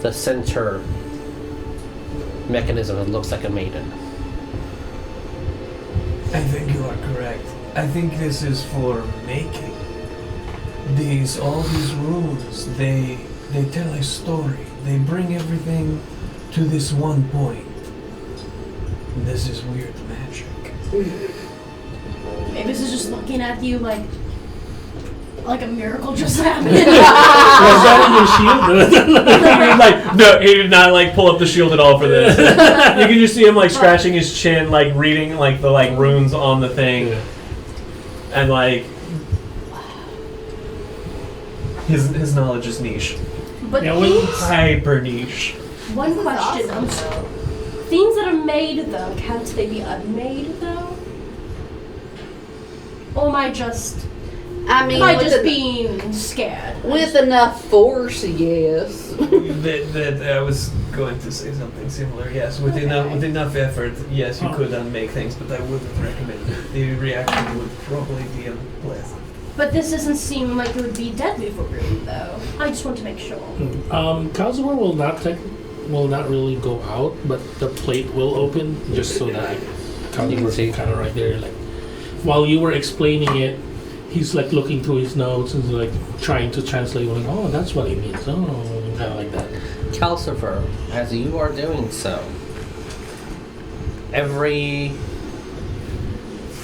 the center mechanism that looks like a maiden. I think you are correct. I think this is for making. All these runes, they tell a story. They bring everything to this one point. This is weird magic. Maevis is just looking at you like a miracle just happened. Was that in your shield? Like, no, he did not like pull up the shield at all for this. You can just see him like scratching his chin, like reading like the like runes on the thing, Yeah. and like his knowledge is niche, But Yeah, things, hyper niche. one This is question. awesome, Things that are made though, can't they be unmade though? Or am I just being scared? with enough force, yes. that I was going to say something similar. Yes, with enough effort, yes, you could unmake things, but I wouldn't recommend it. The reaction would probably be unpleasant. But this doesn't seem like it would be deadly for Rune though. I just want to make sure. Calcifer will not really go out, but the plate will open just so that Calcifer see. kind of right there. Like while you were explaining it, he's like looking through his notes and like trying to translate. Like, oh, that's what it means. Oh, kind of like that. Calcifer, as you are doing so, every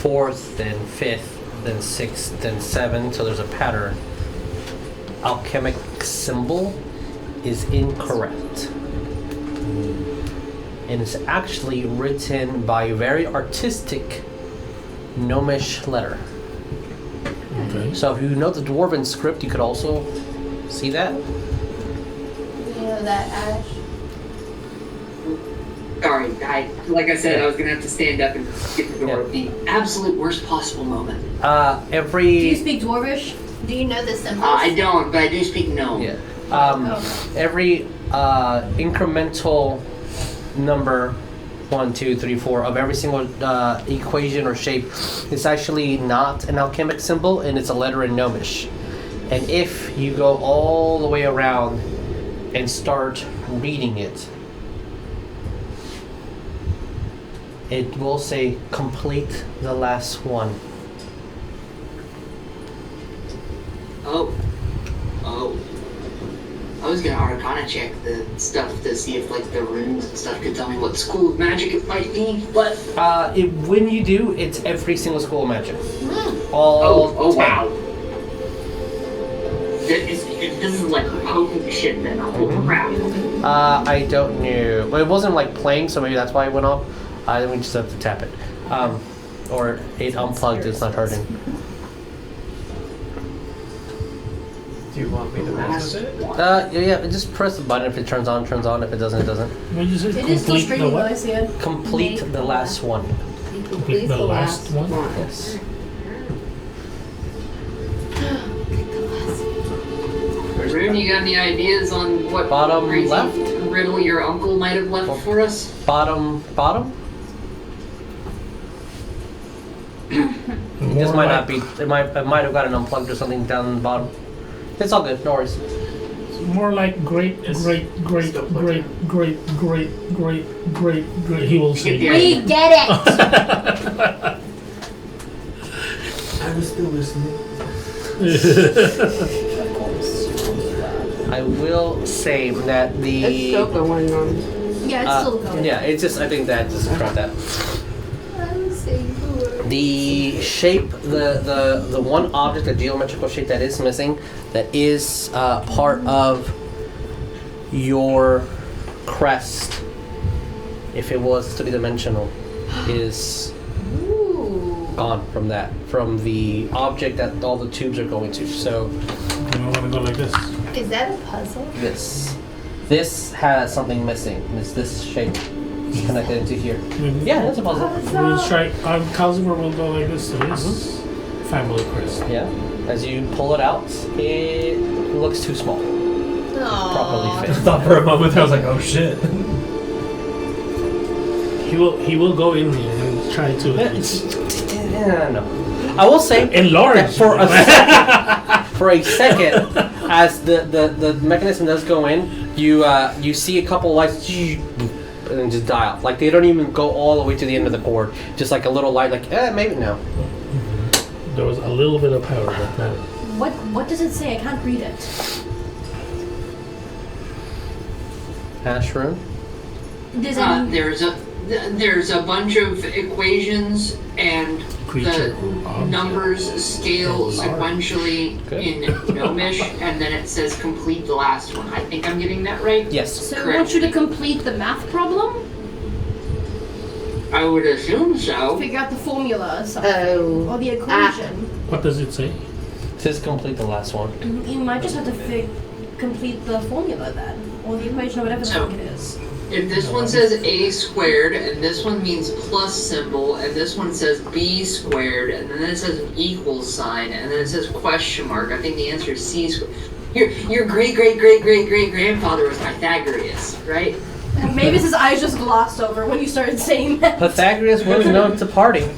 fourth, then fifth, then sixth, then seventh, so there's a pattern. Alchemic symbol is incorrect. And it's actually written by a very artistic gnomish letter. Okay. So if you know the dwarven script, you could also see that. You know that, Ash? Sorry, like I said, I was gonna have to stand up and get the door. The absolute worst possible moment. Do you Every speak Dwarvish? Do you know the symbols? I don't, but I do speak gnome. yeah, Okay. every incremental number 1, 2, 3, 4 of every single equation or shape is actually not an alchemic symbol, and it's a letter in gnomish. And if you go all the way around and start reading it, it will say complete the last one. Oh. I was gonna Arcana check the stuff to see if like the runes and stuff could tell me what school of magic it might be, but When you do, it's every single school of magic. All oh 10. wow. This is like potent shit then. Holy crap. I don't know. Well, it wasn't like playing, so maybe that's why it went off. Then we just have to tap it. Or it unplugged, it's not hurting. Do you want me to mess with it? Yeah, just press the button. If it turns on, turns on. If it doesn't, it doesn't. When you say It is still complete the streaming though, I what? see it. Complete the last one. Complete the last one. Yes. There's Rune, you got any ideas on what Bottom crazy left? riddle your uncle might have left for us? Bottom? This More might like- not be. It might have gotten unplugged or something down the bottom. It's all good. No worries. More like great. He will say. Yeah. We get it! I was still listening. Of course. I will say that It's the. still going on. Yeah, it's still going. Yeah, it's just. I think that just drop that. I was saying the word. The shape, the one object, the geometrical shape that is missing, that is part of your crest, if it was three-dimensional, is Ooh. gone from the object that all the tubes are going to. So You don't want to go like this. Is that a puzzle? this has something missing. It's this shape connected into here. Mhm. Yeah, that's a puzzle. Rune Strike. Calcifer will go like this to his family crest. Yeah. As you pull it out, it looks too small. Properly I fit. thought for a moment, I was like, oh shit. He will go in here and try to No. I will say enlarge that for a second, as the mechanism does go in, you see a couple lights and then just die off. Like they don't even go all the way to the end of the cord. Just like a little light, like maybe no. There was a little bit of power, but not. What does it say? I can't read it. Ash rune. Does it? There's a bunch of equations and Creature the or object. numbers scale Large. sequentially Good. in Gnomish, and then it says complete the last one. I think I'm getting that right. Yes. So it wants you to complete the math problem, I would assume so. figure out the formula or something, or the equation. What does it say? It says complete the last one. You might just have to complete the formula then, or the equation, or whatever the So- fuck it is. If this one says a squared, and this one means plus symbol, and this one says b squared, and then it says an equal sign, and then it says question mark, I think the answer is c squared. Your great great great great great grandfather was Pythagoras, right? Maybe his eyes just glossed over when you started saying that. Pythagoras was known to party.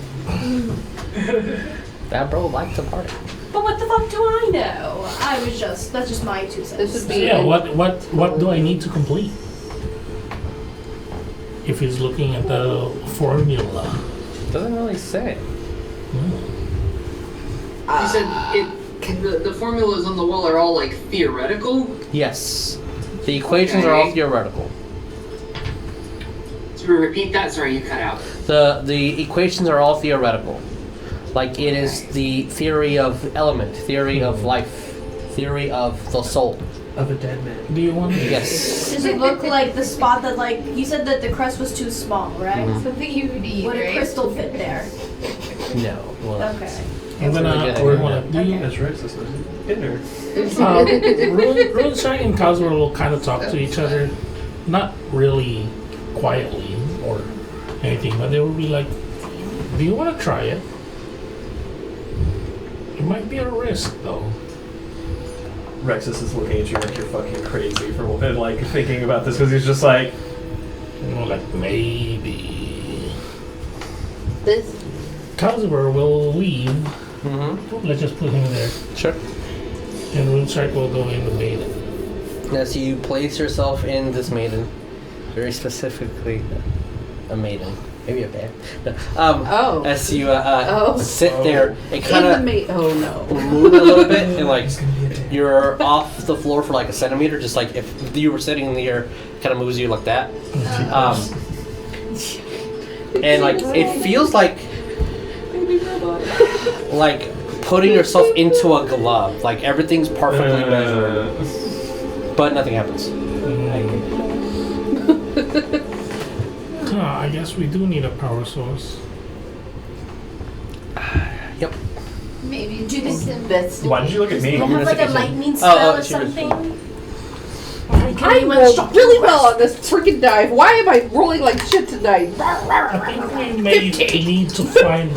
That bro liked to party. But what the fuck do I know? That's just my 2 cents. This would So be yeah, what do I need to complete? If he's looking at the formula. Doesn't really say. You said the formulas on the wall are all like theoretical. Yes. The equations are all Okay. theoretical. So repeat that. Sorry, you cut out. The equations are all theoretical. Like it is the theory of element, theory of life, theory of the soul. Of a dead man. Do you want to? Yes. Does it look like the spot that, like, you said that the crest was too small, right? Mhm. Something you would eat, Would a right? crystal fit there? No. Well, Okay. I'm gonna Really good or idea. wanna do you That's racist, isn't it? Dinner. Rune Strike and Calcifer will kind of talk to each other, not really quietly or anything, but they will be like, "Do you want to try it? It might be a risk, though." Rexus is looking at you like you're fucking crazy for like thinking about this because he's just like, You know, like maybe. This. Calcifer will leave. Mm-hmm. Let's just put him there, Sure. and Rune Strike will go in the maiden. As you place yourself in this maiden, very specifically a maiden, maybe a bear. No. Oh. As you Oh. sit there, it In kind the of oh no. move a little bit, and like It's gonna be a day. you're off the floor for like a centimeter, just like if you were sitting in the air, kind of moves you like that. And like it feels like putting yourself into a glove. Like everything's perfectly measured, but nothing happens. I guess we do need a power source. Yep. Maybe Do this- investigate. why did you look at me? Do you have like a lightning Oh, spell or she was- something? I rolled really well on this freaking dive. Why am I rolling like shit tonight? I think we may need to find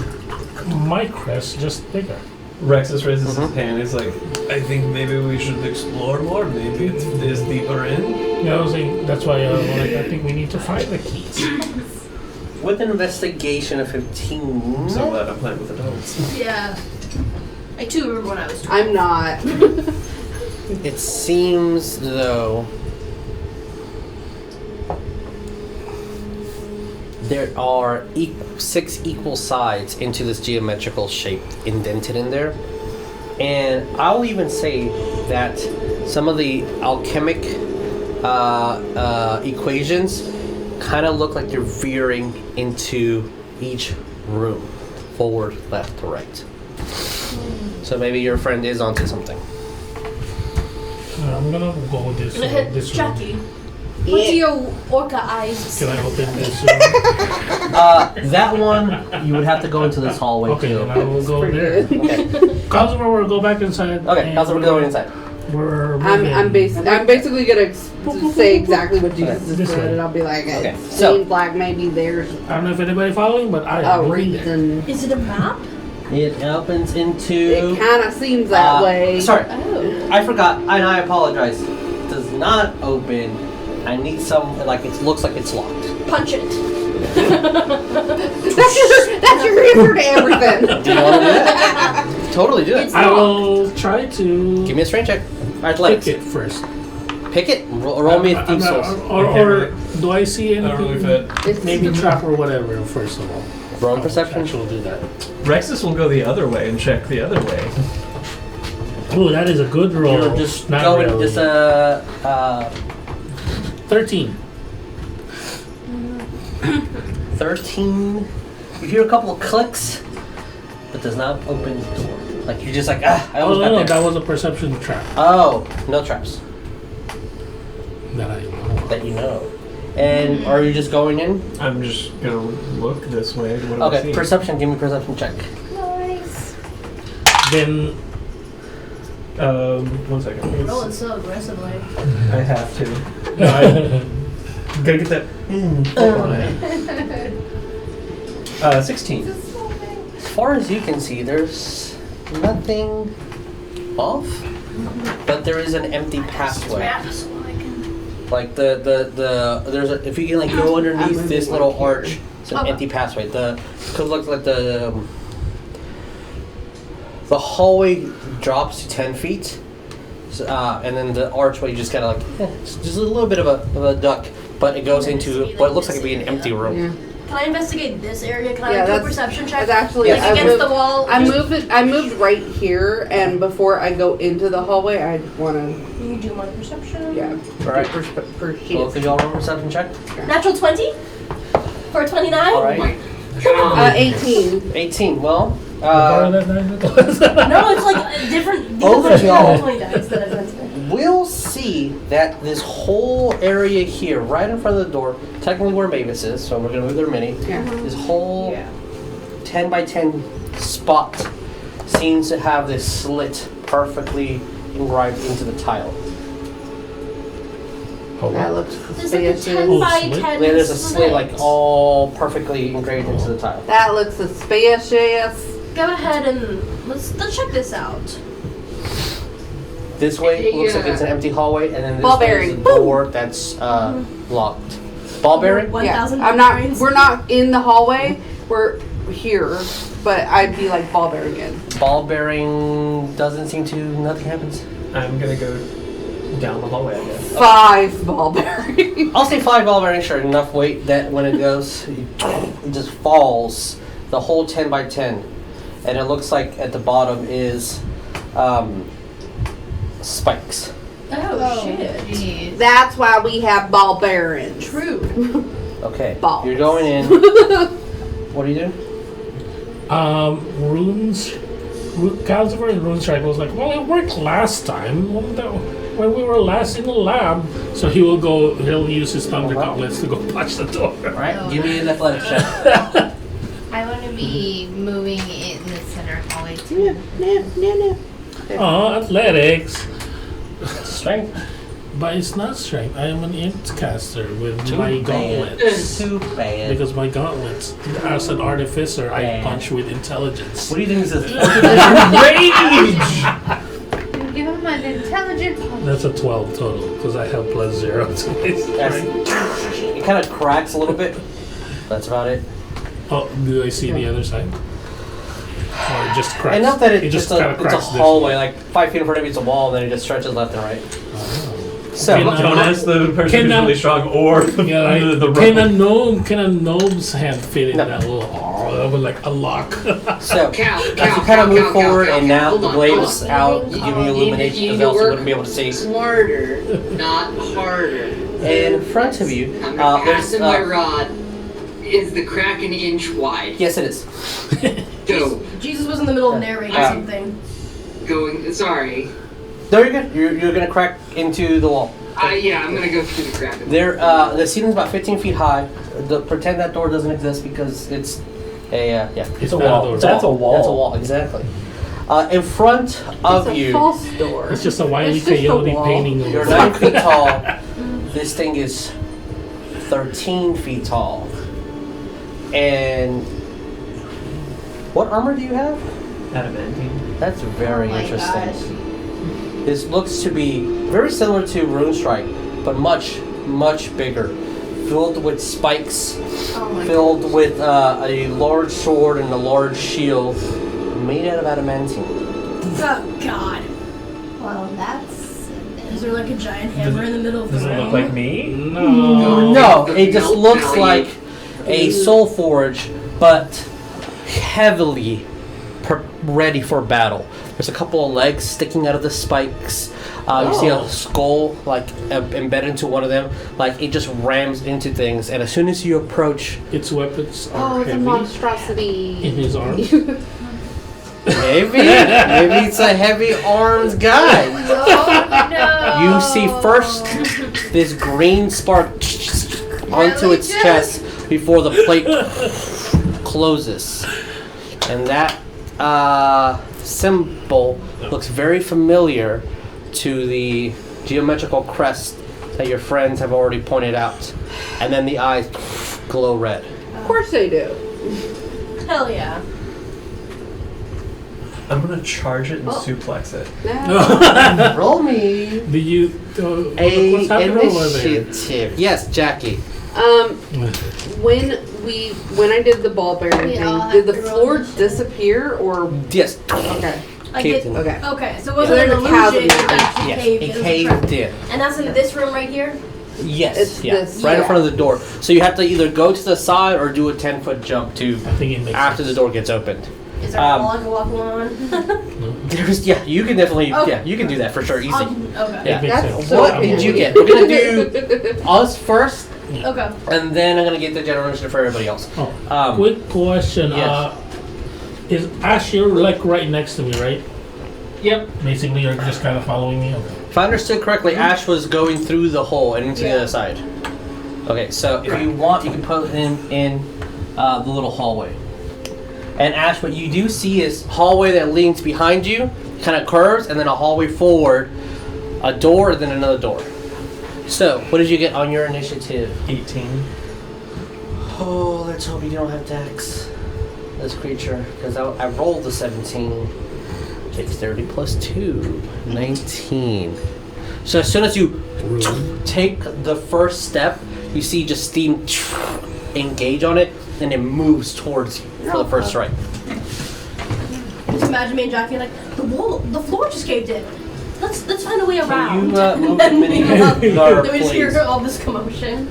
my crest just bigger. Rexus raises his Mhm. hand. He's like, I think maybe we should explore more. Maybe it is deeper in. Yeah, I was saying that's why I think we need to find the keys. With an investigation of 15. I'm so glad I'm playing with adults. Yeah. I too remember when I was 12. I'm not. It seems though there are 6 equal sides into this geometrical shape indented in there. And I'll even say that some of the alchemic equations kind of look like they're veering into each room, forward, left, to right. So maybe your friend is onto something. I'm gonna go this room. Jackie, what do your orca eyes see? Can I open this room? That one you would have to go into this hallway Okay, too. then I will go there. Okay. Calcifer will go back inside. Okay, how's it going inside? We're I'm basically gonna say exactly what Jesus This just said, way. and I'll be like, it Okay, so- seems like maybe there's I don't know if anybody following, but I a agree there. reason. Is it a map? It opens into. It kind of seems that way. Sorry, Oh. I forgot, and I apologize. It does not open. I need some. Like it looks like it's locked. Punch it. That's your answer to everything. Do you want to do it? Totally do it. It's I will try to Give me a strength check. pick Athletics. it first. Pick it. Roll me a I'm thief not- souls. Or do I see I don't really anything? fit. It's Maybe trap or whatever. First of all, Roll perception. Actually, we'll do that. Rexus will go the other way and check the other way. Oh, that is a good roll. You're just Not going. really. Just 13. 13. You hear a couple of clicks, but does not open the door. Like you're just like I Oh almost no, got there. that was a perception trap Oh, no traps that I know. that you know. And are you just going in? I'm just gonna look this way. What do I Okay, see? perception. Give me a perception check. Nice. Then 1 second. Rolling so aggressively. I have to. No, I gotta get that. On it. 16. As far as you can see, there's nothing off, but there is an empty pathway. Like there's a, if you can like go underneath this little arch, it's an Okay. empty pathway. Could look like the hallway drops to 10 feet, and then the archway just kind of like it's just a little bit of a duck, but it goes into what looks like it'd be an empty room. Yeah. Can I investigate this area? Can I Yeah, do a that's- perception check? That's actually Like Yes. against the wall? I moved right here, and before I go into the hallway, I want to You do my perception. yeah. All right. Both of y'all roll a perception check. Natural 20? For a 29? All right. 18. 18. Well, Better than I was. No, it's like a different. Both These of y'all. are 20 dice that I've done today. we'll see that this whole area here, right in front of the door, technically where Maevis is, so we're gonna move their mini. Yeah. This whole Yeah. 10 by 10 spot seems to have this slit perfectly engraved into the tile. That looks There's like a 10 suspicious. by slit? 10 There's a slit like slit. all perfectly engraved into the tile. That looks suspicious. Go ahead and let's check this out. This way looks like Yeah. it's an empty hallway, and then this Ball way is bearing. a door that's locked. Ball bearing? 1,000 I'm not. coins. We're not in the hallway. We're here, but I'd be like ball bearing in. Ball bearing doesn't seem to. Nothing happens. I'm gonna go down the hallway, I guess. 5 ball bearing. I'll say 5 ball bearing, sure. Enough weight that when it goes, it just falls the whole 10 by 10. And it looks like at the bottom is spikes. Oh, shit. Jeez. That's why we have ball bearings. True. Okay. Balls. You're going in. What are you doing? Calcifer and Rune Strike was like, well, it worked last time when we were last in the lab. So he'll use his thunder gauntlets to go punch the door. Alright, Oh, give me an athletics check. I want to be moving in the center hallway too. No. Oh, athletics. Strength. But it's not strength. I am an int caster with Too my bad. gauntlets. Too bad. Because my gauntlets, as an artificer, I Bad. punch with intelligence. What do you think this is? You give him an intelligent punch. That's a 12 total, because I have +0 to my strength. It kind of cracks a little bit. That's about it. Oh, do I see the other side? Or it just cracks? Enough that it's just just kinda it's a cracks this hallway, way. like 5 feet in front of you, it's a wall, and then it just stretches left and right. Oh. So, Can I- Jonas, the person Can who's I- really strong, or Yeah, like, the can a gnome's hand fit in No. that little with like a lock? so Cal, as you Cal, kind of move Cal, forward, Cal, and Cal, now hold the on, blade hold is on. out, giving you illumination, You because need else to you work wouldn't be able to see. smarter, not harder. In front of you, I'm gonna there's pass in my rod. Is the crack an inch wide? yes, it is. Go. Jesus was in the middle of narrating something. Going. Sorry. No, you're good. You're gonna crack into the wall. Yeah, I'm gonna go through the crack. There, the ceiling's about 15 feet high. Pretend that door doesn't exist because it's a yeah. It's a not wall. door. That's a wall. That's a wall, exactly. In front of It's a you, false door. It's just a Wile E. It's just a Coyote wall. painting. of you're a- 9 feet tall. This thing is 13 feet tall. And what armor do you have? Adamantine. That's very Oh my interesting. gosh. This looks to be very similar to Rune Strike, but much, much bigger. Filled with spikes, Oh my filled with a large sword and a large shield made out of adamantine. Oh God. Well, that's. Is there like a giant hammer in the middle of the Does it room? look like me? No. No, it just No looks value. like a soul forge, but heavily ready for battle. There's a couple of legs sticking out of the spikes. You see a skull like embedded into one of them. Like it just rams into things, and as soon as you approach, Its weapons are Oh, it's a heavy monstrosity. in his arms. maybe it's a heavy armed guy. Oh no! You see first this green spark onto Really, its Jess? chest before the plate closes. And that symbol looks very familiar to the geometrical crest that your friends have already pointed out. And then the eyes glow red. Of course they do. Hell yeah. I'm gonna charge it and Oh. suplex it. Nah. Roll me Do you? What's a happening over there? initiative. Yes, Jackie. When I did the ball bearing We all thing, did the have to roll floor initiative. disappear or Yes. okay? Like Caved it, in. Okay. okay, so it wasn't There's an a chasm. illusion. It actually Yes, caved. it It was a caved trap. in. And that's in this room right here. Yes, It's yeah, this- right in yeah. front of the door. So you have to either go to the side or do a 10-foot jump to I think it makes after the sense. door gets opened. Is there a wall I can walk along? There's you can definitely Okay. you can do that for sure, easy. Okay. Yeah. It makes That's sense. so What did you get? We're gonna do us first, Okay. and then I'm gonna get the general initiative for everybody else. Oh, quick question. yes. Is Ash, you're like right next to me, right? Yep. Basically, you're just kind of following me. Okay. If I understood correctly, Ash was going through the hole and into the Yeah. other side. Okay, so if you want, you can put him in the little hallway. And Ash, what you do see is hallway that leans behind you, kind of curves, and then a hallway forward, a door, and then another door. So, what did you get on your initiative? 18. Oh, let's hope you don't have Dex, this creature, because I rolled the 17. Dexterity plus 2, 19. So as soon as you take the first step, you see just steam engage on it, and it moves towards you for the first strike. Just imagine me and Jackie like the floor just caved in. Let's find a way Can around. you move the Then mini we bar, then we just hear please? all this commotion.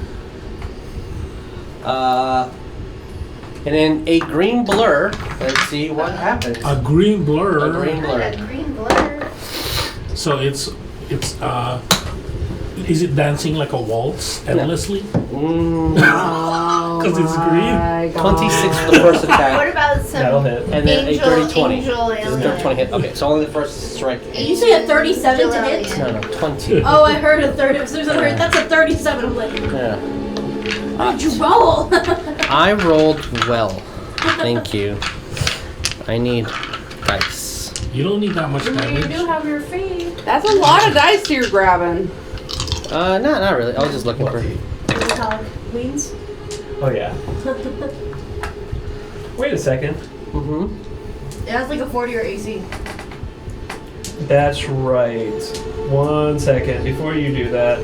And then a green blur. Let's see what happens. A green blur. A green blur. A green blur. So it's is it dancing like a waltz endlessly? Because it's green. 26 for the first What attack, about some That'll hit. and then angel, a dirty 20. angel This is alien? dirty 20 hit. Okay, so only the first strike. Did you say a 37 to hit? No, 20. Oh, I heard a 30. So there's a heard, that's a 37. I'm like, Yeah. what did you roll? I rolled well. Thank you. I need dice. You don't need that much You damage. do have your feet. That's a lot of dice you're grabbing. Not really. I was just looking for. Metallic wings. Oh yeah. Wait a second. Mm-hmm. It has like a 40 or AC. That's right. 1 second before you do that.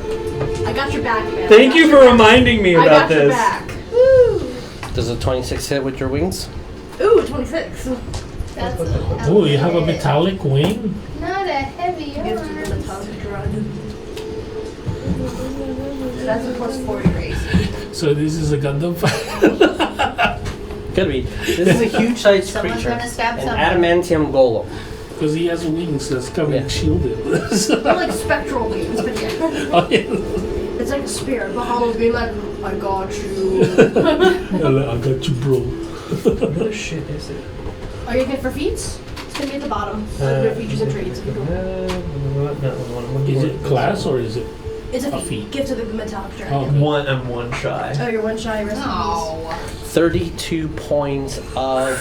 I got your back, man. Thank you for reminding me I about got your this. back. Woo! Does a 26 hit with your wings? Ooh, 26. That's Oh, you have a metallic wing? Not a heavy Gives you the arm. metallic drug. That's a plus 40 or AC. So this is a Gundam fight. Could be. This is a huge-sized Someone's creature. gonna stab An someone. adamantium golem. Because he has wings that's coming Yeah. shielded. They're like spectral wings, but yeah. Oh, yeah. It's like a spirit. Bahamut's being like, I got you. I got you, bro. What the shit is it? Are you good for feats? It's gonna be at the bottom. Under features and traits. Is it class or is it? It's a A feat. feat. Give to the metallic dragon. Oh. I'm one shy. Oh, you're one shy. Rest in No. 32 points of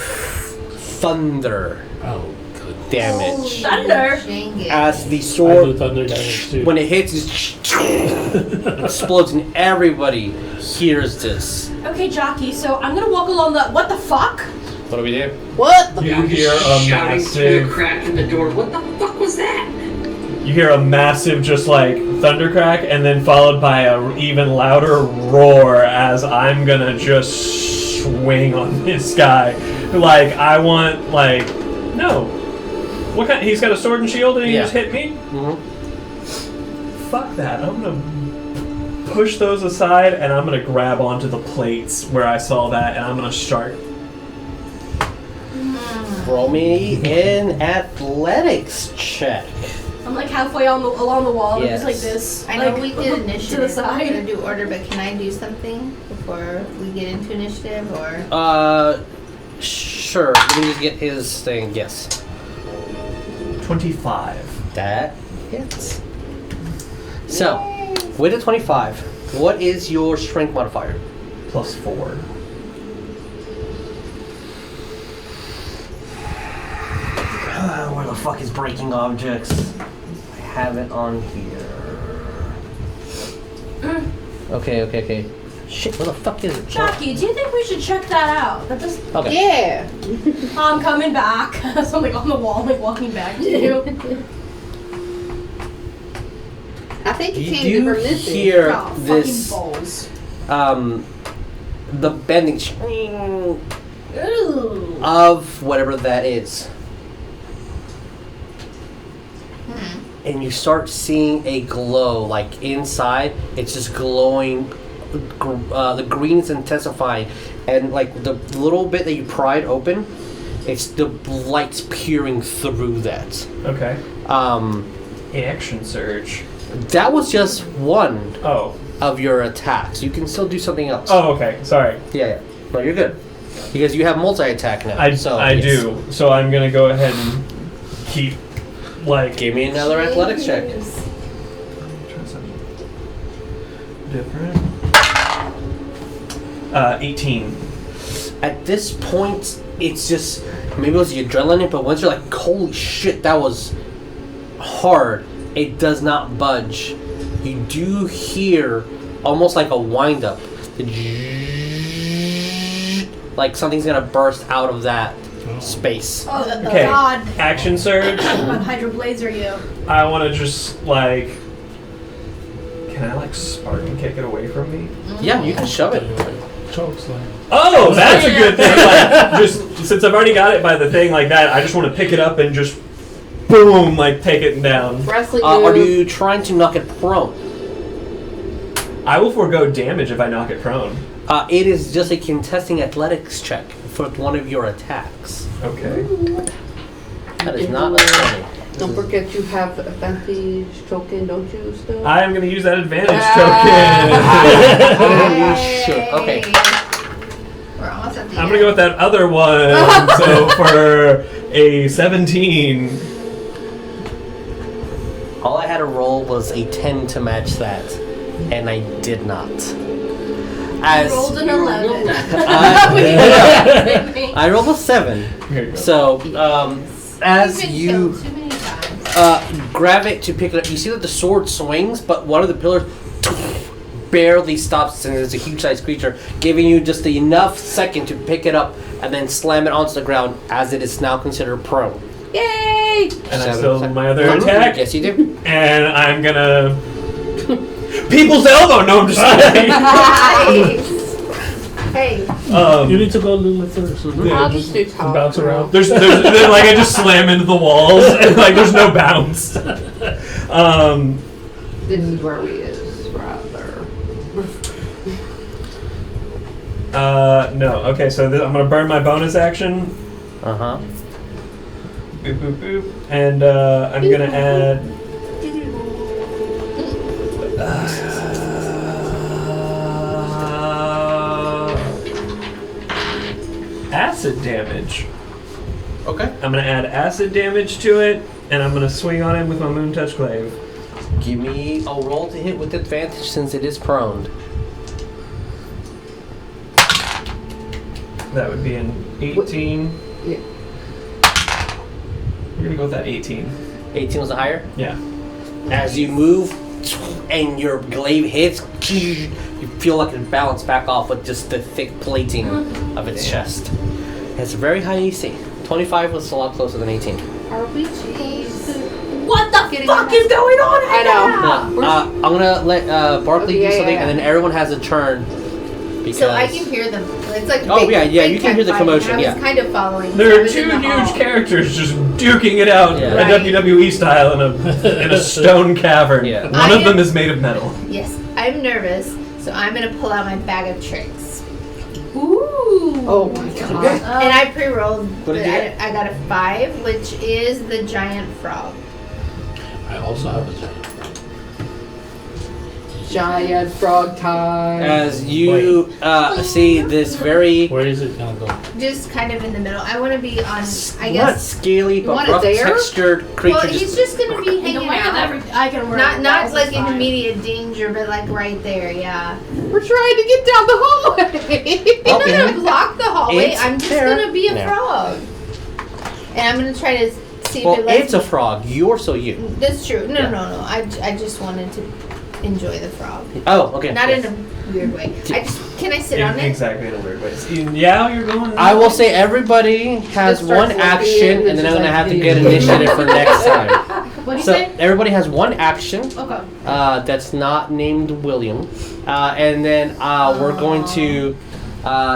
thunder Oh, good. damage. peace. Thunder. Dang it. As the I do sword, thunder damage too. when it hits, it explodes and everybody hears this. Okay, Jockey. So I'm gonna walk along the. What the fuck? What do we do? What the You I'm hear just a shouting through massive. the crack in the door. What the fuck was that? You hear a massive, just like thunder crack, and then followed by a even louder roar as I'm gonna just swing on this guy. Like I want, like, no. What kind? He's got a sword and shield, and he Yeah. just hit me. Mm-hmm. Fuck that. I'm gonna push those aside, and I'm gonna grab onto the plates where I saw that, and I'm gonna start. Roll me an athletics check. I'm like halfway along the wall. And Yes. just like this. I know like, we did initiative. to the side. We're gonna do order, but can I do something before we get into initiative, or? Sure. Let me just get his thing. Yes. 25. That hits. So, with a 25, what is your strength modifier? Plus 4. Where the fuck is breaking objects? I have it on here. Okay. Shit, where the fuck is it? Jockey, do you think we should check that out? That does. Okay. Yeah. I'm coming back. So I'm like on the wall, like walking back to you. I think it You came do from this. hear Oh, this, fucking balls. the bending Ooh. of whatever that is. And you start seeing a glow, like inside, it's just glowing. The green's intensifying, and like the little bit that you pried open, it's the light's peering through that. Okay. Action surge. That was just one Oh. of your attacks. You can still do something else. Oh, okay. Sorry. Yeah. No, you're good. Because you have multi-attack now. I yes. do. So I'm gonna go ahead and keep, like, Give me another athletics check. try something different. 18. At this point, it's just maybe it was the adrenaline, but once you're like, holy shit, that was hard. It does not budge. You do hear almost like a wind up, like something's gonna burst out of that space. Oh, Okay. God. Action surge. What Hydro Blades are you? I want to just, like, can I, like, Spartan kick it away from me? Yeah, you can shove it. Chokes like. Oh, that's a good thing. Like, just since I've already got it by the thing like that, I just want to pick it up and just boom, like take it down. Wrestling Are move. you trying to knock it prone? I will forego damage if I knock it prone. It is just a contesting athletics check for one of your attacks. Okay. That is not a funny. Don't forget you have advantage token, don't you, still? I am going to use that advantage token. Sure, okay. We're almost at the I'm going to go with that other one. So for a 17. All I had to roll was a 10 to match that, and I did not. As Rolled an 11. I rolled a 7. Here you go. So, as You've been you killed too many times. grab it to pick it up. You see that the sword swings, but one of the pillars barely stops, and there's a huge-sized creature, giving you just enough second to pick it up and then slam it onto the ground, as it is now considered prone. Yay! And I still my other attack. Yes, you do. And I'm gonna people's elbow. No, I'm just kidding. Nice. Hey. You need to go a little first. Yeah, I'll just do top. bounce around. There's like I just slam into the walls and like there's no bounce. This is where we is, rather. No. Okay, so I'm gonna burn my bonus action. Uh-huh. Boop boop boop, and I'm gonna add. Acid damage. Okay. I'm gonna add acid damage to it, and I'm gonna swing on it with my Moon Touch Glaive. Give me a roll to hit with advantage since it is prone. That would be an 18. Yeah. We're gonna go with that 18. 18 was the higher? Yeah. As you move and your glaive hits, you feel like it bounced back off with just the thick plating of its chest. It's a very high AC. 25 was a lot closer than 18. Are we cheese? What the Getting fuck in is going on? I know. I'm gonna let Barklee Okay, do yeah, something, yeah. and then everyone has a turn. Because So I can hear them. It's like Oh, big, yeah, yeah, big you can hear the time fighting. commotion, I yeah. was kind of following. There I are was in two the huge hall. characters just duking it out Yeah. Right. WWE style in a stone cavern. Yeah. One I of them am- is made of metal. Yes, I'm nervous, so I'm gonna pull out my bag of tricks. Ooh. Oh my god. And I pre-rolled. What did you get? I got a 5, which is the giant frog. I also have a giant. Giant frog time. as you see this very Where is it gonna go? Just kind of in the middle. I want to be on. I not guess. scaly You but want it rough there? textured creature. Well, he's just gonna be You hanging know, I have out. I can wear Not walls, like it's in fine. immediate danger, but like right there. Yeah. We're trying to get down the hallway. I'm not Okay. gonna block the hallway. It's I'm just fair. gonna be a Yeah. frog. And I'm gonna try to see well, if it lets it's a me- frog. You're so you. That's true. No, Yeah. no. I just wanted to enjoy the frog. Oh, okay. Not yes. in a weird way. Can I sit on it? Exactly in a weird way. Yeah, you're going. I will say everybody has Just one starts looking action, and then I'm gonna have to get initiative for next time. What do you So say? everybody has one action Okay. that's not named William, and then we're going to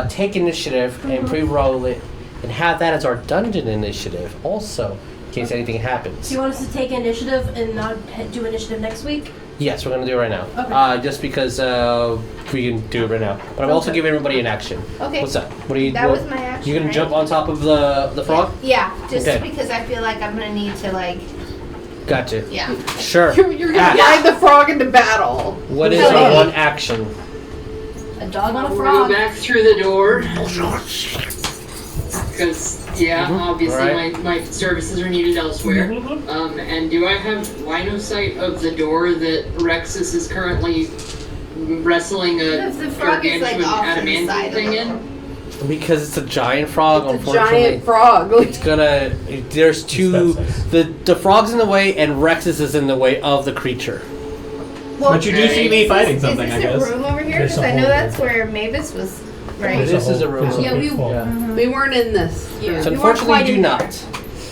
take initiative and pre-roll it, and have that as our dungeon initiative also, in case anything happens. Do you want us to take initiative and not do initiative next week? Yes, we're gonna do it right now. Okay. Just because we can do it right now. But I'm also Okay. giving everybody an action. Okay. What's up? What are you? That what- was my action. You gonna right? jump on top of the frog? Yeah, just Okay. because I feel like I'm gonna need to like. Gotcha. Yeah. Sure. You're gonna Act. ride the frog into battle. What is Okay. our one action? A dog on a We'll go frog. back through the door. Because, yeah, obviously Alright. my services are needed elsewhere. And do I have line of sight of the door that Rexus is currently wrestling a The frog is like gargantuan off to the adamantine side a thing little. in? Because it's a giant frog. It's a Unfortunately, giant frog. it's gonna. There's two. The frog's in the way, and Rexus is in the way of the creature. Well, But you do see me fighting something, is I this guess. a room over here? There's Because a I know hole that's where Maevis was. Right. This is a room. there's Yeah, big we- hole. We weren't in this. Yeah. So We weren't unfortunately, quite you do in not. there.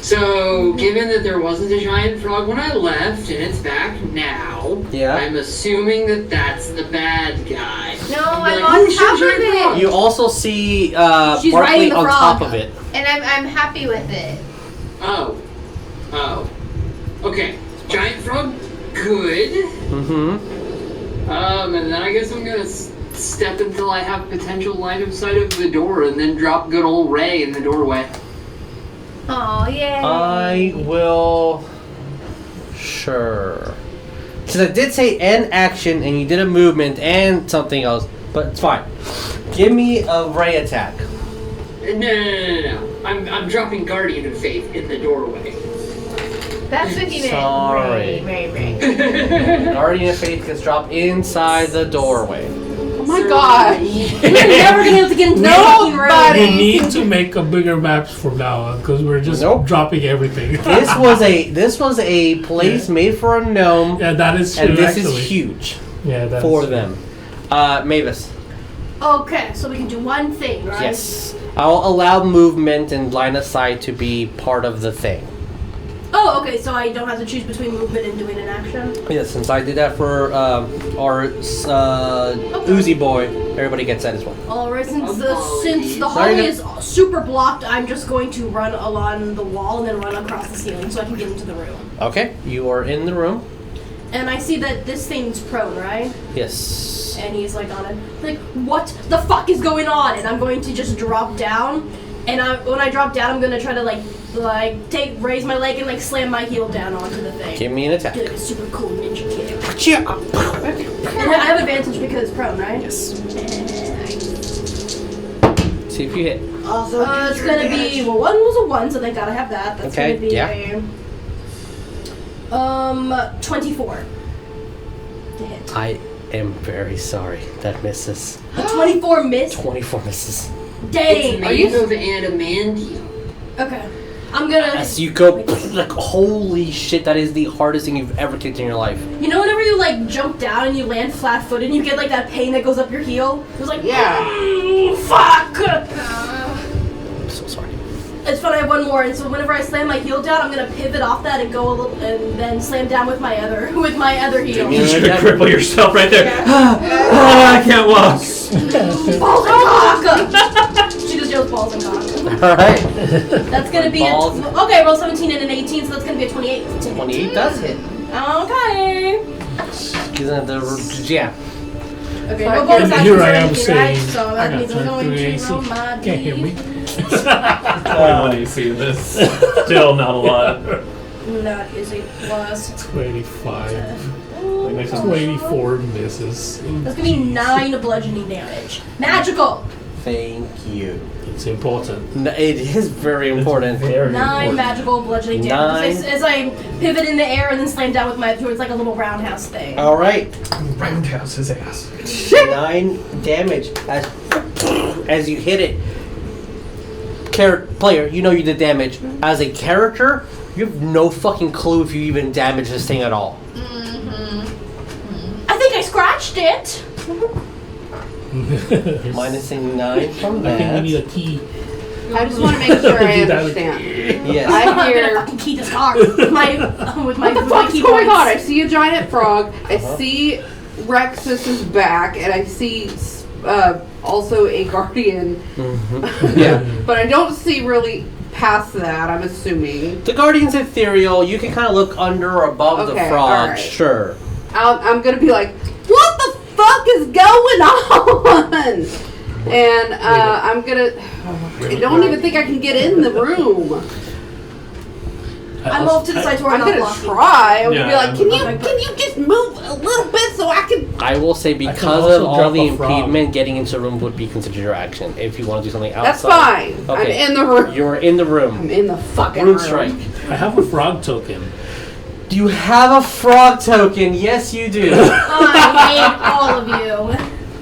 So, given that there wasn't a giant frog when I left, and it's back now, Yeah. I'm assuming that that's the bad guy. No, I'll be I'm like, on "Oh, shit, top of giant frog." it, You also see She's Barklee riding the on frog. top of it. and I'm happy with it. Oh. Okay. Giant frog? Good. Mm-hmm. And then I guess I'm gonna step until I have potential line of sight of the door, and then drop good old Ray in the doorway. Oh yay! I will. Sure. Because I did say an action, and you did a movement and something else, but it's fine. Give me a ray attack. No. I'm dropping Guardian of Faith in the doorway. That's what he meant. Sorry. Ray. Guardian of Faith gets dropped inside the doorway. Oh my gosh. We're never gonna be able to get into the fucking room. Nobody. We need to make a bigger map from now on because we're just Nope. dropping everything. This was a place made for a gnome, Yeah, that is true. and this actually. is huge Yeah, that's for true. them. Mavis. Okay, so we can do one thing, right? Yes. I'll allow movement and line of sight to be part of the thing. Oh, okay, so I don't have to choose between movement and doing an action? Yes, since I did that for our Uzi boy, everybody gets that as well. Alright, since the Sorry, hallway no- is super blocked, I'm just going to run along the wall and then run across the ceiling so I can get into the room. Okay, you are in the room. And I see that this thing's prone, right? Yes. And he's like on it. Like, what the fuck is going on? And I'm going to just drop down. And when I drop down, I'm gonna try to raise my leg and like slam my heel down onto the thing. Give me an attack. Do like a super cool ninja kick. Achoo! And I have advantage because it's prone, right? Yes. See if you hit. It's gonna be one was a 1, so they gotta have that. That's Okay, gonna be yeah. a 24 to hit. I am very sorry. That misses. A 24 miss. 24 misses. Dang. It's made of adamantium. Okay. I'm gonna. As you go, like, holy shit, that is the hardest thing you've ever kicked in your life. You know, whenever you like jump down and you land flat-footed, and you get like that pain that goes up your heel. It's like, fuck. I'm so sorry. It's fun. I have one more, and so whenever I slam my heel down, I'm gonna pivot off that and go a little, and then slam down with my other heel. You're just gonna cripple yourself right there. Yeah. I can't walk. Balls and cock. She just yells balls and cock. All right. That's gonna be Balls. okay. Roll 17 and an 18, so that's gonna be a 28. 28 does hit. Okay. Yeah. Okay. No bonus And actions here or I am anything, saying, right? So I that got means I'm going 23 to AC. roll my Can't hear me. 21 AC. This still not a lot. That is a plus. 25. 24 misses. That's gonna be 9 bludgeoning damage. Magical. Thank you. It's important. It is very important. Very 9 important. magical bludgeoning damage. As I pivot in the air and then slam down with my towards like a little roundhouse thing. All right. Roundhouse his ass. 9 damage as you hit it. Player, you know you did damage. As a character, you have no fucking clue if you even damaged this thing at all. I think I scratched it. Minusing 9 from I think we that. need a key. I just want to make sure I Do that. understand. Yes. I I'm gonna hear. fucking key this car with my What the fuck's key going on? I points. see a giant frog. I see Rexus's back, and I see also a guardian. Yeah. But I don't see really past that. I'm assuming. The Guardian's ethereal. You can kind of look under or above the Okay, frog, alright. sure. I'm gonna be like, what the fuck is going on? And I'm gonna. I don't even think I can get in the room. I'm off to the side to where I'm I'm not gonna blocking. try. I'm gonna Yeah, be like, I'm- can you just move a little bit so I can? I will say because also of all drop the a frog. impediment, getting into the room would be considered your action. If you want to do something outside. That's fine. Okay. I'm in the room. You're in the I'm room. in the fucking Rune room. Strike. I have a frog token. Do you have a frog token? Yes, you do. I hate all of you.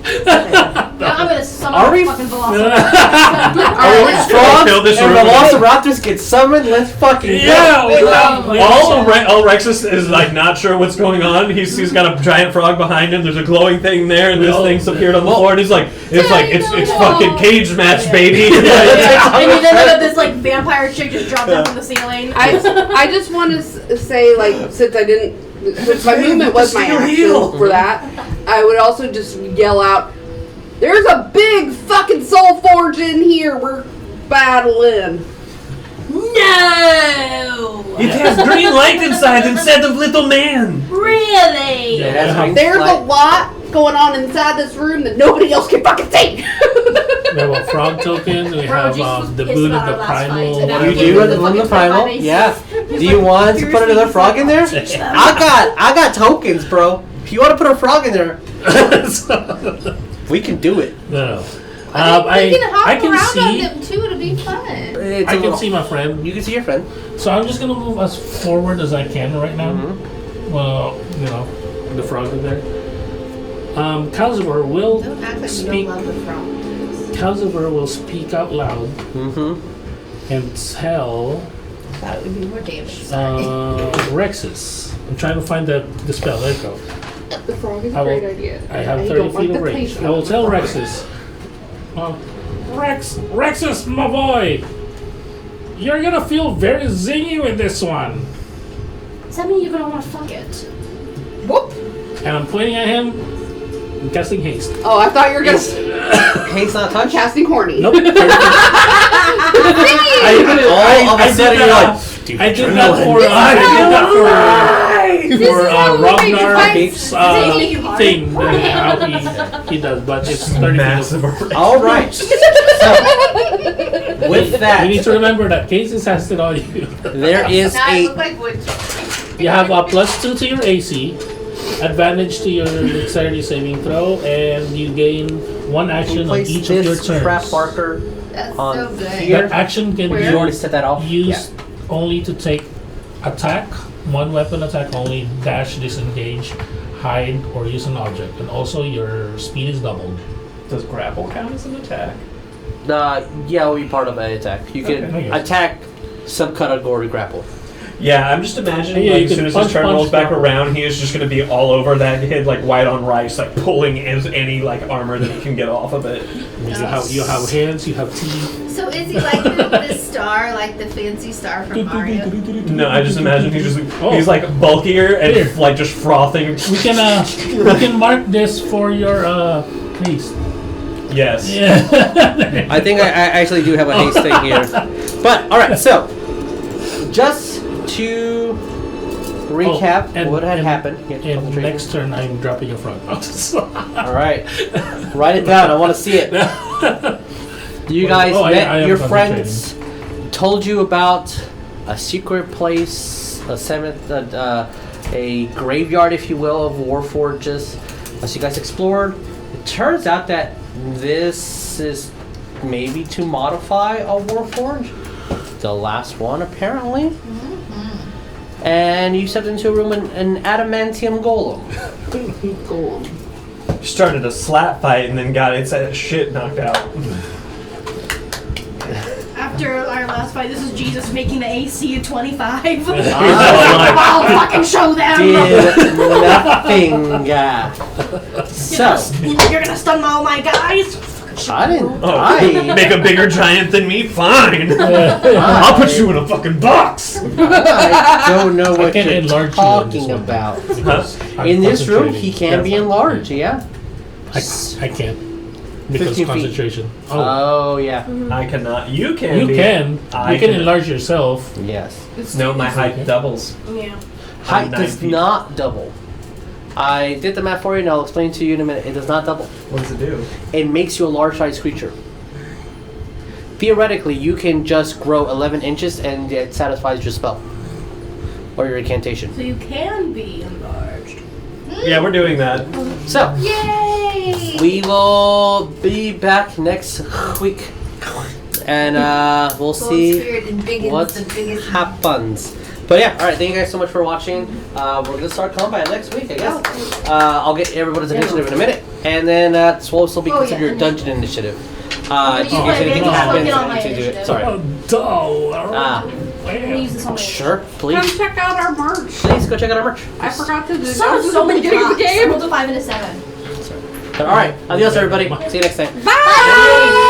I'm gonna summon Are we a fucking velociraptor. Frogs Kill this and room. velociraptors get summoned. Let's fucking Yeah, go. all Rexus is like not sure what's going on. He's got a giant frog behind him. There's a glowing thing there, and this thing's appeared on the floor. And he's like, it's fucking cage match, baby. Yeah. And you then have this like vampire chick just dropped down from the ceiling. I just want to say, like, since I didn't, since my movement was my Steel action heel. for that, I would also just yell out, "There's a big fucking soul forge in here. We're battling." No! It has green light inside instead of little man. Really? Yeah, that's right. There's a lot going on inside this room that nobody else can fucking see. We have a frog token. We have Jesus was the pissed boot of about the our last primal. fight. You Yeah. do Yeah. at the one the primal? Fucking Yeah. Maevis. Do you want to put another frog in there? I got tokens, bro. If you want to put a frog in there, we can do it. No. I can hop I can around on see. them too. It'll be fun. It's I a can little- see my friend. You can see your friend. So I'm just gonna move as forward as I can right now. Mm-hmm. Well, you know, the frog is there. Calcifer will Don't act like you speak. don't love the frog. Calcifer will speak out loud and tell Thought it would be more damage. Sorry. Rexus. I'm trying to find the spell. There you go. The frog is I a will- great idea. I have don't 30 like feet the of range. placement I will of the tell frog. Rexus. Rexus, my boy, you're gonna feel very zingy with this one. Does that mean you're gonna want to fuck it? And I'm pointing at him and casting haste. Oh, I thought you were gonna. Haste not I'm touch. casting horny. Nope. All of a sudden you're like, I did that for Ragnar's thing. How he does, but it's 30 Massive. All right. So, with You that, need to remember that cases has it on you. there is Now I a look like wood. You have a +2 to your AC, advantage to your dexterity saving throw, and you gain one action on place each of your this turns. crap marker That's on so good. here. That action can You already be set that off. used only to take attack, one weapon attack only, dash, disengage, hide, or use an object. And also your speed is doubled. Does grapple count as an attack? Yeah, it will be part of an attack. You can Okay. attack, subcategory grapple. Yeah, I'm just imagining Yeah, like, you as can soon as punch, his turn rolls punch, back grapple. around, he is just going to be all over that kid like white on rice, like pulling any like armor that he can get off of it. You have hands, you have teeth. So is he like the star, like the fancy star from Mario? No, I just imagine he's Oh. he's like bulkier and Here. like just frothing. We can mark this for your haste. Yes. Yeah. I think I actually do have a haste thing here. But, alright, so, just to recap what had happened. You have to And concentrate. next turn, I'm dropping a front. Alright, write it down. I want to see it. You guys Oh, I met am your friends, told you about a secret place, a graveyard, if you will, of warforges. As you guys explored, it turns out that this is maybe to modify a warforge. The last one, apparently. And you stepped into a room in an adamantium golem. Started a slap fight and then got its shit knocked out. After our last fight, this is Jesus making the AC at 25. Like, I'll fucking show them! Did nothing. So, You're gonna stun all my guys? I didn't oh, die. make a bigger giant than me? Fine. I'll put you in a fucking box. I don't know what can you're enlarge you in talking this one. about. Huh? I'm In this room, concentrating. he can be enlarged, yeah? I can't. Because 15 feet. concentration. Oh. Oh, yeah. I cannot. You can. You be. can. I You can can. enlarge yourself. Yes. No, my height doubles. Yeah. Height 9 does feet. not double. I did the math for you and I'll explain to you in a minute. It does not double. What does it do? It makes you a large-sized creature. Theoretically, you can just grow 11 inches and it satisfies your spell. Or your incantation. So you can be enlarged. Yeah, we're doing that. So, Yay! we will be back next week. And we'll Bold see spirit and biggins what the biggest. happens. But yeah, alright, thank you guys so much for watching. We're going to start combat next week, I guess. I'll get everybody's initiative in a minute. And then this will also be Oh, considered yeah. your dungeon initiative. I'm In gonna case anything use happens, it on I my need to do it. initiative. Sorry. Dull. I'm gonna use this on my Sure, Come please. check out our merch. Please go check out our merch. I forgot to do So, that. so many Beginning of the cocks. game. Rolled a 5 and a 7. Alright, adios everybody. See you next time. Bye.